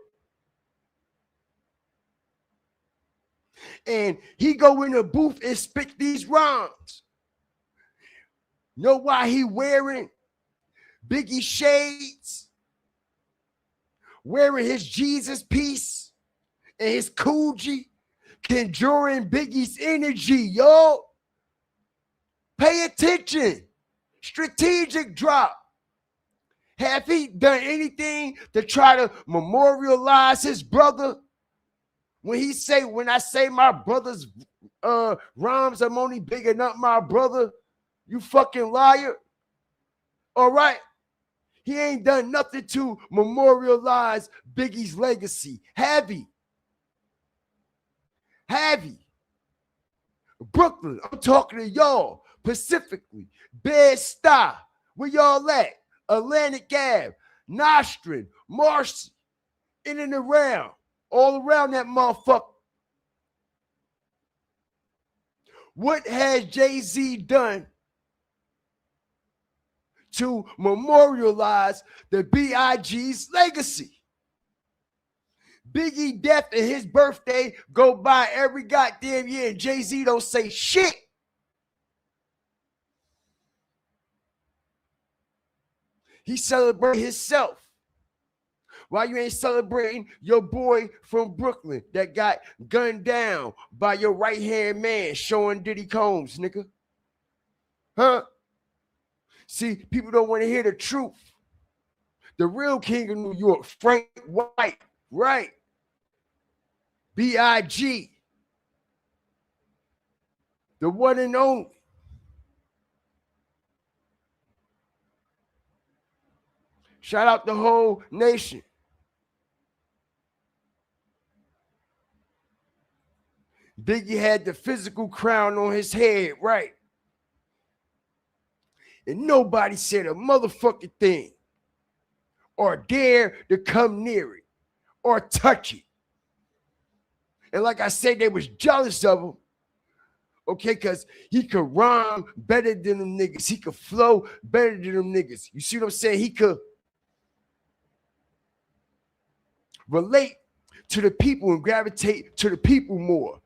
And he go in the booth and spit these rhymes. Know why he wearing Biggie shades? Wearing his Jesus piece? and his Coogee conjuring Biggie's energy, yo. Pay attention. Strategic drop. Have he done anything to try to memorialize his brother? When I say my brother's rhymes, I'm only bigging up my brother, you fucking liar. All right. He ain't done nothing to memorialize Biggie's legacy. Have he? Brooklyn, I'm talking to y'all specifically. Bed-Stuy, where y'all at? Atlantic Ave, Nostrand, Marcy, in and around, all around that motherfucker. What has Jay-Z done to memorialize the B.I.G.'s legacy? Biggie death and his birthday go by every goddamn year, and Jay-Z don't say shit. He celebrated himself. Why you ain't celebrating your boy from Brooklyn that got gunned down by your right-hand man, Sean Diddy Combs, nigga? Huh? See, people don't want to hear the truth. The real king of New York, Frank White, right? B.I.G. The one and only. Shout out the whole nation. Biggie had the physical crown on his head, right? And nobody said a motherfucking thing or dare to come near it or touch it. And like I said, they was jealous of him, okay, because he could rhyme better than them niggas. He could flow better than them niggas. You see what I'm saying? He could relate to the people and gravitate to the people more.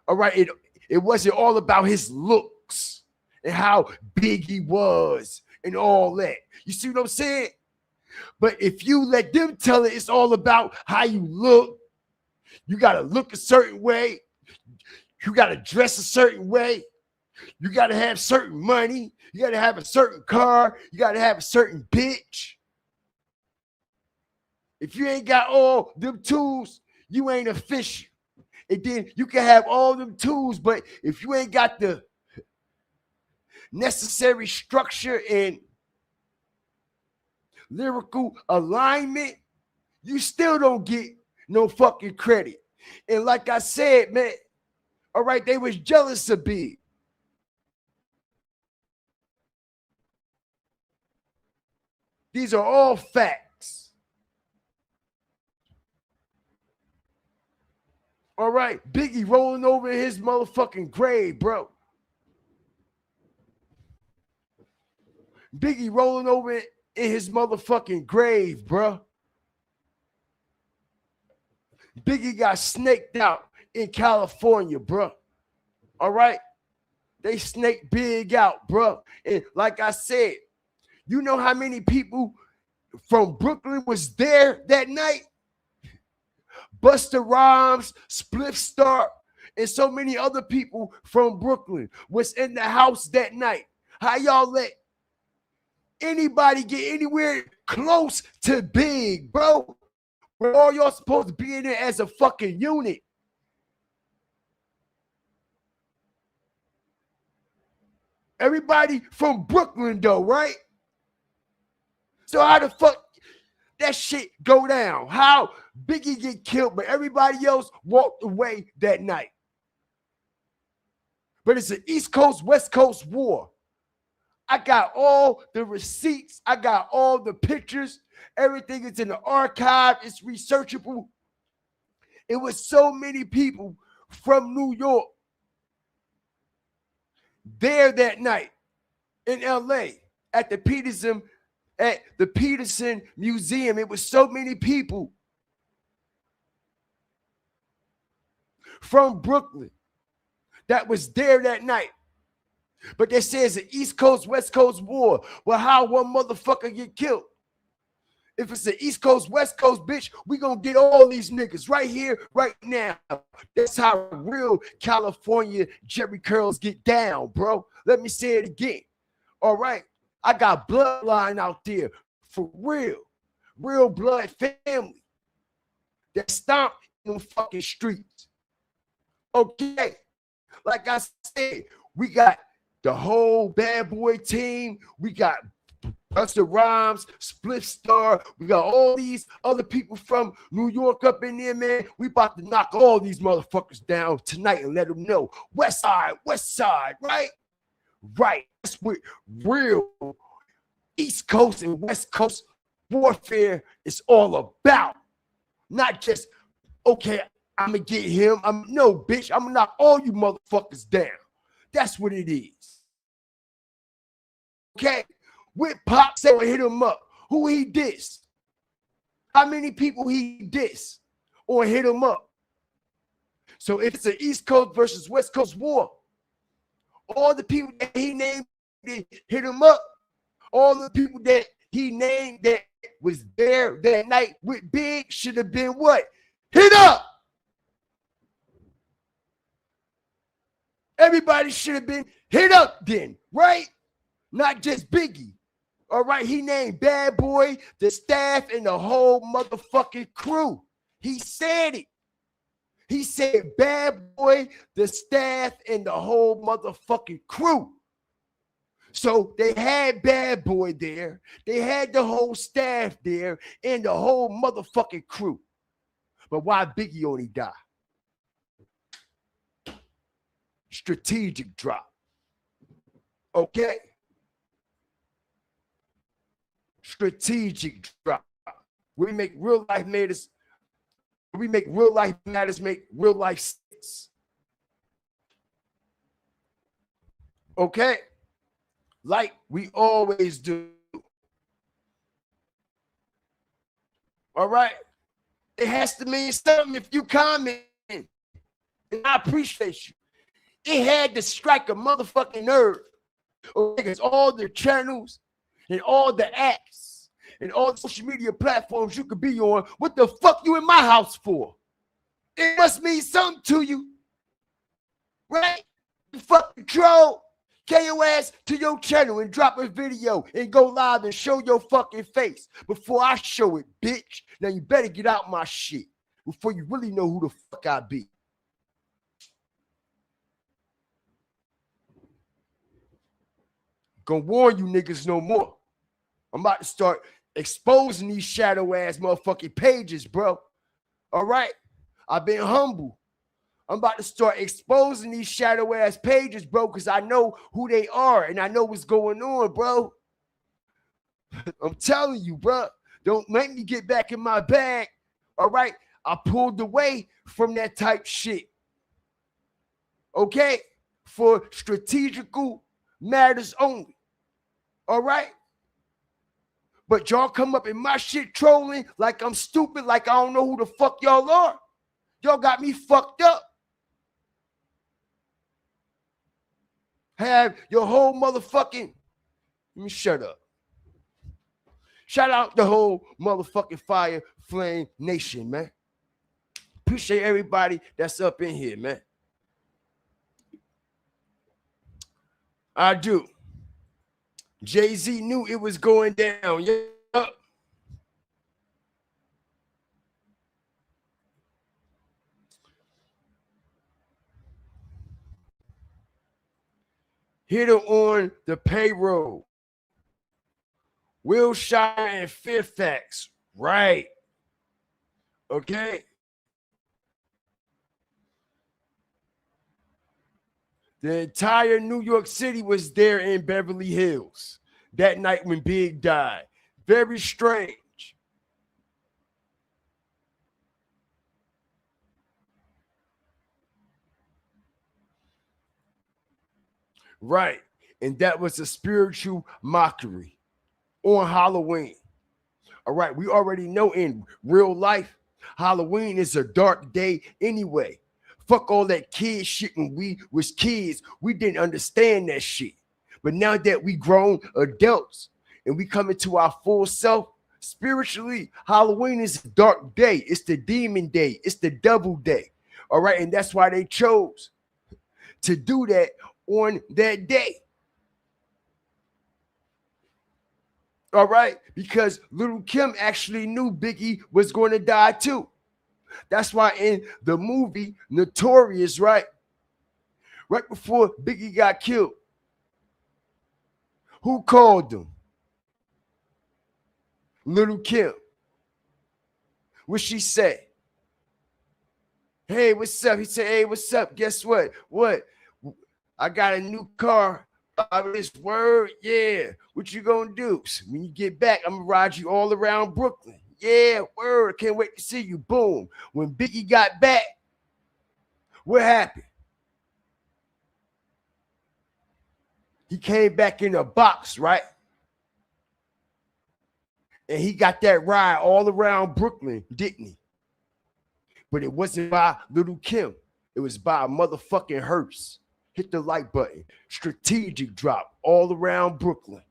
All right, it wasn't all about his looks and how big he was and all that. You see what I'm saying? But if you let them tell it, it's all about how you look. You got to look a certain way. You got to dress a certain way. You got to have certain money. You got to have a certain car. You got to have a certain bitch. If you ain't got all them tools, you ain't official. And then you can have all them tools, but if you ain't got the necessary structure and lyrical alignment, you still don't get no fucking credit. And like I said, man, all right, they was jealous of Big. These are all facts. All right, Biggie rolling over in his motherfucking grave, bro. Biggie rolling over in his motherfucking grave, bro. Biggie got snaked out in California, bro. All right? They snaked Big out, bro. And like I said, you know how many people from Brooklyn was there that night? Busta Rhymes, Spliff Star, and so many other people from Brooklyn was in the house that night. How y'all let anybody get anywhere close to Big, bro? We're all y'all supposed to be in there as a fucking unit. Everybody from Brooklyn, though, right? So how the fuck that shit go down? How Biggie get killed, but everybody else walked away that night? But it's an East Coast, West Coast war. I got all the receipts. I got all the pictures. Everything is in the archive. It's researchable. It was so many people from New York there that night in LA at the Peterson Museum. It was so many people from Brooklyn that was there that night. But they say it's an East Coast, West Coast war. Well, how one motherfucker get killed? If it's the East Coast, West Coast, bitch, we gonna get all these niggas right here, right now. That's how real California Jerry Curls get down, bro. Let me say it again. All right. I got bloodline out there for real. Real blood family that stomp in them fucking streets. Okay. Like I said, we got the whole Bad Boy team. We got Busta Rhymes, Split Star. We got all these other people from New York up in there, man. We about to knock all these motherfuckers down tonight and let them know. West side, right? Right. That's what real East Coast and West Coast warfare is all about. Not just, okay, I'm going to get him. No, bitch, I'm going to knock all you motherfuckers down. That's what it is. Okay? With Pop said hit him up. Who he dissed? How many people he dissed or hit him up? So if it's an East Coast versus West Coast war, all the people that he named that hit him up, all the people that he named that was there that night with Big should have been what? Hit up. Everybody should have been hit up then, right? Not just Biggie. All right, he named Bad Boy, the staff, and the whole motherfucking crew. He said it. He said Bad Boy, the staff, and the whole motherfucking crew. So they had Bad Boy there. They had the whole staff there and the whole motherfucking crew. But why Biggie only died? Strategic drop. Okay? Strategic drop. We make real life matters. We make real life matters make real life sense. Okay? Like we always do. All right? It has to mean something if you comment. And I appreciate you. It had to strike a motherfucking nerve. Because all the channels and all the apps and all the social media platforms you could be on, what the fuck you in my house for? It must mean something to you. Right? You fucking troll. Get your ass to your channel and drop a video and go live and show your fucking face before I show it, bitch. Now you better get out my shit before you really know who the fuck I be. Gonna warn you niggas no more. I'm about to start exposing these shadow ass motherfucking pages, bro. All right? I've been humble. I'm about to start exposing these shadow ass pages, bro, because I know who they are and I know what's going on, bro. I'm telling you, bro. Don't make me get back in my bag. All right? I pulled away from that type shit. Okay? For strategical matters only. All right? But y'all come up in my shit trolling like I'm stupid, like I don't know who the fuck y'all are. Y'all got me fucked up. Have your whole motherfucking, let me shut up. Shout out the whole motherfucking Fire Flame Nation, man. Appreciate everybody that's up in here, man. I do. Jay-Z knew it was going down. Yeah. Hit her on the payroll. Wilshire and Fairfax. Right. Okay. The entire New York City was there in Beverly Hills that night when Big died. Very strange. Right. And that was a spiritual mockery on Halloween. All right. We already know in real life, Halloween is a dark day anyway. Fuck all that kid shit. When we was kids, we didn't understand that shit. But now that we grown adults and we come into our full self, Spiritually, Halloween is a dark day. It's the demon day. It's the devil day. All right. And that's why they chose to do that on that day. All right. Because Little Kim actually knew Biggie was going to die too. That's why in the movie Notorious, right before Biggie got killed, who called him? Little Kim. What she say? Hey, what's up? He said, hey, what's up? Guess what? What? I got a new car. This word, yeah. What you gonna do? When you get back, I'm gonna ride you all around Brooklyn. Yeah, word. Can't wait to see you. Boom. When Biggie got back, what happened? He came back in a box, right? And he got that ride all around Brooklyn, didn't he? But it wasn't by Little Kim. It was by a motherfucking hearse. Hit the like button. Strategic drop all around Brooklyn.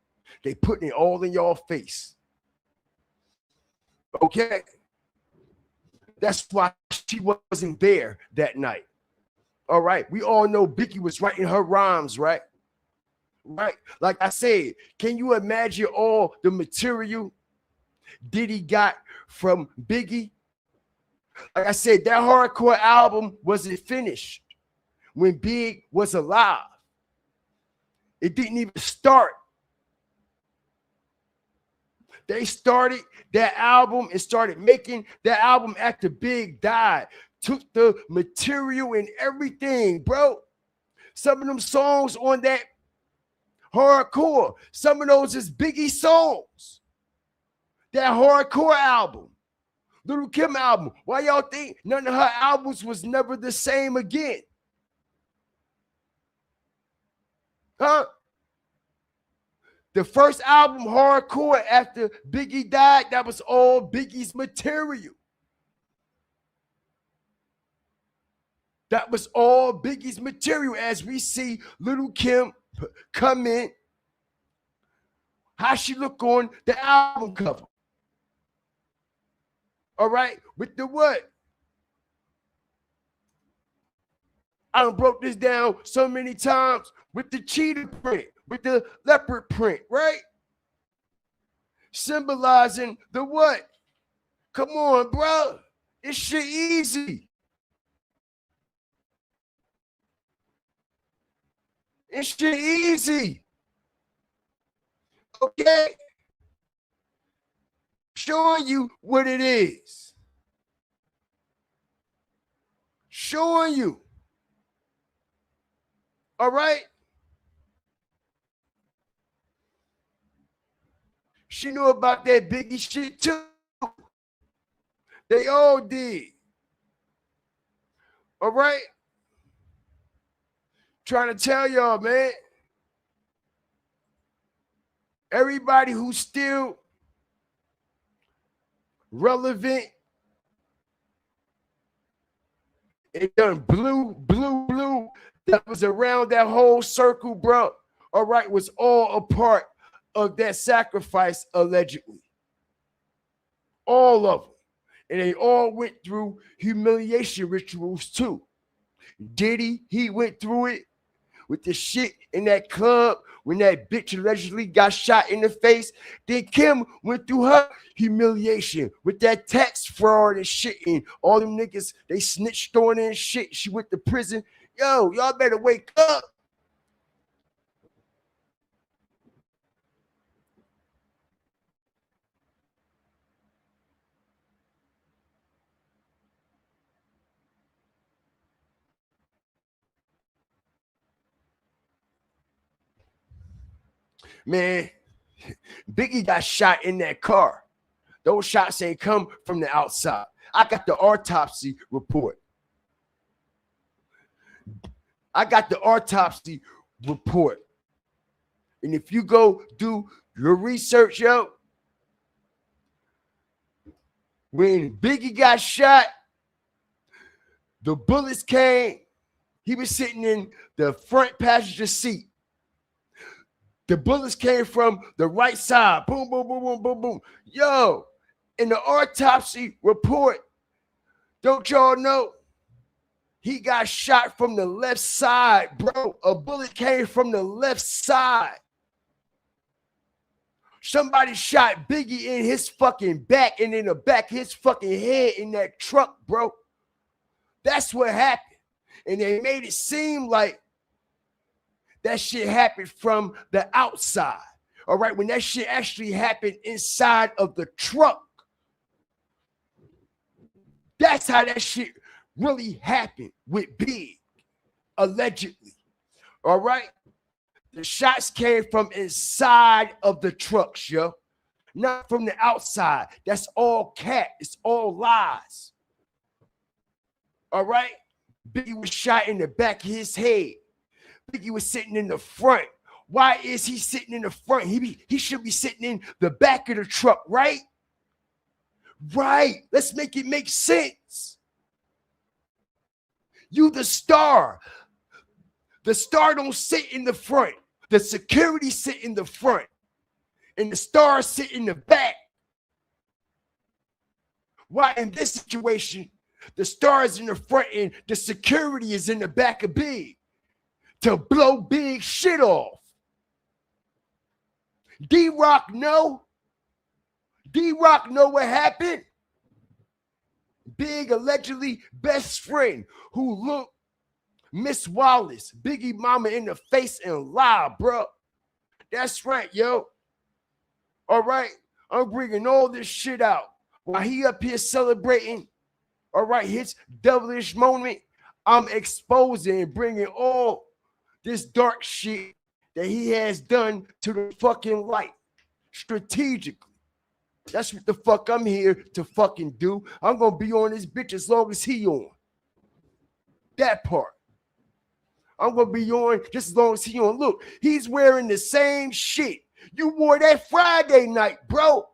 They putting it all in y'all face. Okay? That's why she wasn't there that night. All right? We all know Biggie was writing her rhymes, right? Right? Like I said, can you imagine all the material Diddy got from Biggie? Like I said, that hardcore album wasn't finished when Big was alive. It didn't even start. They started that album and started making that album after Big died. Took the material and everything, bro. Some of them songs on that hardcore, some of those is Biggie songs. That hardcore album. Little Kim album. Why y'all think none of her albums was never the same again? Huh? The first album, Hardcore, after Biggie died, that was all Biggie's material. That was all Biggie's material. As we see Little Kim come in, how she look on the album cover. All right, with the what? I done broke this down so many times with the cheetah print, with the leopard print, right? Symbolizing the what? Come on, bro. This shit easy. This shit easy. Okay? Showing you what it is. Showing you. All right? She knew about that Biggie shit too. They all did. All right? Trying to tell y'all, man. Everybody who's still relevant and done blue, that was around that whole circle, bro. All right, was all a part of that sacrifice, allegedly. All of them. And they all went through humiliation rituals too. Diddy, he went through it with the shit in that club when that bitch allegedly got shot in the face. Then Kim went through her humiliation with that tax fraud and shit. And all them niggas, they snitched on her and shit. She went to prison. Yo, y'all better wake up. Man, Biggie got shot in that car. Those shots ain't come from the outside. I got the autopsy report. And if you go do your research, yo, when Biggie got shot, the bullets came. He was sitting in the front passenger seat. The bullets came from the right side. Boom, boom, boom, boom, boom, boom. Yo, in the autopsy report, don't y'all know? He got shot from the left side, bro. A bullet came from the left side. Somebody shot Biggie in his fucking back and in the back of his fucking head in that truck, bro. That's what happened. And they made it seem like that shit happened from the outside. All right, when that shit actually happened inside of the truck. That's how that shit really happened with Big, allegedly. All right? The shots came from inside of the trucks, yo. Not from the outside. That's all cat. It's all lies. All right? Biggie was shot in the back of his head. Biggie was sitting in the front. Why is he sitting in the front? He should be sitting in the back of the truck, right? Right. Let's make it make sense. You the star. The star don't sit in the front. The security sit in the front. And the star sit in the back. Why in this situation, the star is in the front and the security is in the back of Big to blow Big shit off? D-Rock know? D-Rock know what happened? Big allegedly best friend who looked Miss Wallace, Biggie mama in the face and lie, bro. That's right, yo. All right, I'm bringing all this shit out while he up here celebrating, all right, his devilish moment. I'm exposing and bringing all this dark shit that he has done to the fucking light strategically. That's what the fuck I'm here to fucking do. I'm gonna be on this bitch as long as he on. That part. I'm gonna be on just as long as he on. Look, he's wearing the same shit you wore that Friday night, bro.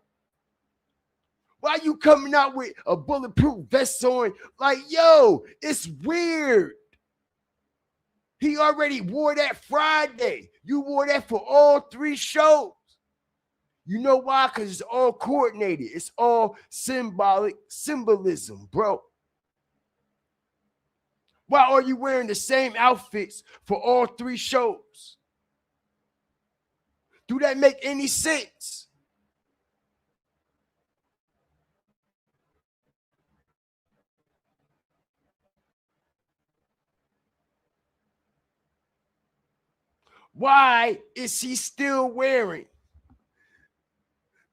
Why you coming out with a bulletproof vest on? Like, yo, it's weird. He already wore that Friday. You wore that for all 3 shows. You know why? Because it's all coordinated. It's all symbolism, bro. Why are you wearing the same outfits for all 3 shows? Do that make any sense? Why is he still wearing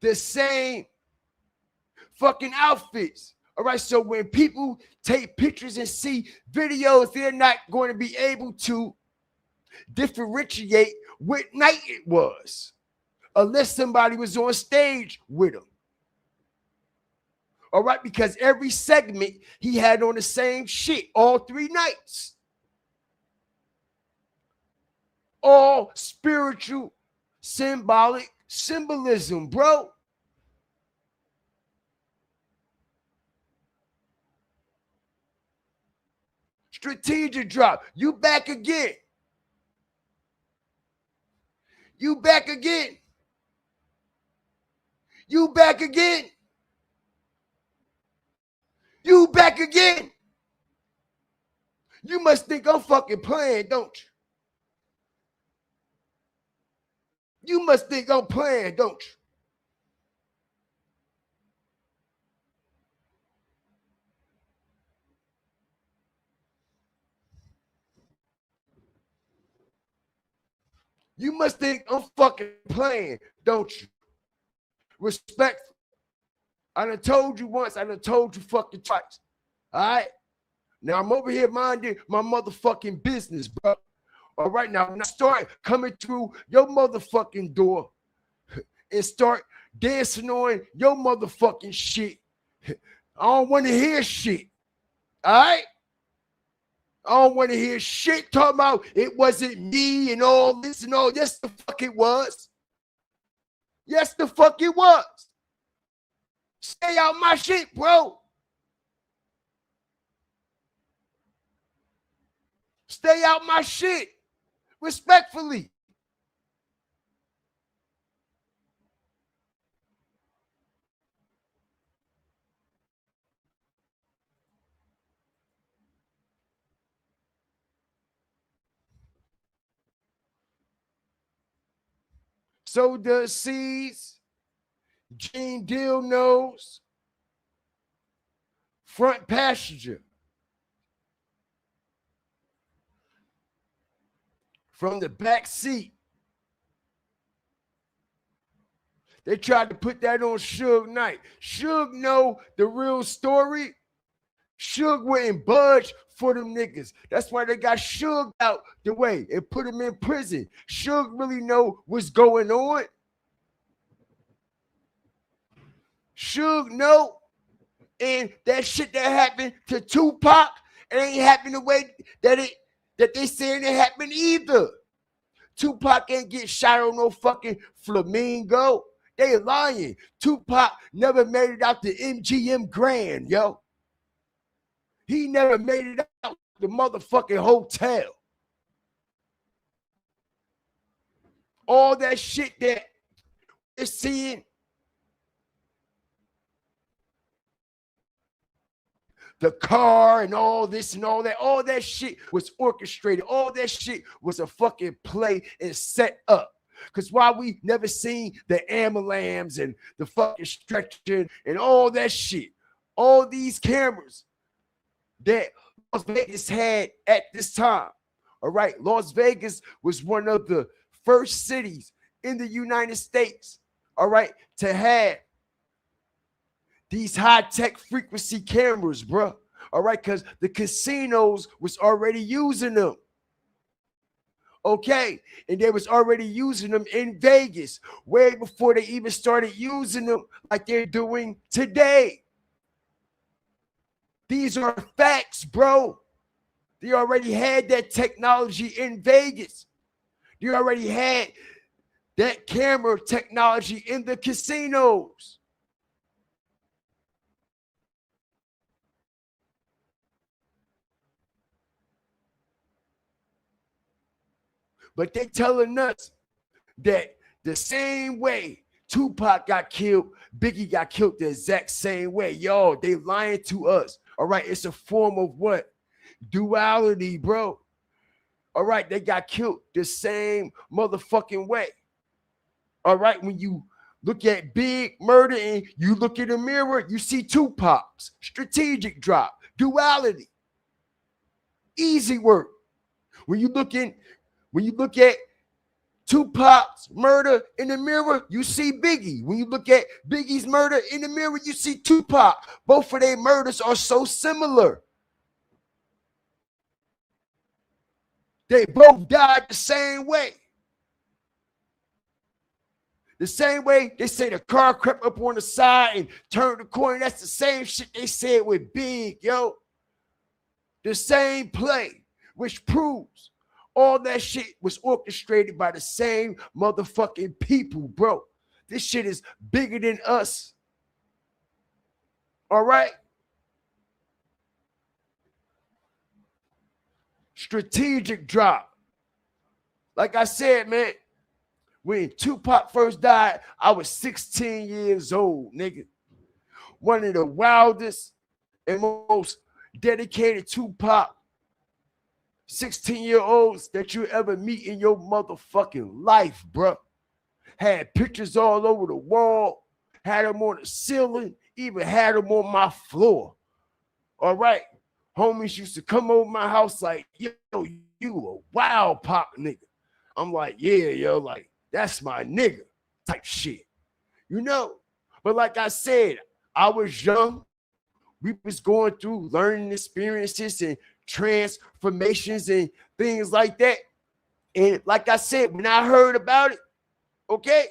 the same fucking outfits? All right, so when people take pictures and see videos, they're not going to be able to differentiate what night it was unless somebody was on stage with him. All right, because every segment he had on the same shit all 3 nights. All spiritual, symbolic symbolism, bro. Strategic drop. You back again. You back again. You back again. You back again. You must think I'm fucking playing, don't you? You must think I'm playing, don't you? You must think I'm fucking playing, don't you? Respect. I done told you once, I done told you fucking twice. All right? Now I'm over here minding my motherfucking business, bro. All right, now when I start coming through your motherfucking door and start dancing on your motherfucking shit, I don't want to hear shit. All right? I don't want to hear shit talking about it wasn't me and all this and all. Yes, the fuck it was. Yes, the fuck it was. Stay out my shit, bro. Stay out my shit. Respectfully. So does C's. Gene Deal knows. Front passenger. From the back seat. They tried to put that on Suge Knight. Suge know the real story. Suge wouldn't budge for them niggas. That's why they got Suge out the way and put him in prison. Suge really know what's going on. Suge know. And that shit that happened to Tupac, it ain't happened the way that they saying it happened either. Tupac ain't get shot on no fucking flamingo. They lying. Tupac never made it out the MGM Grand, yo. He never made it out the motherfucking hotel. All that shit that we're seeing, the car and all this and all that shit was orchestrated. All that shit was a fucking play and set up. Because why we never seen the ambulance and the fucking stretcher and all that shit. All these cameras that Las Vegas had at this time. All right. Las Vegas was one of the first cities in the United States, all right, to have these high-tech frequency cameras, bro. All right, because the casinos was already using them. Okay, and they was already using them in Vegas way before they even started using them like they're doing today. These are facts, bro. They already had that technology in Vegas. They already had that camera technology in the casinos. But they telling us that the same way Tupac got killed, Biggie got killed the exact same way. Yo, they lying to us. All right, it's a form of what? Duality, bro. All right, they got killed the same motherfucking way. All right, when you look at Big Murder and you look in the mirror, you see Tupac's strategic drop, duality, easy work. When you look at Tupac's murder in the mirror, you see Biggie. When you look at Biggie's murder in the mirror, you see Tupac. Both of their murders are so similar. They both died the same way. The same way they say the car crept up on the side and turned the corner. That's the same shit they said with Big, yo. The same play, which proves all that shit was orchestrated by the same motherfucking people, bro. This shit is bigger than us. All right? Strategic drop. Like I said, man, when Tupac first died, I was 16 years old, nigga. One of the wildest and most dedicated Tupac 16-year-olds that you ever meet in your motherfucking life, bro. Had pictures all over the wall, had them on the ceiling, even had them on my floor. All right. Homies used to come over my house like, yo, you a wild pop nigga. I'm like, yeah, yo, like, that's my nigga type shit. You know? But like I said, I was young. We was going through learning experiences and transformations and things like that. And like I said, when I heard about it, okay,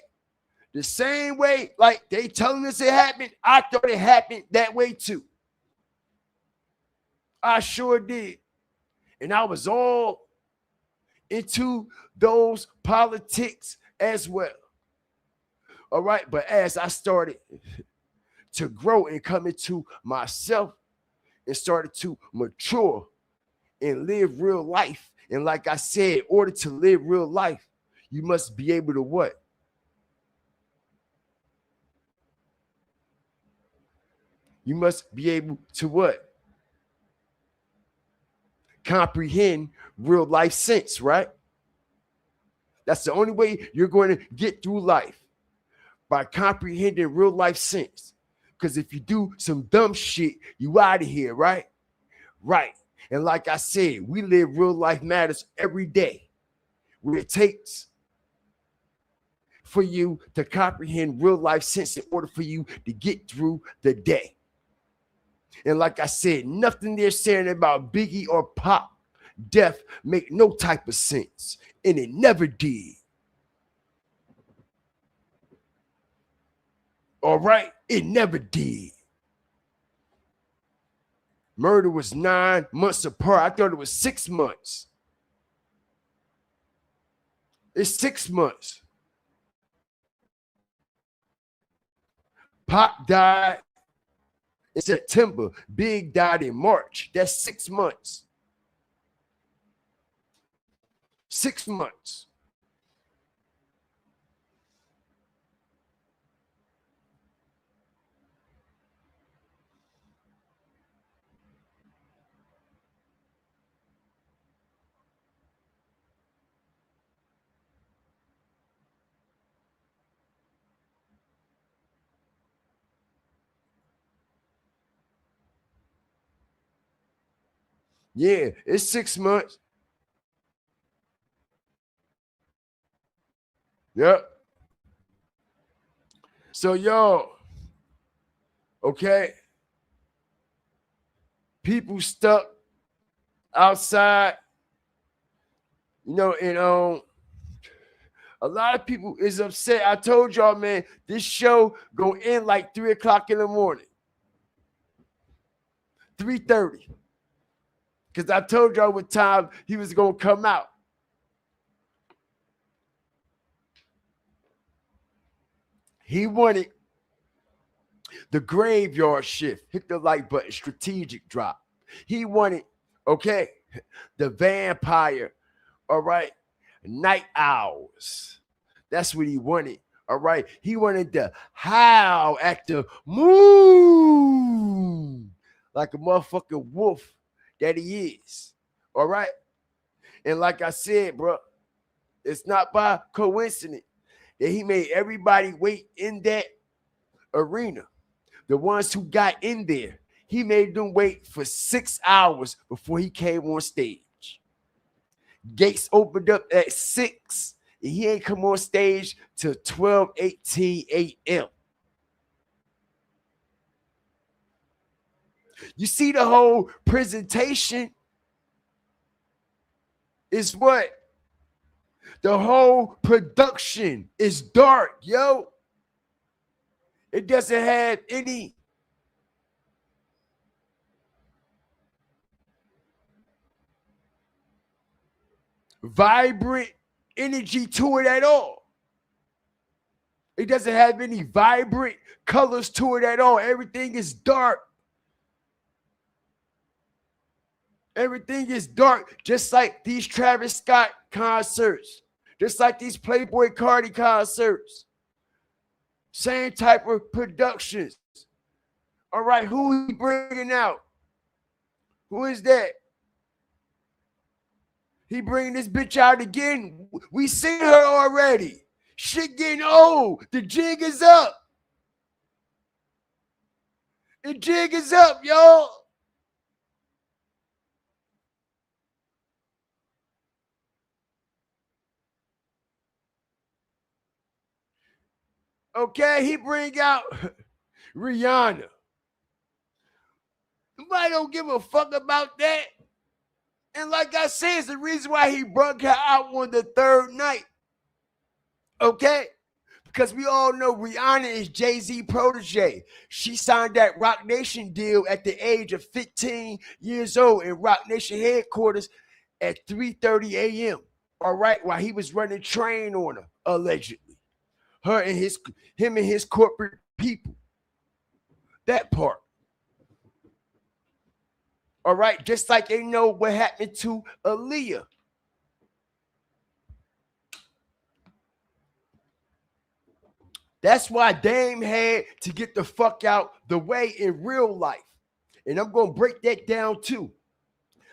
the same way, like they telling us it happened, I thought it happened that way too. I sure did. And I was all into those politics as well. All right. But as I started to grow and come into myself and started to mature and live real life. And like I said, in order to live real life, you must be able to what? You must be able to what? Comprehend real life sense, right? That's the only way you're going to get through life, by comprehending real life sense. Because if you do some dumb shit, you out of here, right? Right. And like I said, we live real life matters every day, where it takes for you to comprehend real life sense in order for you to get through the day. And like I said, nothing they're saying about Biggie or Pop death make no type of sense. And it never did. All right? It never did. Murder was 9 months apart. I thought it was 6 months. It's 6 months. Pop died in September. Big died in March. That's 6 months. 6 months. Yeah, it's 6 months. Yep. So, y'all, okay, people stuck outside, and a lot of people is upset. I told y'all, man, this show go end like 3 o'clock in the morning. 3:30. Because I told y'all what time he was going to come out. He wanted the graveyard shift. Hit the like button. Strategic drop. He wanted, okay, the vampire. All right. Night owls. That's what he wanted. All right. He wanted to howl at the moon like a motherfucking wolf that he is. All right. And like I said, bro, it's not by coincidence that he made everybody wait in that arena. The ones who got in there, he made them wait for 6 hours before he came on stage. Gates opened up at 6, and he ain't come on stage till 12:18 a.m. You see, the whole presentation is what? The whole production is dark, yo. It doesn't have any vibrant energy to it at all. It doesn't have any vibrant colors to it at all. Everything is dark. Everything is dark, just like these Travis Scott concerts, just like these Playboy Cardi concerts. Same type of productions. All right, who he bringing out? Who is that? He bringing this bitch out again. We seen her already. Shit getting old. The jig is up. The jig is up, y'all. Okay, he bring out Rihanna. Nobody don't give a fuck about that. And like I said, it's the reason why he brought her out on the third night. Okay? Because we all know Rihanna is Jay-Z protege. She signed that Roc Nation deal at the age of 15 years old in Roc Nation headquarters at 3:30 a.m. All right, while he was running train on her, allegedly. Him and his corporate people. That part. All right, just like they know what happened to Aaliyah. That's why Dame had to get the fuck out the way in real life. And I'm going to break that down too.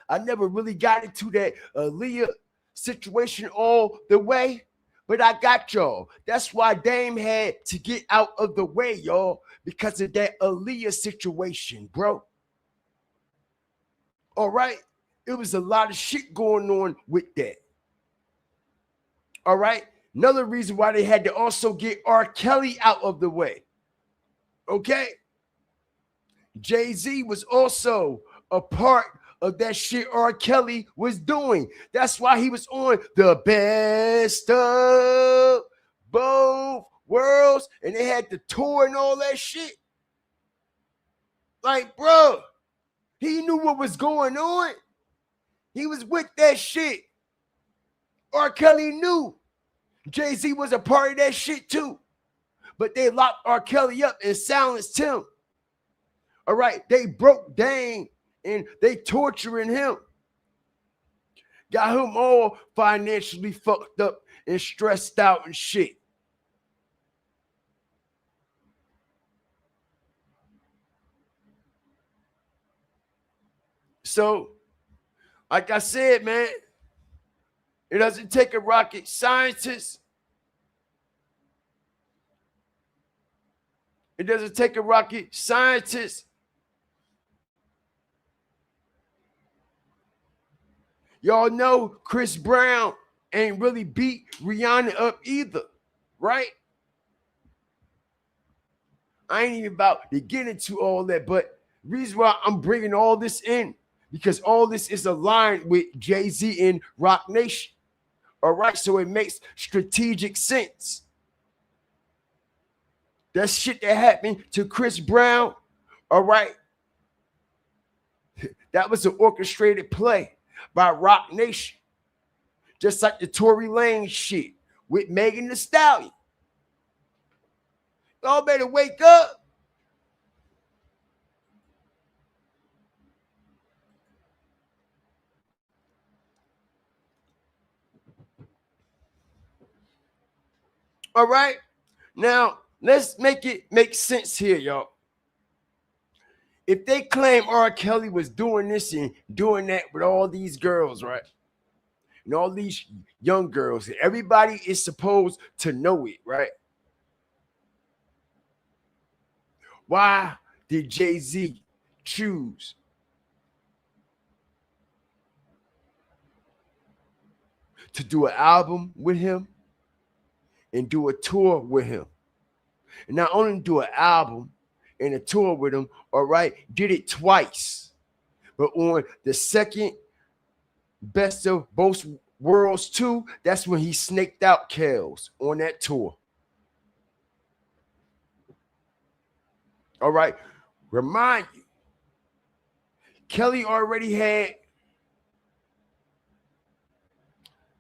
I never really got into that Aaliyah situation all the way, But I got y'all. That's why Dame had to get out of the way, y'all, because of that Aaliyah situation, bro. All right? It was a lot of shit going on with that. All right? Another reason why they had to also get R. Kelly out of the way. Okay? Jay-Z was also a part of that shit R. Kelly was doing. That's why he was on the Best of Both Worlds, and they had the tour and all that shit. Like, bro, he knew what was going on. He was with that shit. R. Kelly knew. Jay-Z was a part of that shit too. But they locked R. Kelly up and silenced him. All right, they broke Dame and they torturing him. Got him all financially fucked up and stressed out and shit. So, like I said, man, it doesn't take a rocket scientist. It doesn't take a rocket scientist. Y'all know Chris Brown ain't really beat Rihanna up either, right? I ain't even about to get into all that, but the reason why I'm bringing all this in, because all this is aligned with Jay-Z and Rock Nation. All right, so it makes strategic sense. That shit that happened to Chris Brown, all right, that was an orchestrated play by Rock Nation. Just like the Tory Lanez shit with Megan Thee Stallion. Y'all better wake up. All right, now let's make it make sense here, y'all. If they claim R. Kelly was doing this and doing that with all these girls, right? And all these young girls, everybody is supposed to know it, right? Why did Jay-Z choose to do an album with him and do a tour with him? And not only do an album and a tour with him, all right, did it twice. But on the second Best of Both Worlds 2, that's when he snaked out Kels on that tour. All right, remind you, Kelly already had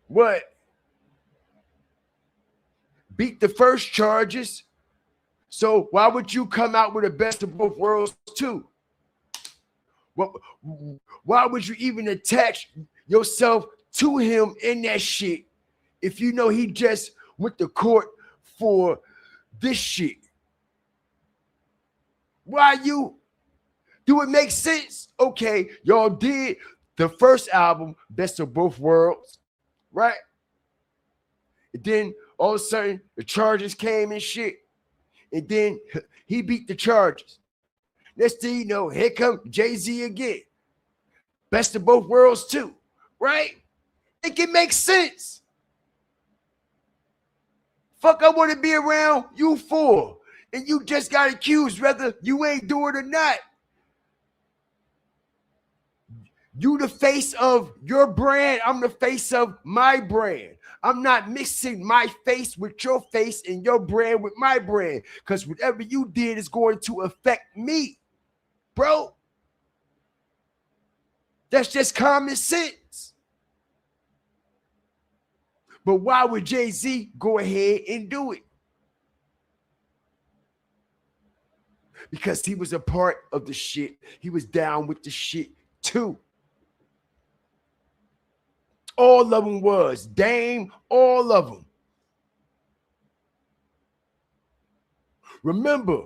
what? Beat the first charges. So why would you come out with a Best of Both Worlds 2? Why would you even attach yourself to him in that shit if you know he just went to court for this shit? Why you? Do it make sense? Okay, y'all did the first album, Best of Both Worlds, right? And then all of a sudden the charges came and shit. And then he beat the charges. Next thing you know, here come Jay-Z again. Best of Both Worlds too, right? It can make sense. Fuck, I want to be around you for. And you just got accused whether you ain't do it or not. You the face of your brand. I'm the face of my brand. I'm not mixing my face with your face and your brand with my brand. Because whatever you did is going to affect me, bro. That's just common sense. But why would Jay-Z go ahead and do it? Because he was a part of the shit. He was down with the shit too. All of them was. Dame, all of them. Remember,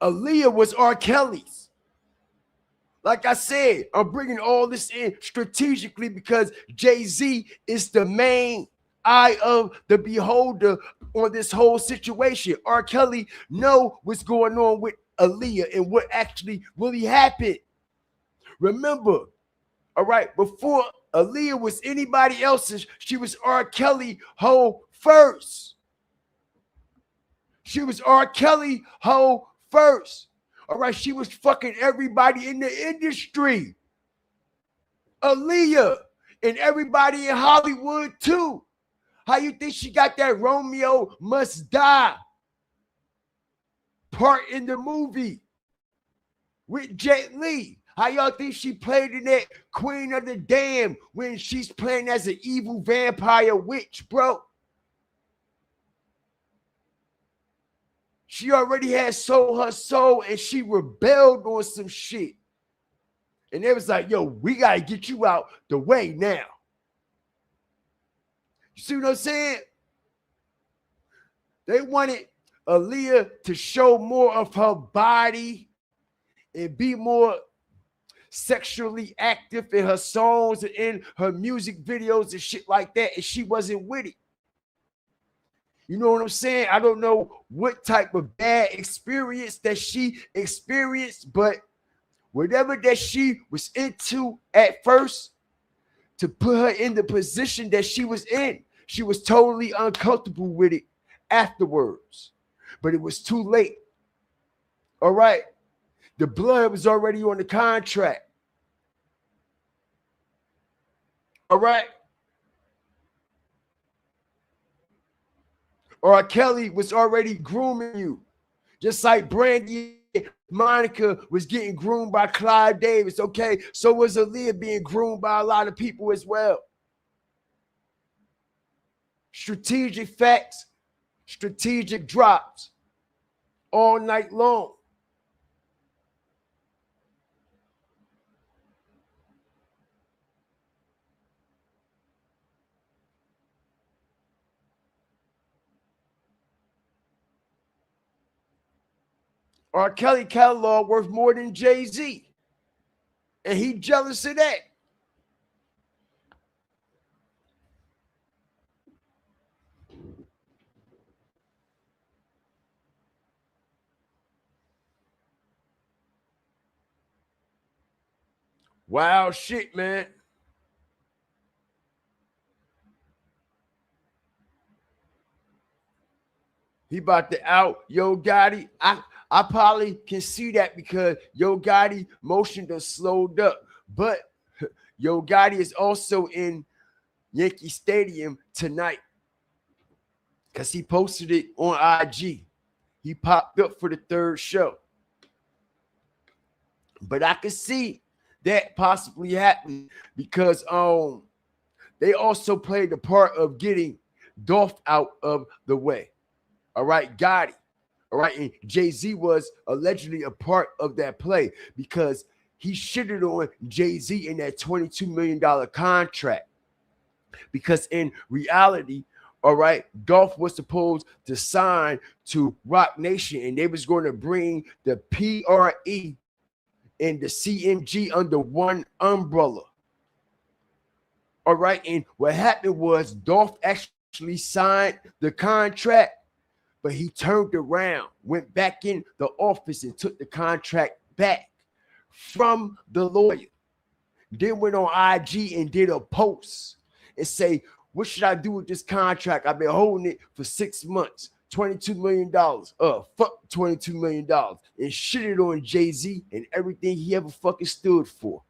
Aaliyah was R. Kelly's. Like I said, I'm bringing all this in strategically because Jay-Z is the main eye of the beholder on this whole situation. R. Kelly know what's going on with Aaliyah and what actually really happened. Remember, all right, before Aaliyah was anybody else's, she was R. Kelly hoe first. She was R. Kelly hoe first. All right, she was fucking everybody in the industry. Aaliyah and everybody in Hollywood too. How you think she got that Romeo Must Die part in the movie with Jet Li? How y'all think she played in that Queen of the Damned when she's playing as an evil vampire witch, bro? She already had sold her soul and she rebelled on some shit. And it was like, yo, we got to get you out the way now. You see what I'm saying? They wanted Aaliyah to show more of her body and be more sexually active in her songs and in her music videos and shit like that. And she wasn't with it. You know what I'm saying? I don't know what type of bad experience that she experienced, but whatever that she was into at first, to put her in the position that she was in, she was totally uncomfortable with it afterwards. But it was too late. All right. The blood was already on the contract. All right. R. Kelly was already grooming you. Just like Brandy Monica was getting groomed by Clive Davis, okay? So was Aaliyah being groomed by a lot of people as well. Strategic facts, strategic drops all night long. R. Kelly catalog worth more than Jay-Z. And he jealous of that. Wild shit, man. He about to out Yo Gotti. I probably can see that because Yo Gotti motion done slowed up. But Yo Gotti is also in Yankee Stadium tonight because he posted it on IG. He popped up for the third show. But I could see that possibly happening because they also played the part of getting Dolph out of the way. All right, Gotti. All right, and Jay-Z was allegedly a part of that play because he shitted on Jay-Z in that $22 million contract. Because in reality, all right, Dolph was supposed to sign to Roc Nation and they was going to bring the PRE and the CMG under one umbrella. All right, and what happened was Dolph actually signed the contract, but he turned around, went back in the office and took the contract back from the lawyer. Then went on IG and did a post and say, what should I do with this contract? I've been holding it for 6 months. $22 million. Fuck $22 million. And shitted on Jay-Z and everything he ever fucking stood for.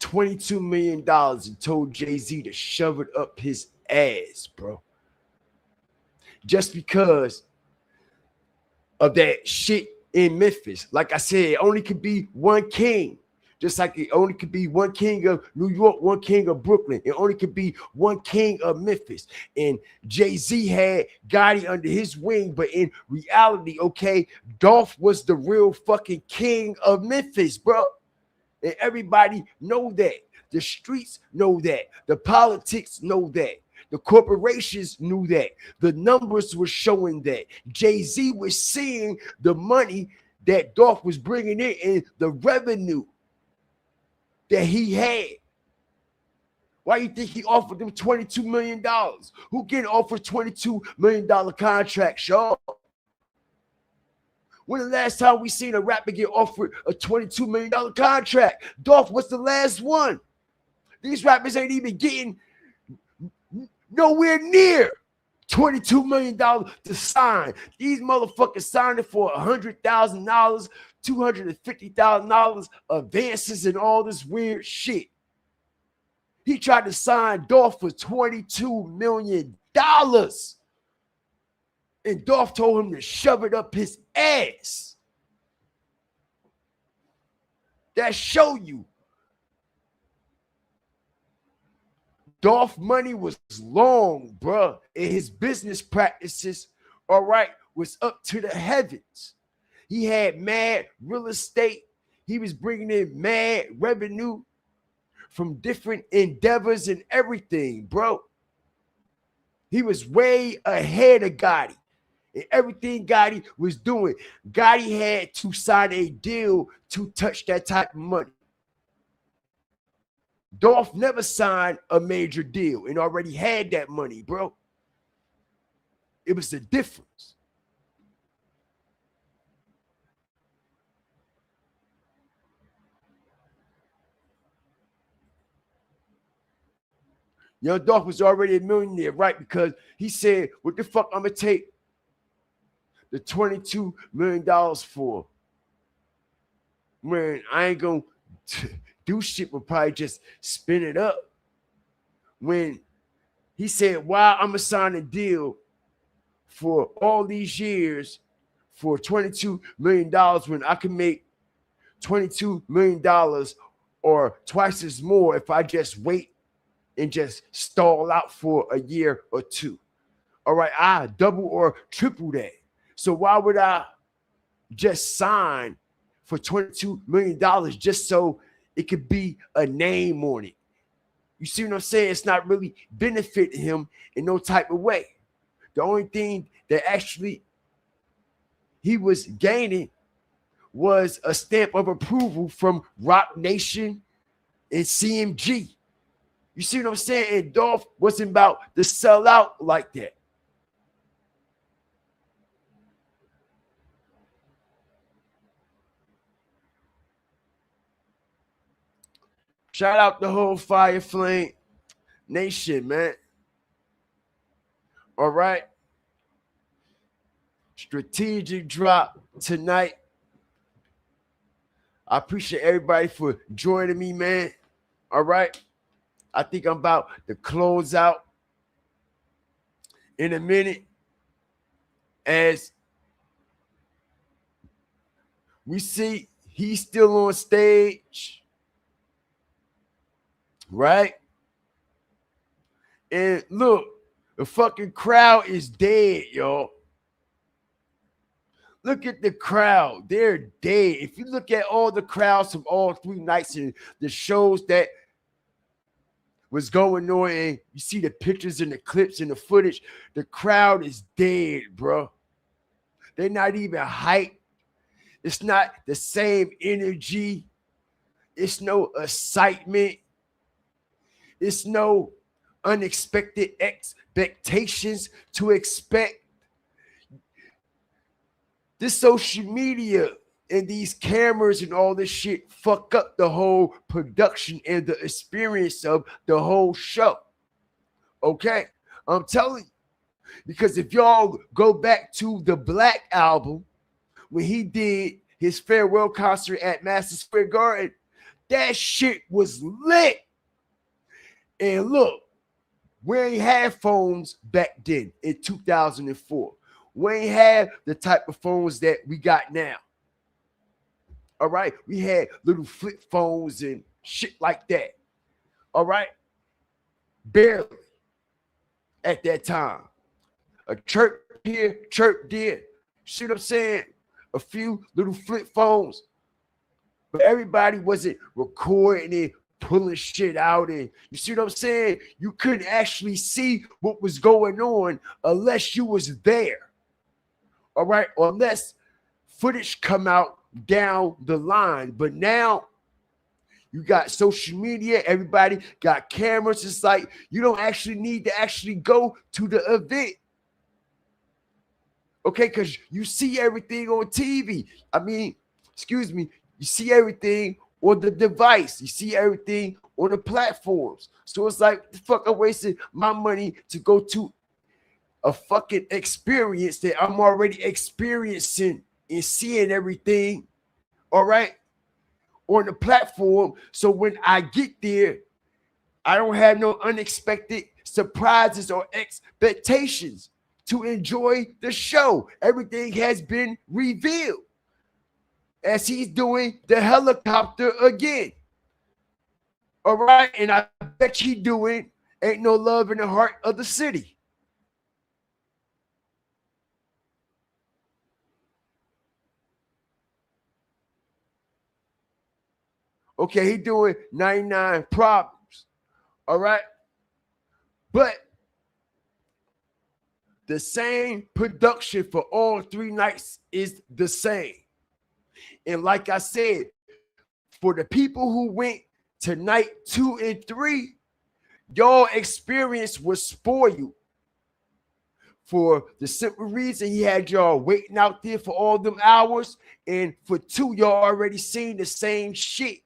$22 million and told Jay-Z to shove it up his ass, bro. Just because of that shit in Memphis. Like I said, it only could be one king. Just like it only could be one king of New York, one king of Brooklyn. It only could be one king of Memphis. And Jay-Z had Gotti under his wing, but in reality, okay, Dolph was the real fucking king of Memphis, bro. And everybody know that. The streets know that. The politics know that. The corporations knew that. The numbers were showing that. Jay-Z was seeing the money that Dolph was bringing in and the revenue that he had. Why you think he offered them $22 million? Who getting offered $22 million contracts, y'all? When the last time we seen a rapper get offered a $22 million contract? Dolph was the last one. These rappers ain't even getting nowhere near $22 million to sign. These motherfuckers signed it for $100,000, $250,000 advances and all this weird shit. He tried to sign Dolph for $22 million. And Dolph told him to shove it up his ass. That show you. Dolph money was long, bruh. And his business practices, all right, was up to the heavens. He had mad real estate. He was bringing in mad revenue from different endeavors and everything, bro. He was way ahead of Gotti. And everything Gotti was doing, Gotti had to sign a deal to touch that type of money. Dolph never signed a major deal and already had that money, bro. It was the difference. Young Dolph was already a millionaire, right? Because he said, what the fuck I'm going to take the $22 million for? Man, I ain't going to do shit, but probably just spin it up. When he said, wow, I'm going to sign a deal for all these years for $22 million when I can make $22 million or twice as more if I just wait and just stall out for a year or two. All right, I double or triple that. So why would I just sign for $22 million just so it could be a name on it? You see what I'm saying? It's not really benefiting him in no type of way. The only thing that actually he was gaining was a stamp of approval from Rock Nation and CMG. You see what I'm saying? And Dolph wasn't about to sell out like that. Shout out the whole Fire Flame Nation, man. All right. Strategic drop tonight. I appreciate everybody for joining me, man. All right. I think I'm about to close out in a minute as we see he's still on stage, right? And look, the fucking crowd is dead, y'all. Look at the crowd. They're dead. If you look at all the crowds from all 3 nights and the shows that was going on, and you see the pictures and the clips and the footage, the crowd is dead, bro. They're not even hyped. It's not the same energy. It's no excitement. It's no unexpected expectations to expect. This social media and these cameras and all this shit fuck up the whole production and the experience of the whole show. Okay? I'm telling you. Because if y'all go back to the Black album, when he did his farewell concert at Madison Square Garden, that shit was lit. And look, we ain't had phones back then in 2004. We ain't had the type of phones that we got now. All right? We had little flip phones and shit like that. All right? Barely at that time. A chirp here, chirp there. See what I'm saying? A few little flip phones. But everybody wasn't recording and pulling shit out. And you see what I'm saying? You couldn't actually see what was going on unless you was there. All right? Or unless footage come out down the line. But now you got social media, everybody got cameras. It's like you don't actually need to actually go to the event. Okay, because you see everything on TV. I mean, excuse me, you see everything on the device. You see everything on the platforms. So it's like, the fuck, I wasted my money to go to a fucking experience that I'm already experiencing and seeing everything, all right, on the platform. So when I get there, I don't have no unexpected surprises or expectations to enjoy the show. Everything has been revealed as he's doing the helicopter again. All right, and I bet he doing Ain't No Love in the Heart of the City. Okay, he doing 99 Problems. All right, but the same production for all 3 nights is the same. And like I said, for the people who went to night 2 and 3, your experience was spoiled. For the simple reason he had y'all waiting out there for all them hours. And for 2, y'all already seen the same shit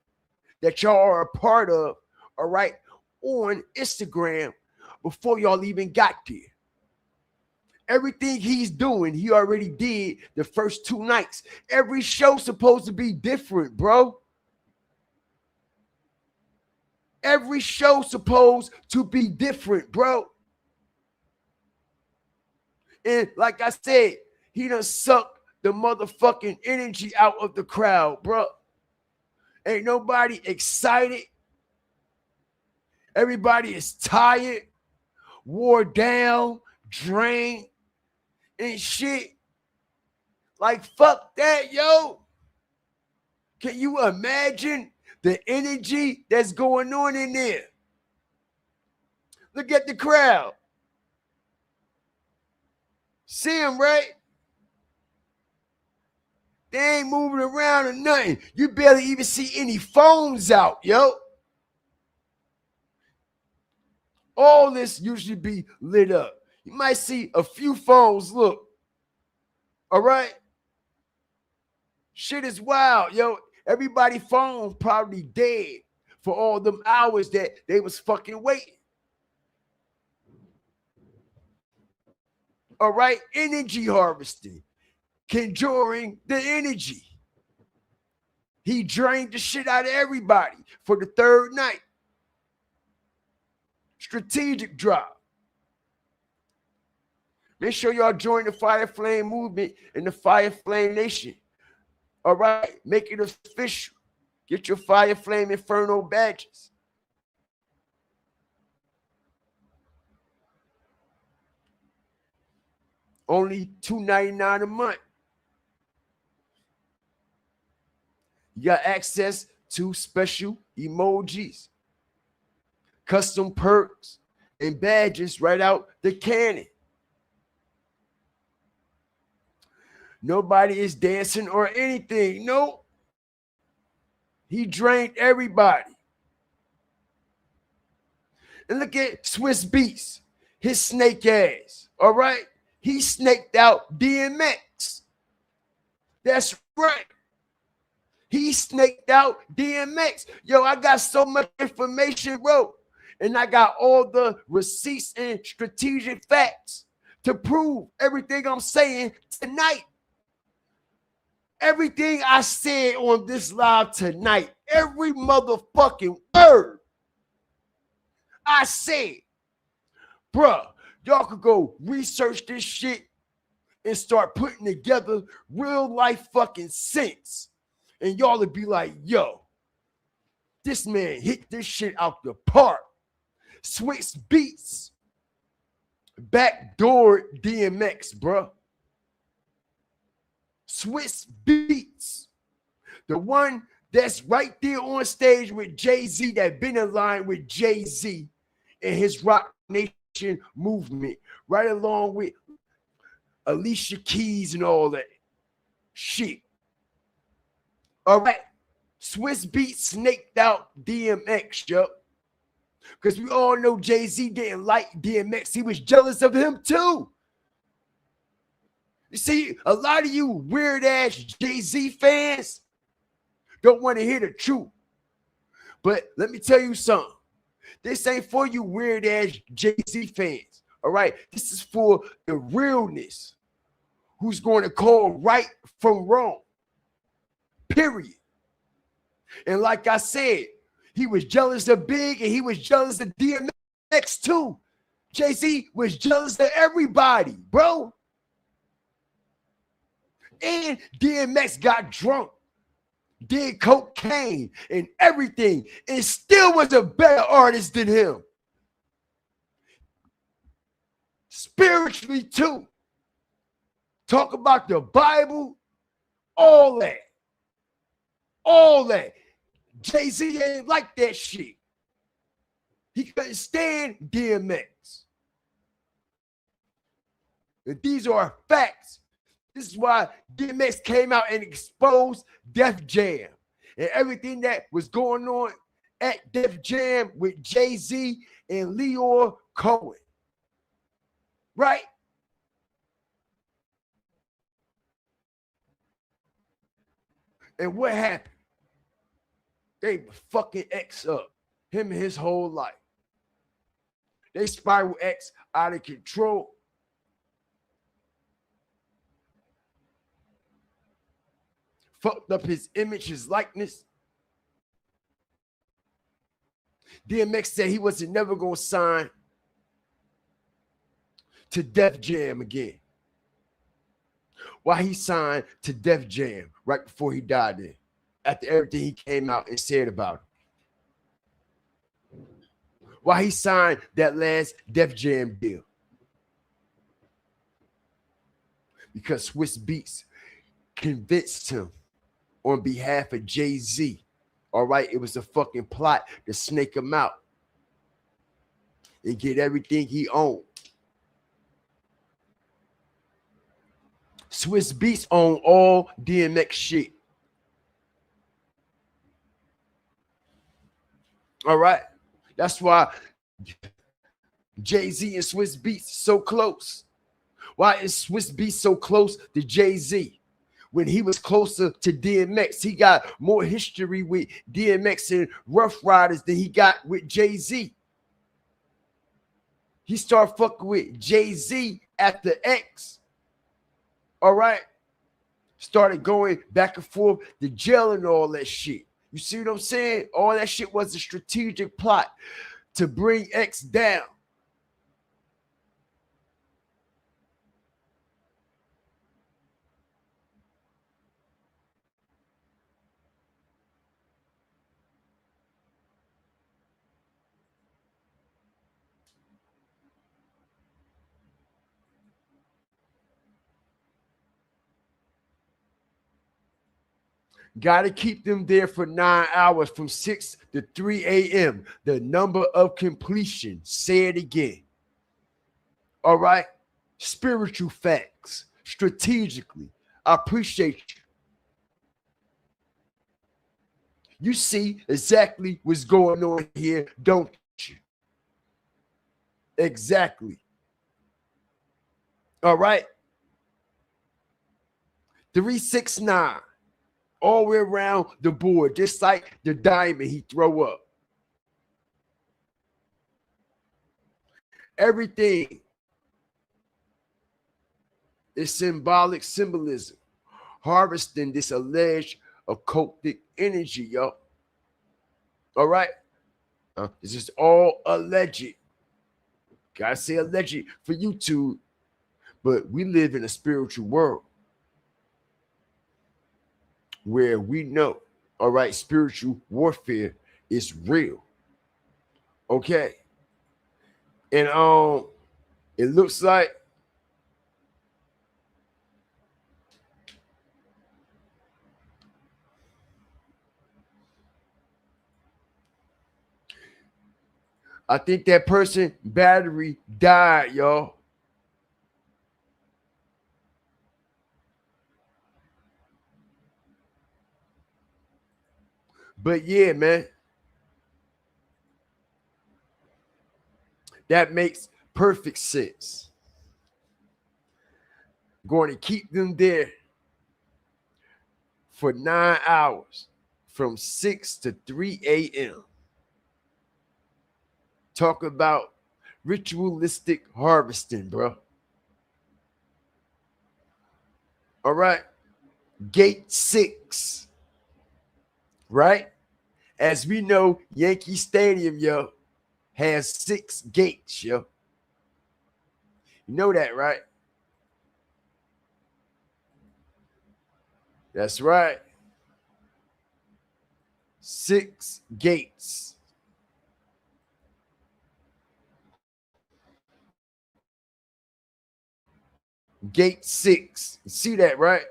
that y'all are a part of, all right, on Instagram before y'all even got there. Everything he's doing, he already did the first 2 nights. Every show's supposed to be different, bro. Every show's supposed to be different, bro. And like I said, he done sucked the motherfucking energy out of the crowd, bro. Ain't nobody excited. Everybody is tired, wore down, drained, and shit. Like, fuck that, yo. Can you imagine the energy that's going on in there? Look at the crowd. See them, right? They ain't moving around or nothing. You barely even see any phones out, yo. All this usually be lit up. You might see a few phones, look. All right? Shit is wild, yo. Everybody's phone probably dead for all them hours that they was fucking waiting. All right? Energy harvesting. Conjuring the energy. He drained the shit out of everybody for the 3rd night. Strategic drop. Make sure y'all join the Fire Flame movement and the Fire Flame Nation. All right, make it official. Get your Fire Flame Inferno badges. Only $2.99 a month. You got access to special emojis, custom perks, and badges right out the cannon. Nobody is dancing or anything. No. He drained everybody. And look at Swiss Beats, his snake ass. All right? He snaked out DMX. That's right. He snaked out DMX. Yo, I got so much information, bro. And I got all the receipts and strategic facts to prove everything I'm saying tonight. Everything I said on this live tonight, every motherfucking word I said, bruh, y'all could go research this shit and start putting together real life fucking sense. And y'all would be like, yo, this man hit this shit out the park. Swiss Beats backdoor DMX, bruh. Swiss Beats, the one that's right there on stage with Jay-Z, that been in line with Jay-Z and his Rock Nation movement, right along with Alicia Keys and all that shit. All right. Swiss Beats snaked out DMX, yo. Because we all know Jay-Z didn't like DMX. He was jealous of him too. You see, a lot of you weird-ass Jay-Z fans don't want to hear the truth. But let me tell you something. This ain't for you weird-ass Jay-Z fans, all right? This is for the realness who's going to call right from wrong, period. And like I said, he was jealous of Big and he was jealous of DMX too. Jay-Z was jealous of everybody, bro. And DMX got drunk, did cocaine and everything, and still was a better artist than him. Spiritually too. Talk about the Bible, all that. All that. Jay-Z ain't like that shit. He couldn't stand DMX. And these are facts. This is why DMX came out and exposed Def Jam and everything that was going on at Def Jam with Jay-Z and Leor Cohen. Right? And what happened? They fucking X up, him and his whole life. They spiral X out of control. Fucked up his image, his likeness. DMX said he wasn't never gonna sign to Def Jam again. Why he signed to Def Jam right before he died there, after everything he came out and said about him. Why he signed that last Def Jam deal. Because Swiss Beats convinced him on behalf of Jay-Z. All right, it was a fucking plot to snake him out and get everything he owned. Swiss Beats own all DMX shit. All right, that's why Jay-Z and Swiss Beats so close. Why is Swiss Beats so close to Jay-Z? When he was closer to DMX, he got more history with DMX and Rough Riders than he got with Jay-Z. He started fucking with Jay-Z after X. All right? Started going back and forth to jail and all that shit. You see what I'm saying? All that shit was a strategic plot to bring X down. Got to keep them there for 9 hours from 6 to 3 a.m. The number of completion. Say it again. All right? Spiritual facts. Strategically. I appreciate you. You see exactly what's going on here, don't you? Exactly. All right? 369. All the way around the board, just like the diamond he throw up. Everything is symbolic symbolism, harvesting this alleged occultic energy, yo. All right? This is all alleged. Gotta say alleged for YouTube, but we live in a spiritual world where we know, all right, spiritual warfare is real. Okay. And it looks like I think that person battery died, y'all. But yeah, man, that makes perfect sense. Going to keep them there for 9 hours from 6 to 3 a.m. Talk about ritualistic harvesting, bro. All right. Gate 6, right? As we know, Yankee Stadium, yo, has 6 gates, yo. You know that, right? That's right. 6 gates. Gate 6. You see that, right?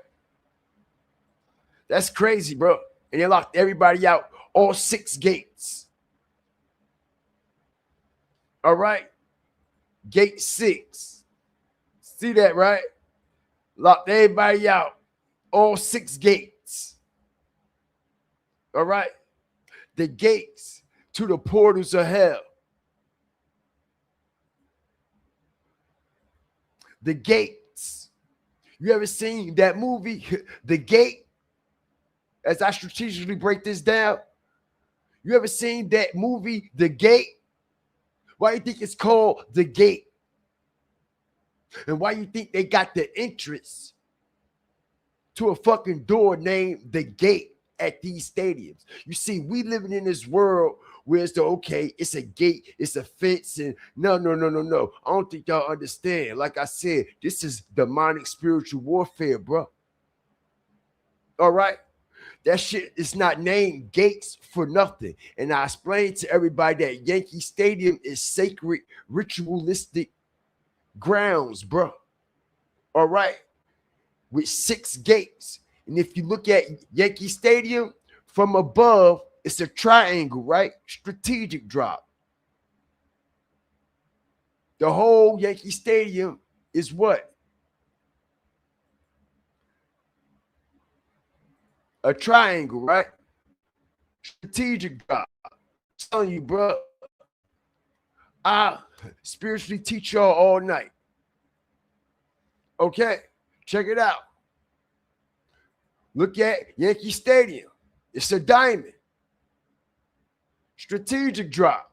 That's crazy, bro. And they locked everybody out, all 6 gates. All right. Gate 6. See that, right? Locked everybody out, all 6 gates. All right. The gates to the portals of hell. The gates. You ever seen that movie, The Gate? As I strategically break this down, you ever seen that movie, The Gate? Why do you think it's called The Gate? And why you think they got the entrance to a fucking door named The Gate at these stadiums? You see, we living in this world where it's it's a gate, it's a fence, and no. I don't think y'all understand. Like I said, this is demonic spiritual warfare, bro. All right? That shit is not named gates for nothing. And I explained to everybody that Yankee Stadium is sacred, ritualistic grounds, bro. All right? With 6 gates. And if you look at Yankee Stadium from above, it's a triangle, right? Strategic drop. The whole Yankee Stadium is what? A triangle, right? Strategic drop. I'm telling you, bro. I spiritually teach y'all all night. Okay, check it out. Look at Yankee Stadium. It's a diamond. Strategic drop.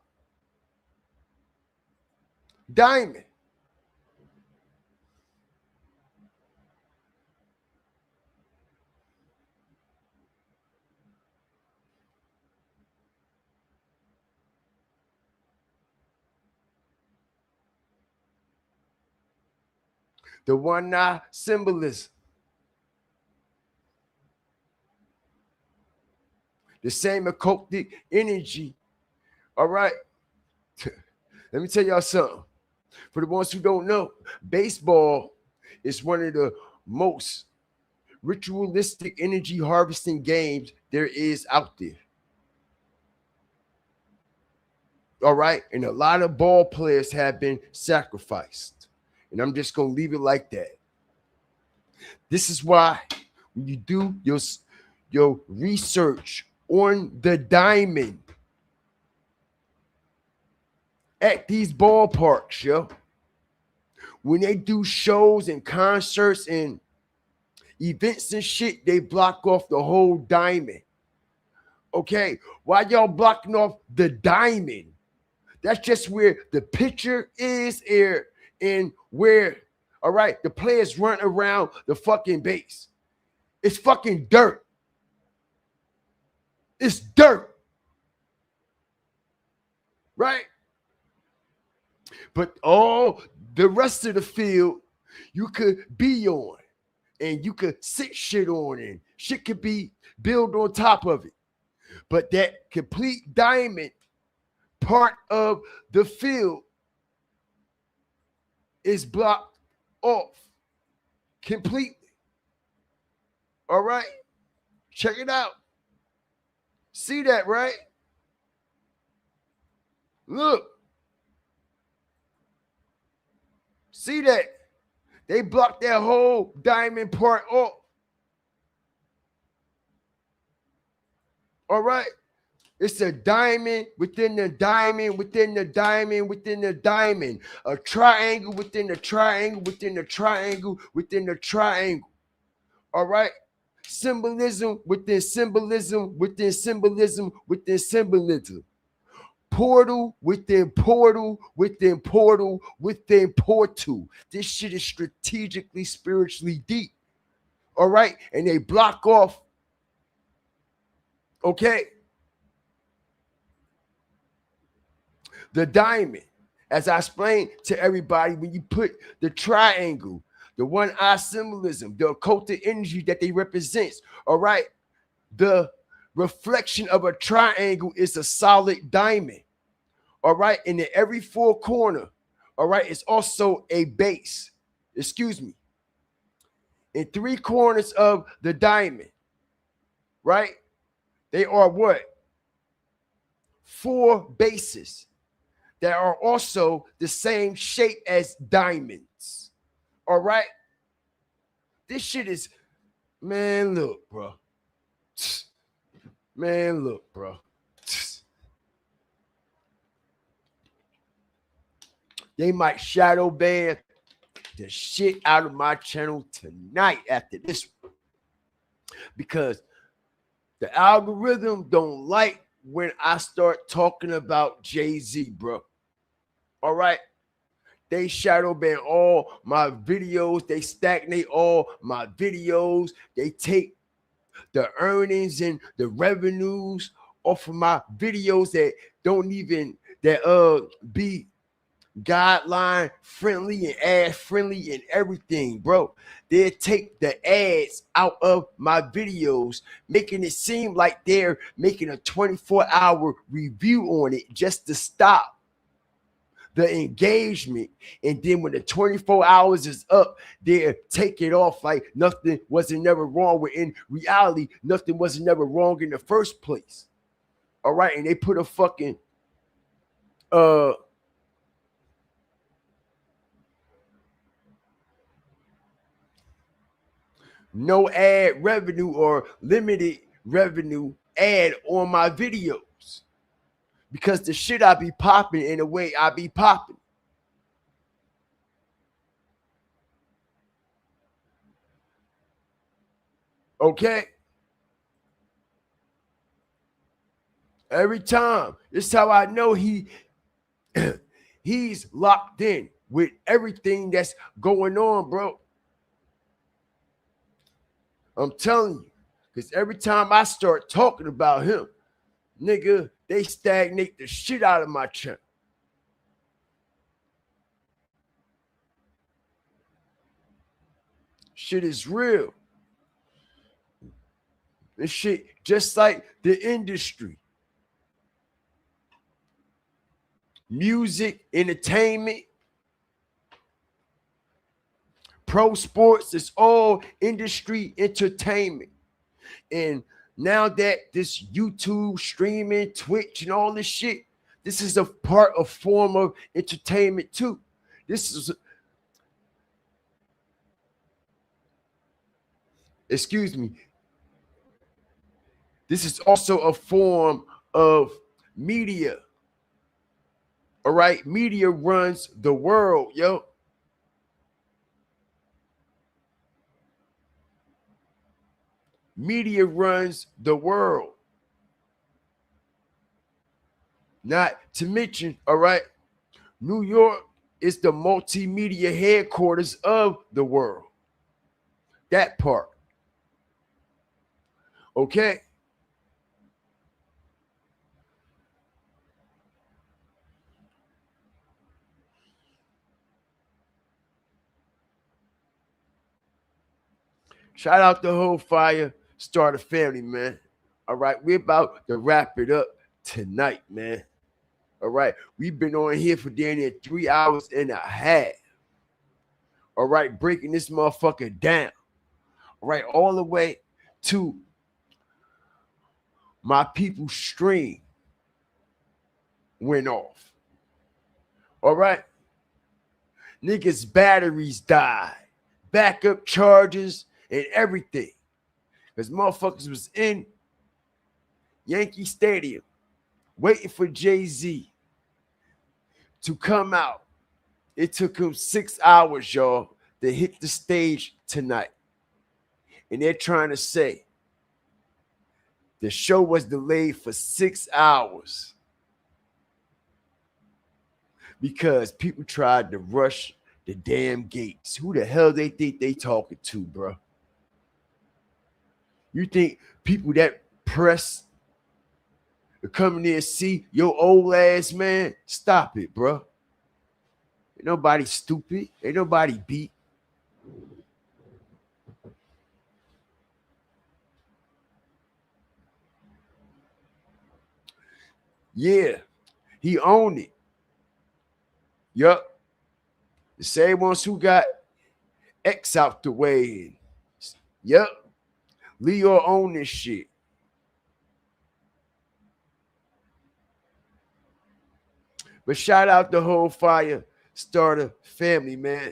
Diamond. The one eye symbolism. The same occultic energy. All right. Let me tell y'all something. For the ones who don't know, baseball is one of the most ritualistic energy harvesting games there is out there. All right. And a lot of ball players have been sacrificed. And I'm just going to leave it like that. This is why when you do your research on the diamond at these ballparks, yo, when they do shows and concerts and events and shit, they block off the whole diamond. Okay, why y'all blocking off the diamond? That's just where the pitcher is here and where, all right, the players run around the fucking base. It's fucking dirt. It's dirt. Right? But all the rest of the field, you could be on and you could sit shit on and shit could be built on top of it. But that complete diamond part of the field is blocked off completely. All right? Check it out. See that, right? Look. See that? They blocked that whole diamond part off. All right? It's a diamond within the diamond within the diamond within the diamond. A triangle within the triangle within the triangle within the triangle. All right? Symbolism within symbolism within symbolism within symbolism. Portal within portal within portal within portal. This shit is strategically, spiritually deep. All right? And they block off. Okay? The diamond, as I explained to everybody, when you put the triangle, the one eye symbolism, the occultic energy that they represent, all right, the reflection of a triangle is a solid diamond, all right, and in every four corner, all right, it's also a base, excuse me, in three corners of the diamond, right, they are what? Four bases that are also the same shape as diamonds. All right? This shit is, man, look, bro. Man, look, bro. They might shadow ban the shit out of my channel tonight after this one. Because the algorithm don't like when I start talking about Jay-Z, bro. All right? They shadow ban all my videos. They stagnate all my videos. They take the earnings and the revenues off of my videos that don't even be guideline friendly and ad friendly and everything, bro. They take the ads out of my videos, making it seem like they're making a 24-hour review on it just to stop the engagement. And then when the 24 hours is up, they take it off like nothing wasn't never wrong. When in reality, nothing wasn't never wrong in the first place. All right, and they put a fucking no ad revenue or limited revenue ad on my videos because the shit I be popping in the way I be popping. Okay? Every time. This is how I know he's locked in with everything that's going on, bro. I'm telling you. Because every time I start talking about him, nigga, they stagnate the shit out of my channel. Shit is real. This shit just like the industry. Music, entertainment, pro sports, it's all industry entertainment. And now that this YouTube streaming, Twitch, and all this shit, this is a form of entertainment too. This is, excuse me, this is also a form of media. All right, media runs the world, yo. Media runs the world. Not to mention, all right, New York is the multimedia headquarters of the world. That part. Okay? Shout out the whole Fire Starter family, man. All right, we're about to wrap it up tonight, man. All right, we've been on here for damn near 3 hours and a half. All right, breaking this motherfucker down. All right, all the way to my people's stream went off. All right, niggas' batteries died, backup charges, and everything. Because motherfuckers was in Yankee Stadium waiting for Jay-Z to come out. It took him 6 hours, y'all, to hit the stage tonight. And they're trying to say the show was delayed for 6 hours because people tried to rush the damn gates. Who the hell they think they talking to, bro? You think people that press to come in there and see your old ass, man? Stop it, bro. Ain't nobody stupid. Ain't nobody beat. Yeah, he owned it. Yup. The same ones who got X out the way. Yup. Leo owned this shit. But shout out the whole Fire Starter family, man.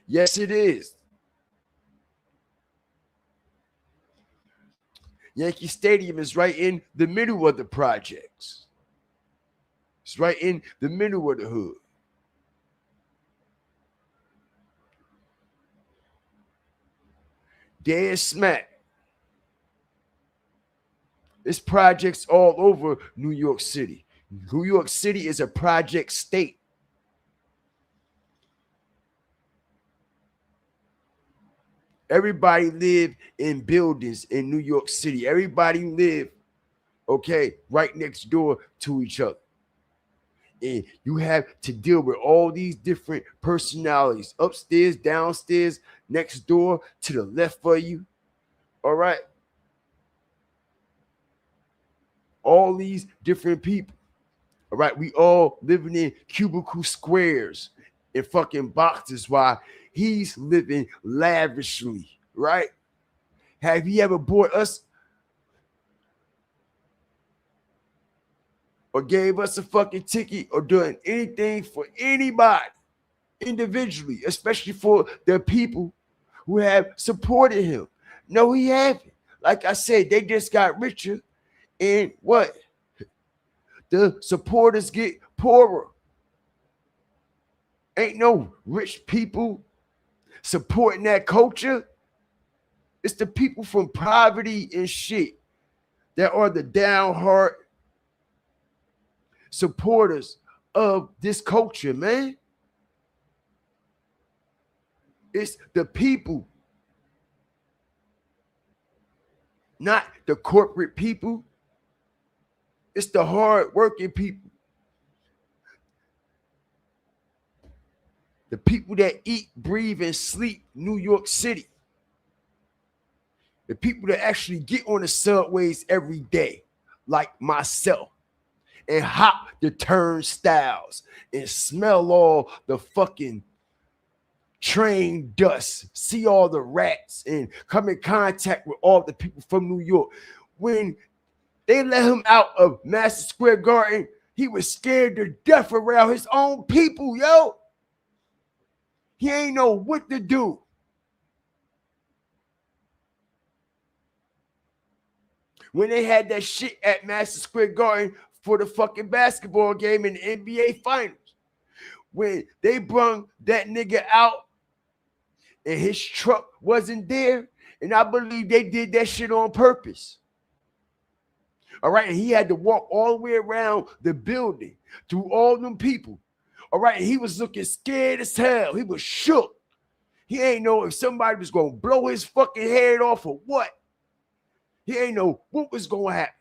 Yes, it is. Yankee Stadium is right in the middle of the projects. It's right in the middle of the hood. Dead smack. It's projects all over New York City. New York City is a project state. Everybody live in buildings in New York City. Everybody live, okay, right next door to each other. And you have to deal with all these different personalities, upstairs, downstairs, next door, to the left of you. All right. All these different people. All right. We all living in cubicle squares in fucking boxes while he's living lavishly, right? Have he ever bought us or gave us a fucking ticket or done anything for anybody individually, especially for the people who have supported him? No, he haven't. Like I said, they just got richer, and what? The supporters get poorer. Ain't no rich people supporting that culture. It's the people from poverty and shit that are the downheart supporters of this culture, man. It's the people, not the corporate people. It's the hard-working people. The people that eat, breathe, and sleep New York City. The people that actually get on the subways every day, like myself, and hop the turnstiles and smell all the fucking train dust, see all the rats, and come in contact with all the people from New York. When they let him out of Madison Square Garden, he was scared to death around his own people, yo. He ain't know what to do. When they had that shit at Madison Square Garden for the fucking basketball game in the NBA Finals, when they brung that nigga out and his truck wasn't there, and I believe they did that shit on purpose. All right, and he had to walk all the way around the building through all them people. All right, and he was looking scared as hell. He was shook. He ain't know if somebody was going to blow his fucking head off or what. He ain't know what was going to happen.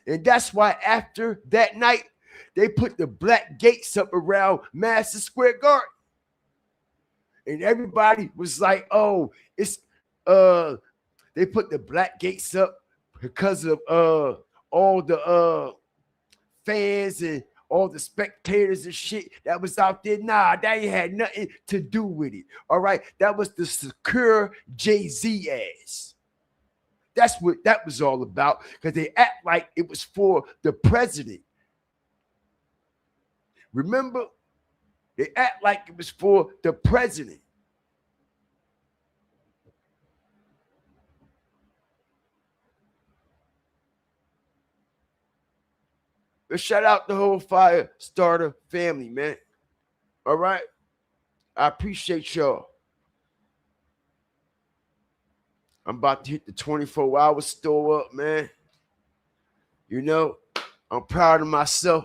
And that's why after that night, they put the black gates up around Madison Square Garden. And everybody was like, oh, it's they put the black gates up because of all the fans and all the spectators and shit that was out there. Nah, that ain't had nothing to do with it. All right. That was the secure Jay-Z ass. That's what that was all about, because they act like it was for the president. Remember? They act like it was for the president. But shout out the whole Fire Starter family, man. All right. I appreciate y'all. I'm about to hit the 24-hour store up, man. You know, I'm proud of myself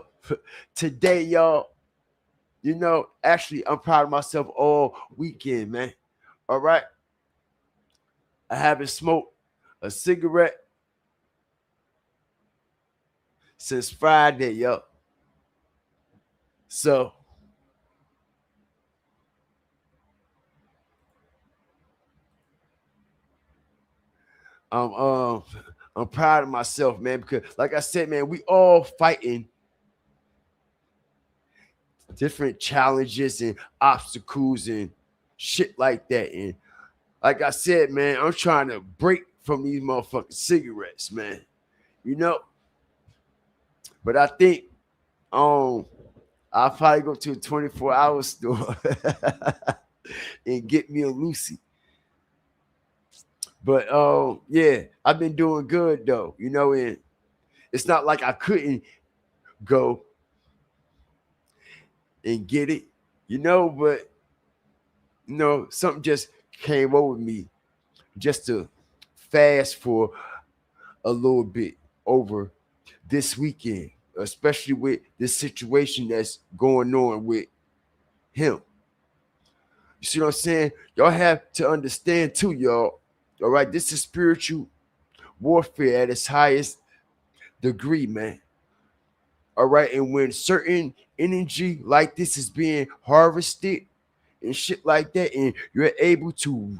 today, y'all. You know, actually, I'm proud of myself all weekend, man. All right. I haven't smoked a cigarette since Friday, yo. So I'm um I'm proud of myself, man, because like I said, man, we all fighting different challenges and obstacles and shit like that. And like I said, man, I'm trying to break from these motherfucking cigarettes, man. You know? But I think I'll probably go to a 24-hour store and get me a Lucy. But yeah, I've been doing good though, you know, and it's not like I couldn't go and get it, you know, but you know, something just came over me just to fast for a little bit over this weekend, especially with this situation that's going on with him. You see what I'm saying? Y'all have to understand too, y'all. All right, this is spiritual warfare at its highest degree, man. All right, and when certain energy like this is being harvested and shit like that, and you're able to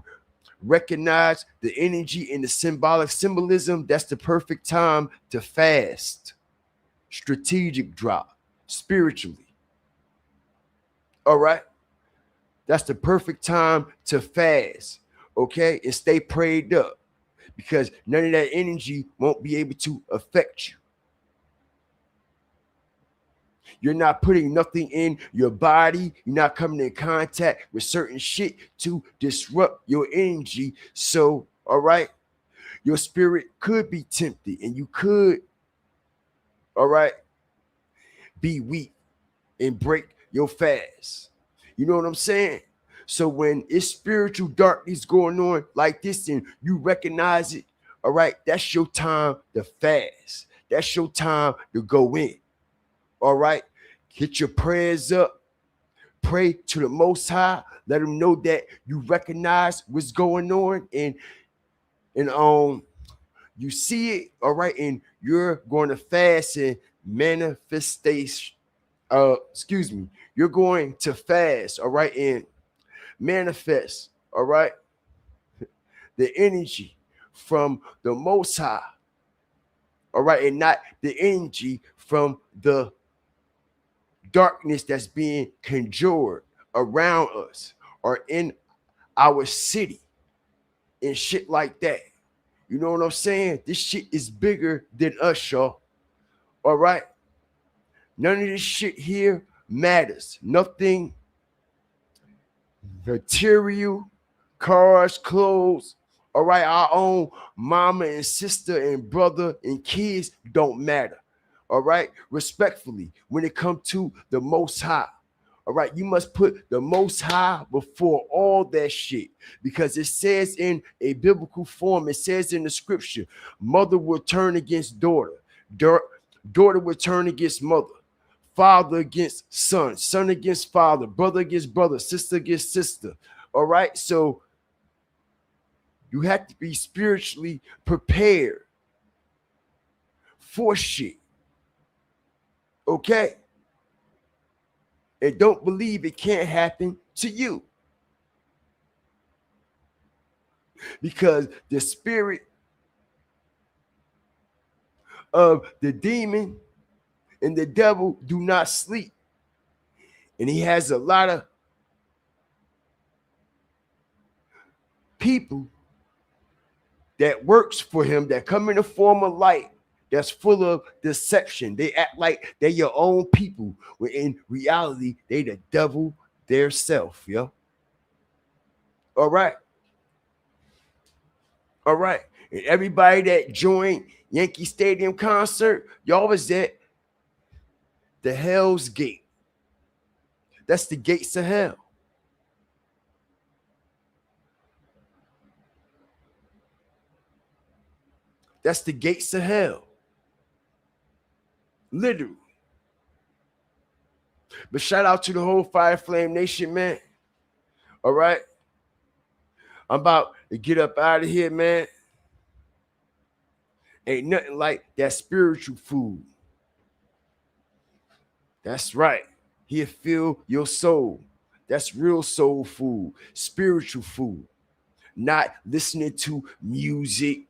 recognize the energy and the symbolic symbolism, that's the perfect time to fast, strategic drop, spiritually. All right, that's the perfect time to fast, okay, and stay prayed up because none of that energy won't be able to affect you. You're not putting nothing in your body. You're not coming in contact with certain shit to disrupt your energy. So, all right, your spirit could be tempted and you could, all right, be weak and break your fast. You know what I'm saying? So when it's spiritual darkness going on like this and you recognize it, all right, that's your time to fast. That's your time to go in. All right, get your prayers up. Pray to the Most High. Let him know that you recognize what's going on and you see it. All right, and you're going to fast and manifestation. Excuse me. You're going to fast. All right, and manifest. All right, the energy from the Most High. All right, and not the energy from the darkness that's being conjured around us or in our city and shit like that. You know what I'm saying? This shit is bigger than us, y'all. All right? None of this shit here matters. Nothing material, cars, clothes, all right, our own mama and sister and brother and kids don't matter. All right, respectfully, when it comes to the Most High, all right, you must put the Most High before all that shit because it says in a biblical form, it says in the scripture, mother will turn against daughter, daughter will turn against mother, father against son, son against father, brother against brother, sister against sister. All right, so you have to be spiritually prepared for shit. Okay? And don't believe it can't happen to you. Because the spirit of the demon and the devil do not sleep. And he has a lot of people that works for him that come in the form of light that's full of deception. They act like they're your own people, when in reality, they the devil their self, yo. All right. All right. And everybody that joined Yankee Stadium concert, y'all was at the Hell's Gate. That's the gates of hell. That's the gates of hell. Literally. But shout out to the whole Fire Flame Nation, man. All right. I'm about to get up out of here, man. Ain't nothing like that spiritual food. That's right. He'll fill your soul. That's real soul food, spiritual food. Not listening to music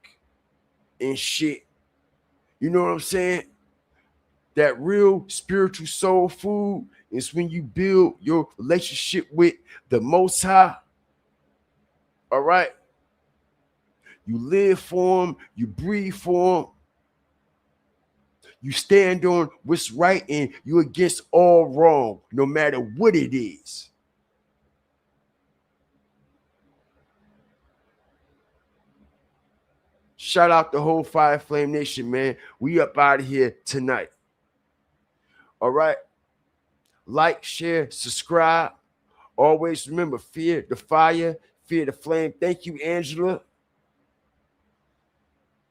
and shit. You know what I'm saying? That real spiritual soul food is when you build your relationship with the Most High. All right? You live for him. You breathe for him. You stand on what's right and you're against all wrong, no matter what it is. Shout out the whole Fire Flame Nation, man. We up out of here tonight. All right? Like, share, subscribe. Always remember, fear the fire, fear the flame. Thank you, Angela,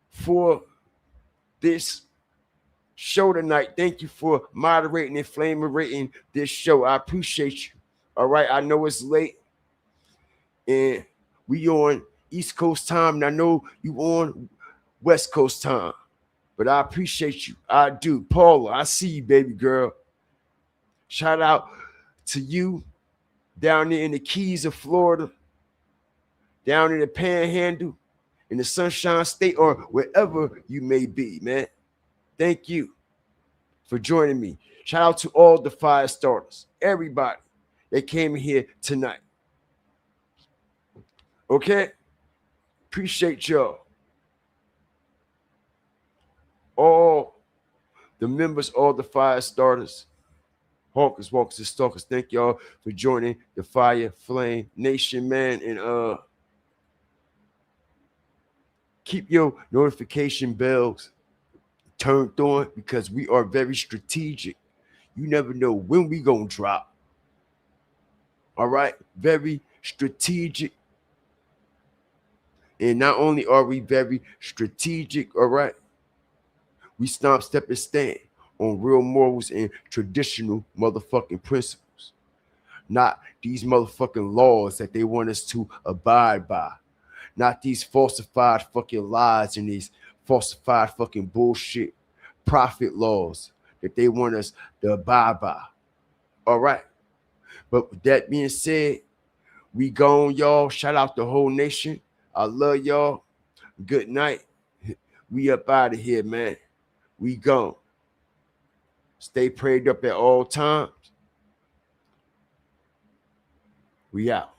for this show tonight. Thank you for moderating and flaming this show. I appreciate you. All right? I know it's late. And we on East Coast time, and I know you on West Coast time. But I appreciate you. I do. Paula, I see you, baby girl. Shout out to you down there in the Keys of Florida, down in the Panhandle, in the Sunshine State, or wherever you may be, man. Thank you for joining me. Shout out to all the fire starters, everybody that came here tonight. Okay? Appreciate y'all. All the members, all the fire starters, hawkers, walkers, and stalkers. Thank y'all for joining the Fire Flame Nation, man. And keep your notification bells turned on because we are very strategic. You never know when we gonna drop. All right? Very strategic. And not only are we very strategic, all right, we stomp, step, and stand on real morals and traditional motherfucking principles. Not these motherfucking laws that they want us to abide by. Not these falsified fucking lies and these falsified fucking bullshit profit laws that they want us to abide by. All right. But with that being said, we gone, y'all. Shout out the whole nation. I love y'all. Good night. We up out of here, man. We gone. Stay prayed up at all times. We out.